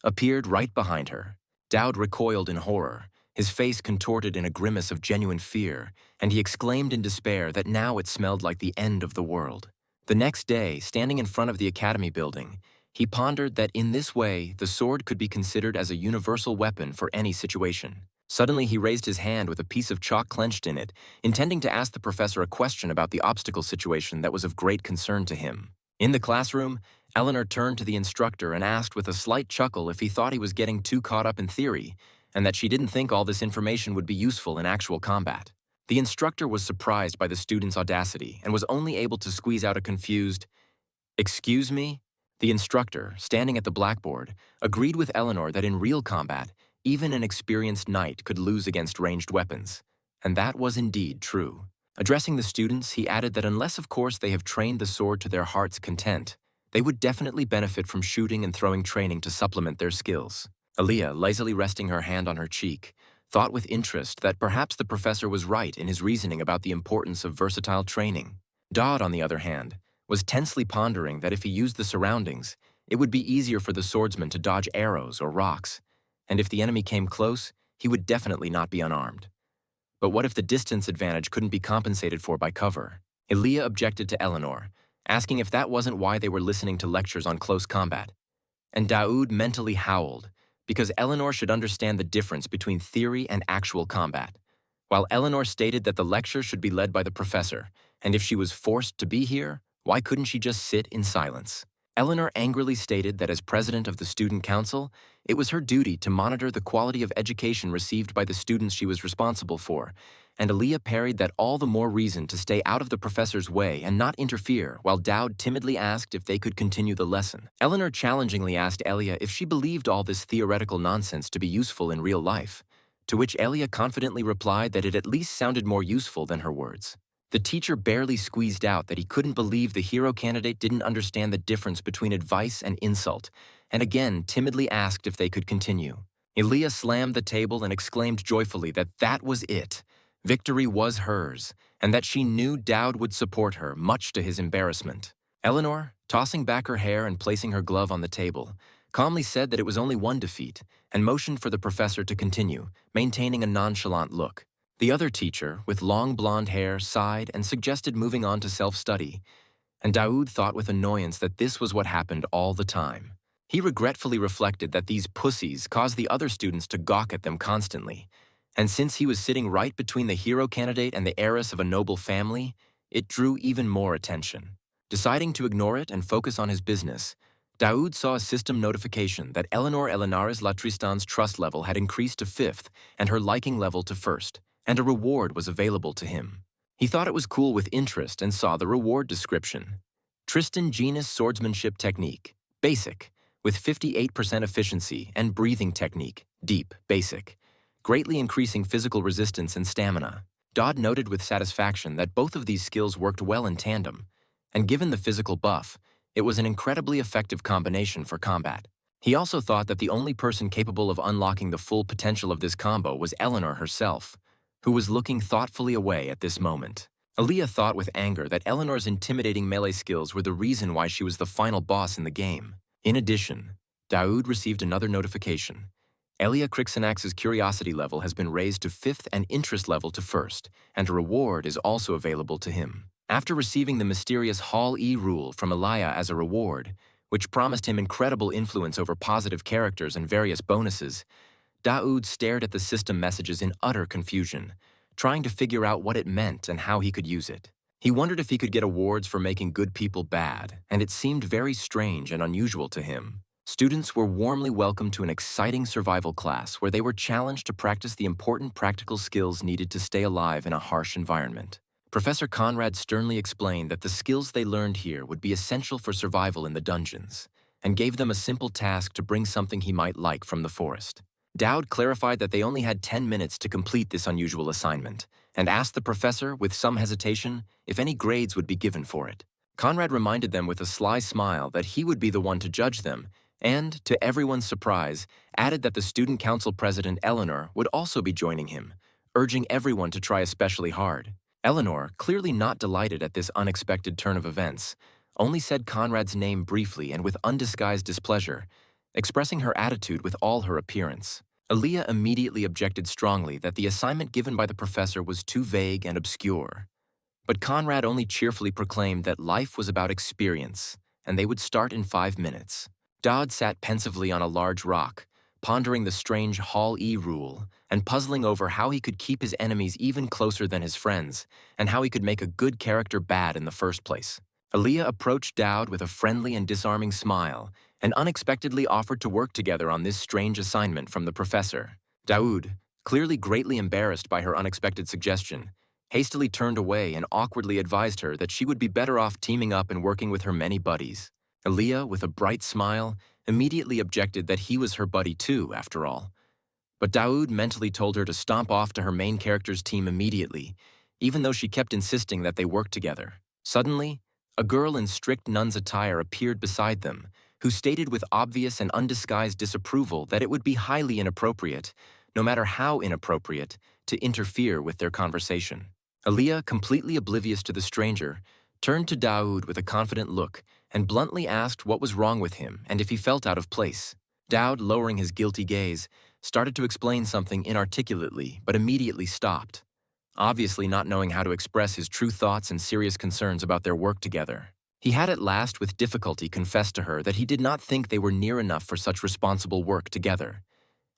appeared right behind her. Daoud recoiled in horror, his face contorted in a grimace of genuine fear, and he exclaimed in despair that now it smelled like the end of the world. The next day, standing in front of the academy building, he pondered that in this way the sword could be considered as a universal weapon for any situation. Suddenly he raised his hand with a piece of chalk clenched in it, intending to ask the professor a question about the obstacle situation that was of great concern to him. In the classroom, Eleanor turned to the instructor and asked with a slight chuckle if he thought he was getting too caught up in theory, and that she didn't think all this information would be useful in actual combat. The instructor was surprised by the student's audacity and was only able to squeeze out a confused, "Excuse me?" The instructor, standing at the blackboard, agreed with Eleanor that in real combat, even an experienced knight could lose against ranged weapons, and that was indeed true. Addressing the students, he added that unless of course they have trained the sword to their heart's content, they would definitely benefit from shooting and throwing training to supplement their skills. Aaliyah, lazily resting her hand on her cheek, thought with interest that perhaps the professor was right in his reasoning about the importance of versatile training. Dodd, on the other hand, was tensely pondering that if he used the surroundings, it would be easier for the swordsman to dodge arrows or rocks, and if the enemy came close, he would definitely not be unarmed. But what if the distance advantage couldn't be compensated for by cover? Elia objected to Eleanor, asking if that wasn't why they were listening to lectures on close combat. And Daoud mentally howled, because Eleanor should understand the difference between theory and actual combat, while Eleanor stated that the lecture should be led by the professor, and if she was forced to be here, why couldn't she just sit in silence? Eleanor angrily stated that as president of the student council, it was her duty to monitor the quality of education received by the students she was responsible for, and Aaliyah parried that all the more reason to stay out of the professor's way and not interfere, while Dowd timidly asked if they could continue the lesson. Eleanor challengingly asked Elia if she believed all this theoretical nonsense to be useful in real life, to which Elia confidently replied that it at least sounded more useful than her words. The teacher barely squeezed out that he couldn't believe the hero candidate didn't understand the difference between advice and insult, and again timidly asked if they could continue. Elia slammed the table and exclaimed joyfully that that was it. Victory was hers, and that she knew Dowd would support her, much to his embarrassment. Eleanor, tossing back her hair and placing her glove on the table, calmly said that it was only one defeat, and motioned for the professor to continue, maintaining a nonchalant look. The other teacher, with long blonde hair, sighed and suggested moving on to self-study, and Daoud thought with annoyance that this was what happened all the time. He regretfully reflected that these pussies caused the other students to gawk at them constantly, and since he was sitting right between the hero candidate and the heiress of a noble family, it drew even more attention. Deciding to ignore it and focus on his business, Daoud saw a system notification that Eleanor Elenares Latristan's trust level had increased to 5th and her liking level to 1st, and a reward was available to him. He thought it was cool with interest and saw the reward description. Tristan Genus Swordsmanship Technique, Basic, with 58% efficiency, and Breathing Technique, Deep, Basic, greatly increasing physical resistance and stamina. Dodd noted with satisfaction that both of these skills worked well in tandem, and given the physical buff, it was an incredibly effective combination for combat. He also thought that the only person capable of unlocking the full potential of this combo was Eleanor herself, who was looking thoughtfully away at this moment. Aaliyah thought with anger that Eleanor's intimidating melee skills were the reason why she was the final boss in the game. In addition, Daoud received another notification. Elia Crixanax's curiosity level has been raised to 5th and interest level to 1st, and a reward is also available to him. After receiving the mysterious Hall E rule from Elia as a reward, which promised him incredible influence over positive characters and various bonuses, Daoud stared at the system messages in utter confusion, trying to figure out what it meant and how he could use it. He wondered if he could get awards for making good people bad, and it seemed very strange and unusual to him. Students were warmly welcomed to an exciting survival class where they were challenged to practice the important practical skills needed to stay alive in a harsh environment. Professor Conrad sternly explained that the skills they learned here would be essential for survival in the dungeons, and gave them a simple task to bring something he might like from the forest. Dowd clarified that they only had 10 minutes to complete this unusual assignment, and asked the professor, with some hesitation, if any grades would be given for it. Conrad reminded them with a sly smile that he would be the one to judge them, and, to everyone's surprise, added that the student council president Eleanor would also be joining him, urging everyone to try especially hard. Eleanor, clearly not delighted at this unexpected turn of events, only said Conrad's name briefly and with undisguised displeasure, expressing her attitude with all her appearance. Aaliyah immediately objected strongly that the assignment given by the professor was too vague and obscure. But Conrad only cheerfully proclaimed that life was about experience, and they would start in 5 minutes. Dodd sat pensively on a large rock, pondering the strange Hall E rule, and puzzling over how he could keep his enemies even closer than his friends, and how he could make a good character bad in the first place. Aaliyah approached Dowd with a friendly and disarming smile, and unexpectedly offered to work together on this strange assignment from the professor. Daoud, clearly greatly embarrassed by her unexpected suggestion, hastily turned away and awkwardly advised her that she would be better off teaming up and working with her many buddies. Aaliyah, with a bright smile, immediately objected that he was her buddy too, after all. But Daoud mentally told her to stomp off to her main character's team immediately, even though she kept insisting that they work together. Suddenly, a girl in strict nun's attire appeared beside them, who stated with obvious and undisguised disapproval that it would be highly inappropriate, no matter how inappropriate, to interfere with their conversation. Aaliyah, completely oblivious to the stranger, turned to Daoud with a confident look and bluntly asked what was wrong with him and if he felt out of place. Daoud, lowering his guilty gaze, started to explain something inarticulately but immediately stopped, obviously not knowing how to express his true thoughts and serious concerns about their work together. He had at last with difficulty confessed to her that he did not think they were near enough for such responsible work together.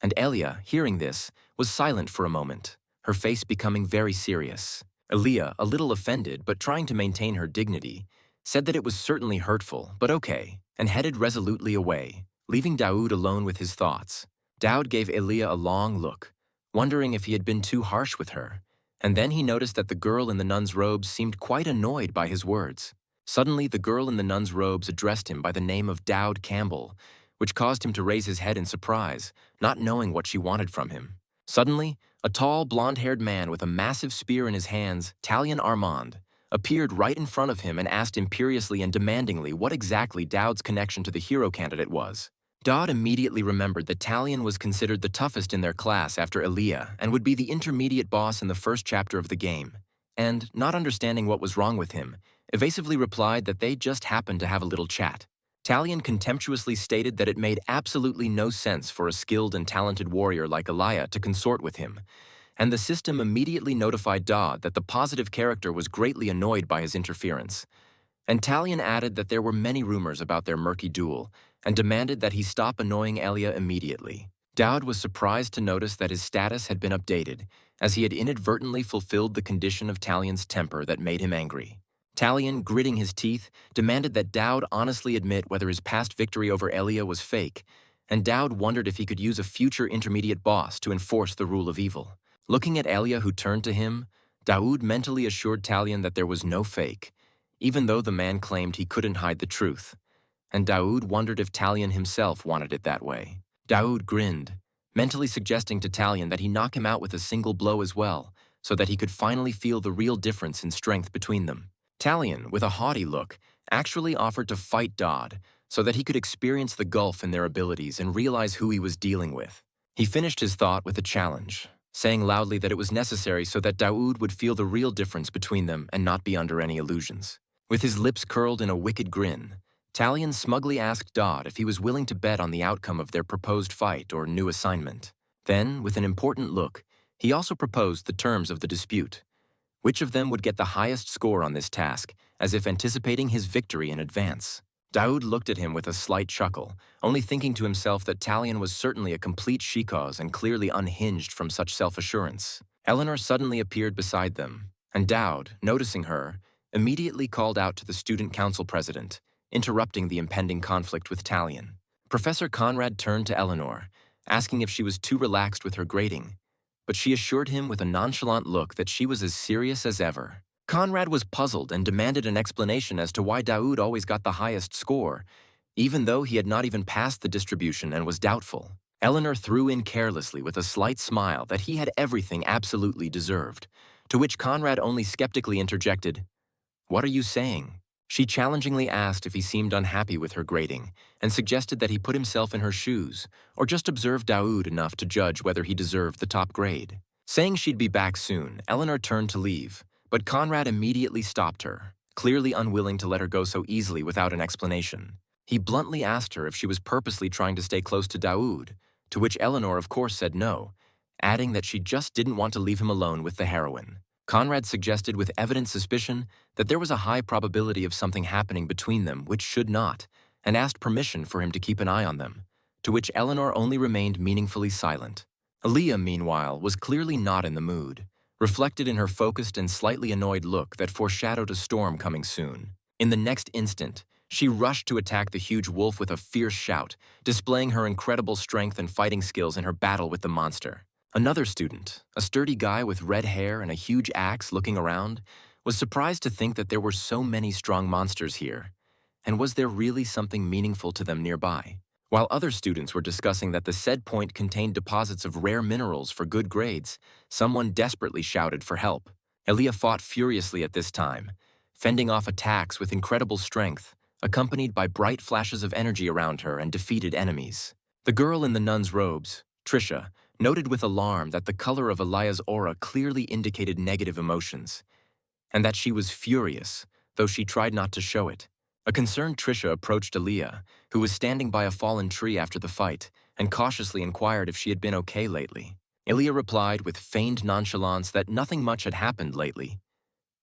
And Elia, hearing this, was silent for a moment, her face becoming very serious. Aaliyah, a little offended but trying to maintain her dignity, said that it was certainly hurtful, but okay, and headed resolutely away, leaving Daoud alone with his thoughts. Daoud gave Elia a long look, wondering if he had been too harsh with her, and then he noticed that the girl in the nun's robes seemed quite annoyed by his words. Suddenly, the girl in the nun's robes addressed him by the name of Daoud Campbell, which caused him to raise his head in surprise, not knowing what she wanted from him. Suddenly, a tall, blonde-haired man with a massive spear in his hands, Talion Armand, appeared right in front of him and asked imperiously and demandingly what exactly Dowd's connection to the hero candidate was. Dowd immediately remembered that Talion was considered the toughest in their class after Elia and would be the intermediate boss in the first chapter of the game, and, not understanding what was wrong with him, evasively replied that they just happened to have a little chat. Talion contemptuously stated that it made absolutely no sense for a skilled and talented warrior like Elia to consort with him, and the system immediately notified Dodd that the positive character was greatly annoyed by his interference. And Talion added that there were many rumors about their murky duel, and demanded that he stop annoying Elia immediately. Dowd was surprised to notice that his status had been updated, as he had inadvertently fulfilled the condition of Talion's temper that made him angry. Talion, gritting his teeth, demanded that Dowd honestly admit whether his past victory over Elia was fake, and Dowd wondered if he could use a future intermediate boss to enforce the rule of evil. Looking at Elia, who turned to him, Daoud mentally assured Talion that there was no fake, even though the man claimed he couldn't hide the truth, and Daoud wondered if Talion himself wanted it that way. Daoud grinned, mentally suggesting to Talion that he knock him out with a single blow as well, so that he could finally feel the real difference in strength between them. Talion, with a haughty look, actually offered to fight Dodd so that he could experience the gulf in their abilities and realize who he was dealing with. He finished his thought with a challenge, saying loudly that it was necessary so that Daoud would feel the real difference between them and not be under any illusions. With his lips curled in a wicked grin, Talion smugly asked Dodd if he was willing to bet on the outcome of their proposed fight or new assignment. Then, with an important look, he also proposed the terms of the dispute. Which of them would get the highest score on this task, as if anticipating his victory in advance? Daoud looked at him with a slight chuckle, only thinking to himself that Talion was certainly a complete shikaz and clearly unhinged from such self-assurance. Eleanor suddenly appeared beside them, and Daoud, noticing her, immediately called out to the student council president, interrupting the impending conflict with Talion. Professor Conrad turned to Eleanor, asking if she was too relaxed with her grading, but she assured him with a nonchalant look that she was as serious as ever. Conrad was puzzled and demanded an explanation as to why Daoud always got the highest score, even though he had not even passed the distribution and was doubtful. Eleanor threw in carelessly with a slight smile that he had everything absolutely deserved, to which Conrad only skeptically interjected, "What are you saying?" She challengingly asked if he seemed unhappy with her grading, and suggested that he put himself in her shoes, or just observe Daoud enough to judge whether he deserved the top grade. Saying she'd be back soon, Eleanor turned to leave, but Conrad immediately stopped her, clearly unwilling to let her go so easily without an explanation. He bluntly asked her if she was purposely trying to stay close to Daoud, to which Eleanor of course said no, adding that she just didn't want to leave him alone with the heroine. Conrad suggested with evident suspicion that there was a high probability of something happening between them which should not, and asked permission for him to keep an eye on them, to which Eleanor only remained meaningfully silent. Aaliyah, meanwhile, was clearly not in the mood, reflected in her focused and slightly annoyed look that foreshadowed a storm coming soon. In the next instant, she rushed to attack the huge wolf with a fierce shout, displaying her incredible strength and fighting skills in her battle with the monster. Another student, a sturdy guy with red hair and a huge axe looking around, was surprised to think that there were so many strong monsters here, and was there really something meaningful to them nearby? While other students were discussing that the said point contained deposits of rare minerals for good grades, someone desperately shouted for help. Elia fought furiously at this time, fending off attacks with incredible strength, accompanied by bright flashes of energy around her and defeated enemies. The girl in the nun's robes, Trisha, noted with alarm that the color of Elia's aura clearly indicated negative emotions, and that she was furious, though she tried not to show it. A concerned Trisha approached Elia, who was standing by a fallen tree after the fight, and cautiously inquired if she had been okay lately. Elia replied with feigned nonchalance that nothing much had happened lately,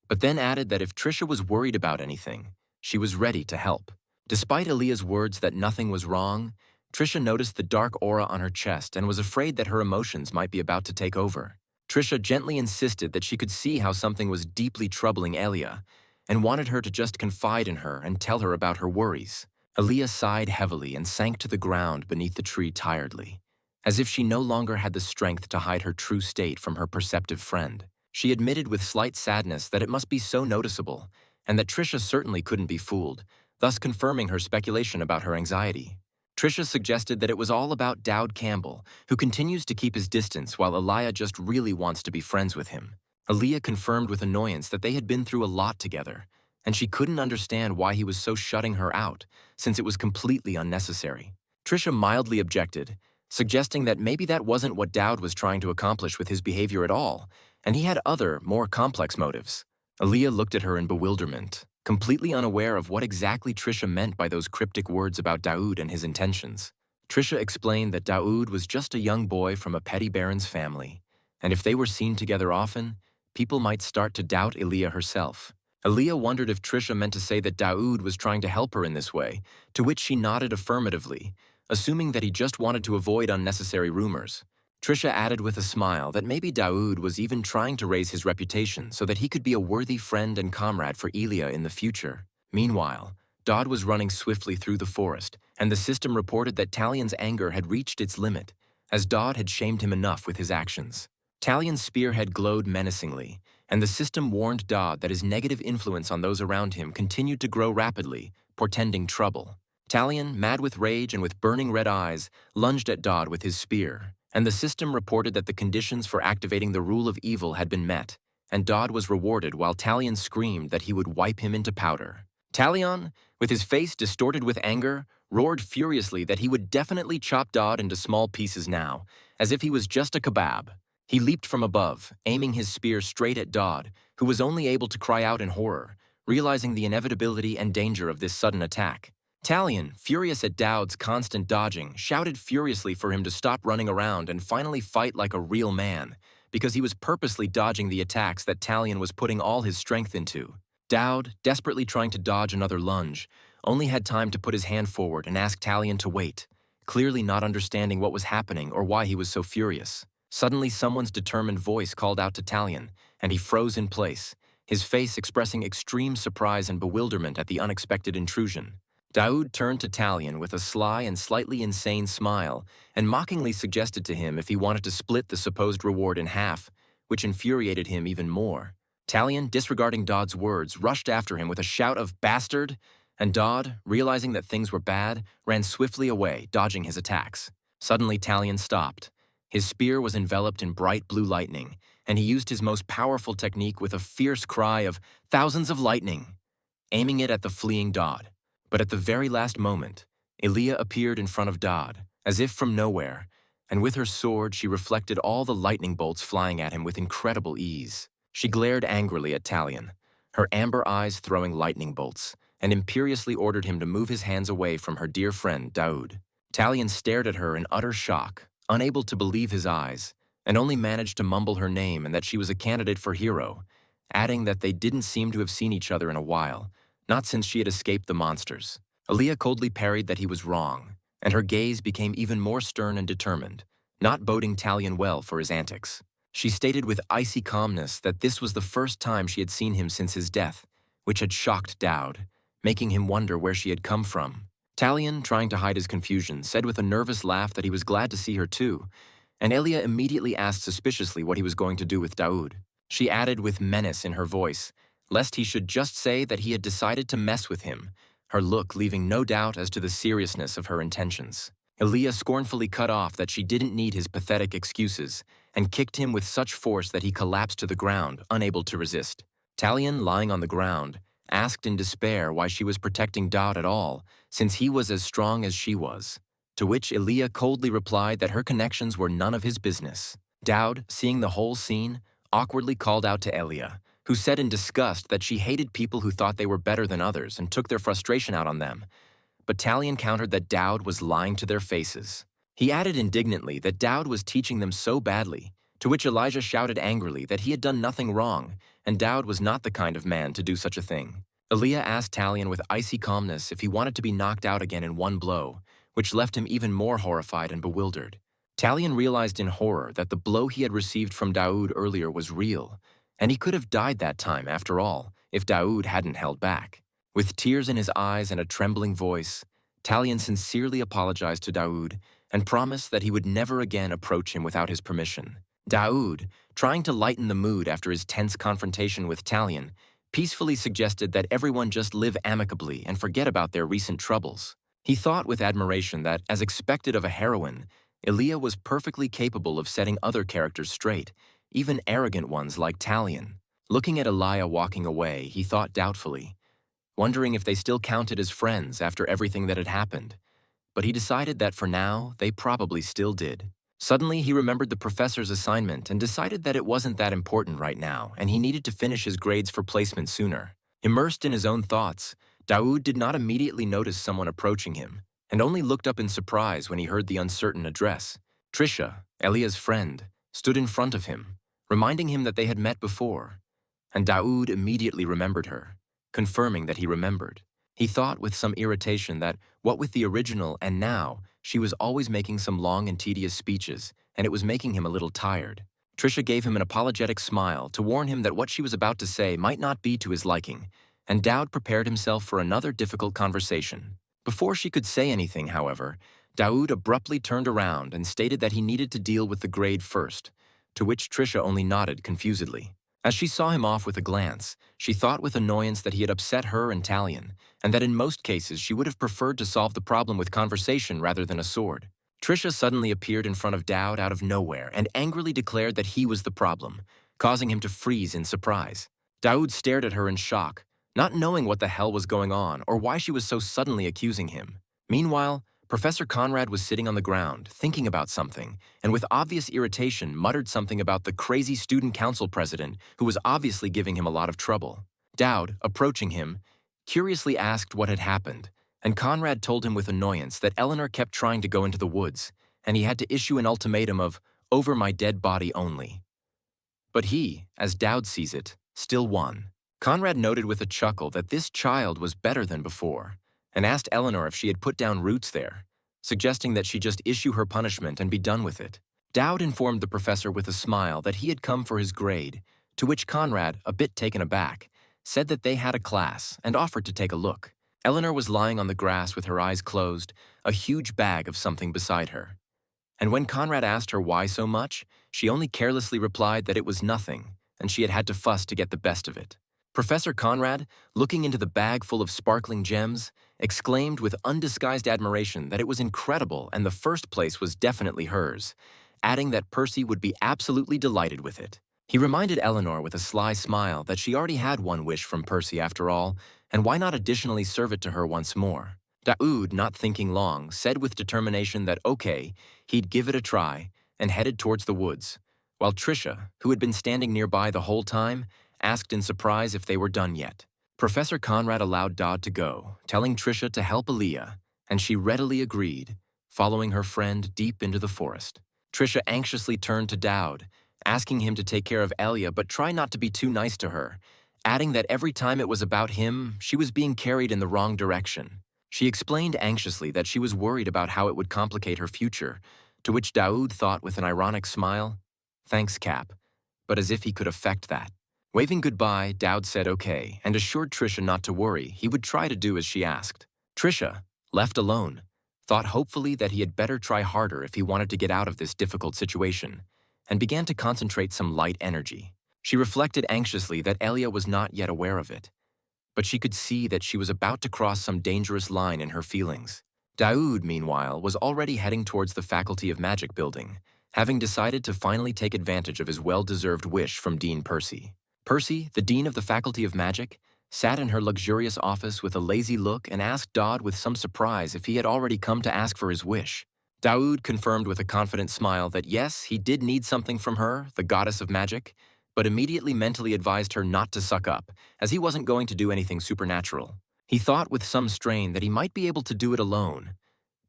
but then added that if Trisha was worried about anything, she was ready to help. Despite Elia's words that nothing was wrong, Trisha noticed the dark aura on her chest and was afraid that her emotions might be about to take over. Trisha gently insisted that she could see how something was deeply troubling Elia, and wanted her to just confide in her and tell her about her worries. Aaliyah sighed heavily and sank to the ground beneath the tree tiredly, as if she no longer had the strength to hide her true state from her perceptive friend. She admitted with slight sadness that it must be so noticeable, and that Trisha certainly couldn't be fooled, thus confirming her speculation about her anxiety. Trisha suggested that it was all about Dowd Campbell, who continues to keep his distance while Aaliyah just really wants to be friends with him. Aaliyah confirmed with annoyance that they had been through a lot together, and she couldn't understand why he was so shutting her out, since it was completely unnecessary. Trisha mildly objected, suggesting that maybe that wasn't what Dowd was trying to accomplish with his behavior at all, and he had other, more complex motives. Aaliyah looked at her in bewilderment, completely unaware of what exactly Trisha meant by those cryptic words about Daoud and his intentions. Trisha explained that Daoud was just a young boy from a petty baron's family, and if they were seen together often, people might start to doubt Aaliyah herself. Aaliyah wondered if Trisha meant to say that Daoud was trying to help her in this way, to which she nodded affirmatively, assuming that he just wanted to avoid unnecessary rumors. Trisha added with a smile that maybe Daoud was even trying to raise his reputation so that he could be a worthy friend and comrade for Elia in the future. Meanwhile, Daoud was running swiftly through the forest, and the system reported that Talion's anger had reached its limit, as Daoud had shamed him enough with his actions. Talion's spearhead glowed menacingly, and the system warned Daoud that his negative influence on those around him continued to grow rapidly, portending trouble. Talion, mad with rage and with burning red eyes, lunged at Daoud with his spear, and the system reported that the conditions for activating the rule of evil had been met, and Daoud was rewarded while Talion screamed that he would wipe him into powder. Talion, with his face distorted with anger, roared furiously that he would definitely chop Daoud into small pieces now, as if he was just a kebab. He leaped from above, aiming his spear straight at Daoud, who was only able to cry out in horror, realizing the inevitability and danger of this sudden attack. Talion, furious at Daoud's constant dodging, shouted furiously for him to stop running around and finally fight like a real man, because he was purposely dodging the attacks that Talion was putting all his strength into. Daoud, desperately trying to dodge another lunge, only had time to put his hand forward and ask Talion to wait, clearly not understanding what was happening or why he was so furious. Suddenly, someone's determined voice called out to Talion, and he froze in place, his face expressing extreme surprise and bewilderment at the unexpected intrusion. Daoud turned to Talion with a sly and slightly insane smile and mockingly suggested to him if he wanted to split the supposed reward in half, which infuriated him even more. Talion, disregarding Daoud's words, rushed after him with a shout of "Bastard!" and Daoud, realizing that things were bad, ran swiftly away, dodging his attacks. Suddenly, Talion stopped. His spear was enveloped in bright blue lightning, and he used his most powerful technique with a fierce cry of "Thousands of lightning!" aiming it at the fleeing Daoud. But at the very last moment, Aaliyah appeared in front of Daoud, as if from nowhere, and with her sword she reflected all the lightning bolts flying at him with incredible ease. She glared angrily at Talion, her amber eyes throwing lightning bolts, and imperiously ordered him to move his hands away from her dear friend Daoud. Talion stared at her in utter shock, unable to believe his eyes, and only managed to mumble her name and that she was a candidate for hero, adding that they didn't seem to have seen each other in a while, not since she had escaped the monsters. Aaliyah coldly parried that he was wrong, and her gaze became even more stern and determined, not boding Talion well for his antics. She stated with icy calmness that this was the first time she had seen him since his death, which had shocked Daoud, making him wonder where she had come from. Talion, trying to hide his confusion, said with a nervous laugh that he was glad to see her too, and Aaliyah immediately asked suspiciously what he was going to do with Daoud. She added with menace in her voice, lest he should just say that he had decided to mess with him, her look leaving no doubt as to the seriousness of her intentions. Aaliyah scornfully cut off that she didn't need his pathetic excuses, and kicked him with such force that he collapsed to the ground, unable to resist. Talion, lying on the ground, asked in despair why she was protecting Daoud at all, since he was as strong as she was, to which Aaliyah coldly replied that her connections were none of his business. Daoud, seeing the whole scene, awkwardly called out to Aaliyah, who said in disgust that she hated people who thought they were better than others and took their frustration out on them. But Talion countered that Daoud was lying to their faces. He added indignantly that Daoud was teaching them so badly, to which Elijah shouted angrily that he had done nothing wrong, and Daoud was not the kind of man to do such a thing. Aaliyah asked Talion with icy calmness if he wanted to be knocked out again in one blow, which left him even more horrified and bewildered. Talion realized in horror that the blow he had received from Daoud earlier was real, and he could have died that time after all, if Daoud hadn't held back. With tears in his eyes and a trembling voice, Talion sincerely apologized to Daoud and promised that he would never again approach him without his permission. Daoud, trying to lighten the mood after his tense confrontation with Talion, peacefully suggested that everyone just live amicably and forget about their recent troubles. He thought with admiration that, as expected of a heroine, Elia was perfectly capable of setting other characters straight, even arrogant ones like Talion. Looking at Elia walking away, he thought doubtfully, wondering if they still counted as friends after everything that had happened. But he decided that for now, they probably still did. Suddenly, he remembered the professor's assignment and decided that it wasn't that important right now, and he needed to finish his grades for placement sooner. Immersed in his own thoughts, Daoud did not immediately notice someone approaching him, and only looked up in surprise when he heard the uncertain address. Trisha, Elia's friend, stood in front of him, reminding him that they had met before. And Daoud immediately remembered her, confirming that he remembered. He thought with some irritation that, what with the original and now, she was always making some long and tedious speeches, and it was making him a little tired. Trisha gave him an apologetic smile to warn him that what she was about to say might not be to his liking, and Daoud prepared himself for another difficult conversation. Before she could say anything, however, Daoud abruptly turned around and stated that he needed to deal with the grade first, to which Trisha only nodded confusedly. As she saw him off with a glance, she thought with annoyance that he had upset her and Talion, and that in most cases she would have preferred to solve the problem with conversation rather than a sword. Trisha suddenly appeared in front of Daoud out of nowhere and angrily declared that he was the problem, causing him to freeze in surprise. Daoud stared at her in shock, not knowing what the hell was going on or why she was so suddenly accusing him. Meanwhile, Professor Conrad was sitting on the ground, thinking about something, and with obvious irritation muttered something about the crazy student council president who was obviously giving him a lot of trouble. Daoud, approaching him, curiously asked what had happened, and Conrad told him with annoyance that Eleanor kept trying to go into the woods, and he had to issue an ultimatum of, "Over my dead body only." But he, as Daoud sees it, still won. Conrad noted with a chuckle that this child was better than before, and asked Eleanor if she had put down roots there, suggesting that she just issue her punishment and be done with it. Daoud informed the professor with a smile that he had come for his grade, to which Conrad, a bit taken aback, said that they had a class and offered to take a look. Eleanor was lying on the grass with her eyes closed, a huge bag of something beside her. And when Conrad asked her why so much, she only carelessly replied that it was nothing, and she had had to fuss to get the best of it. Professor Conrad, looking into the bag full of sparkling gems, exclaimed with undisguised admiration that it was incredible and the first place was definitely hers, adding that Percy would be absolutely delighted with it. He reminded Eleanor with a sly smile that she already had one wish from Percy after all, and why not additionally serve it to her once more? Daoud, not thinking long, said with determination that okay, he'd give it a try, and headed towards the woods, while Trisha, who had been standing nearby the whole time, asked in surprise if they were done yet. Professor Conrad allowed Daoud to go, telling Trisha to help Aaliyah, and she readily agreed, following her friend deep into the forest. Trisha anxiously turned to Daoud, asking him to take care of Elia but try not to be too nice to her, adding that every time it was about him, she was being carried in the wrong direction. She explained anxiously that she was worried about how it would complicate her future, to which Daoud thought with an ironic smile, "Thanks, Cap," but as if he could affect that. Waving goodbye, Daoud said okay and assured Trisha not to worry, he would try to do as she asked. Trisha, left alone, thought hopefully that he had better try harder if he wanted to get out of this difficult situation, and began to concentrate some light energy. She reflected anxiously that Elia was not yet aware of it, but she could see that she was about to cross some dangerous line in her feelings. Daoud, meanwhile, was already heading towards the Faculty of Magic building, having decided to finally take advantage of his well-deserved wish from Dean Percy. Percy, the Dean of the Faculty of Magic, sat in her luxurious office with a lazy look and asked Daoud with some surprise if he had already come to ask for his wish. Daoud confirmed with a confident smile that yes, he did need something from her, the goddess of magic, but immediately mentally advised her not to suck up, as he wasn't going to do anything supernatural. He thought with some strain that he might be able to do it alone,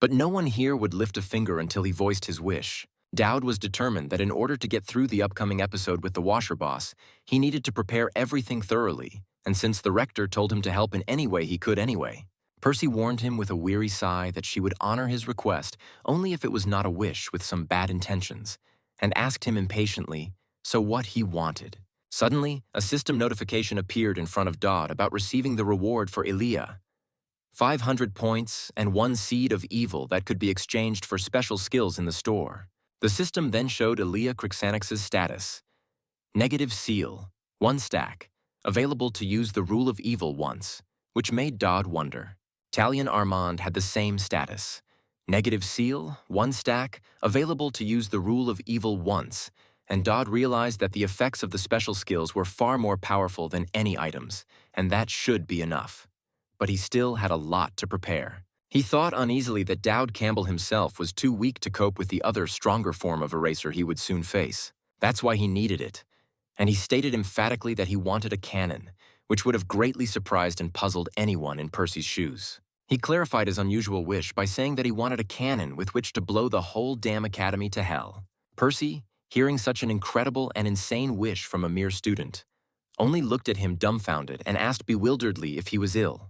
but no one here would lift a finger until he voiced his wish. Daoud was determined that in order to get through the upcoming episode with the Washer Boss, he needed to prepare everything thoroughly, and since the rector told him to help in any way he could anyway, Percy warned him with a weary sigh that she would honor his request only if it was not a wish with some bad intentions, and asked him impatiently, so what he wanted. Suddenly, a system notification appeared in front of Dodd about receiving the reward for Elia. 500 points and 1 seed of evil that could be exchanged for special skills in the store. The system then showed Elia Crixanix's status. Negative seal, 1 stack, available to use the rule of evil once, which made Dodd wonder. Talion Armand had the same status. Negative seal, 1 stack, available to use the rule of evil once, and Dodd realized that the effects of the special skills were far more powerful than any items, and that should be enough. But he still had a lot to prepare. He thought uneasily that Dowd Campbell himself was too weak to cope with the other stronger form of eraser he would soon face. That's why he needed it. And he stated emphatically that he wanted a cannon, which would have greatly surprised and puzzled anyone in Percy's shoes. He clarified his unusual wish by saying that he wanted a cannon with which to blow the whole damn academy to hell. Percy, hearing such an incredible and insane wish from a mere student, only looked at him dumbfounded and asked bewilderedly if he was ill.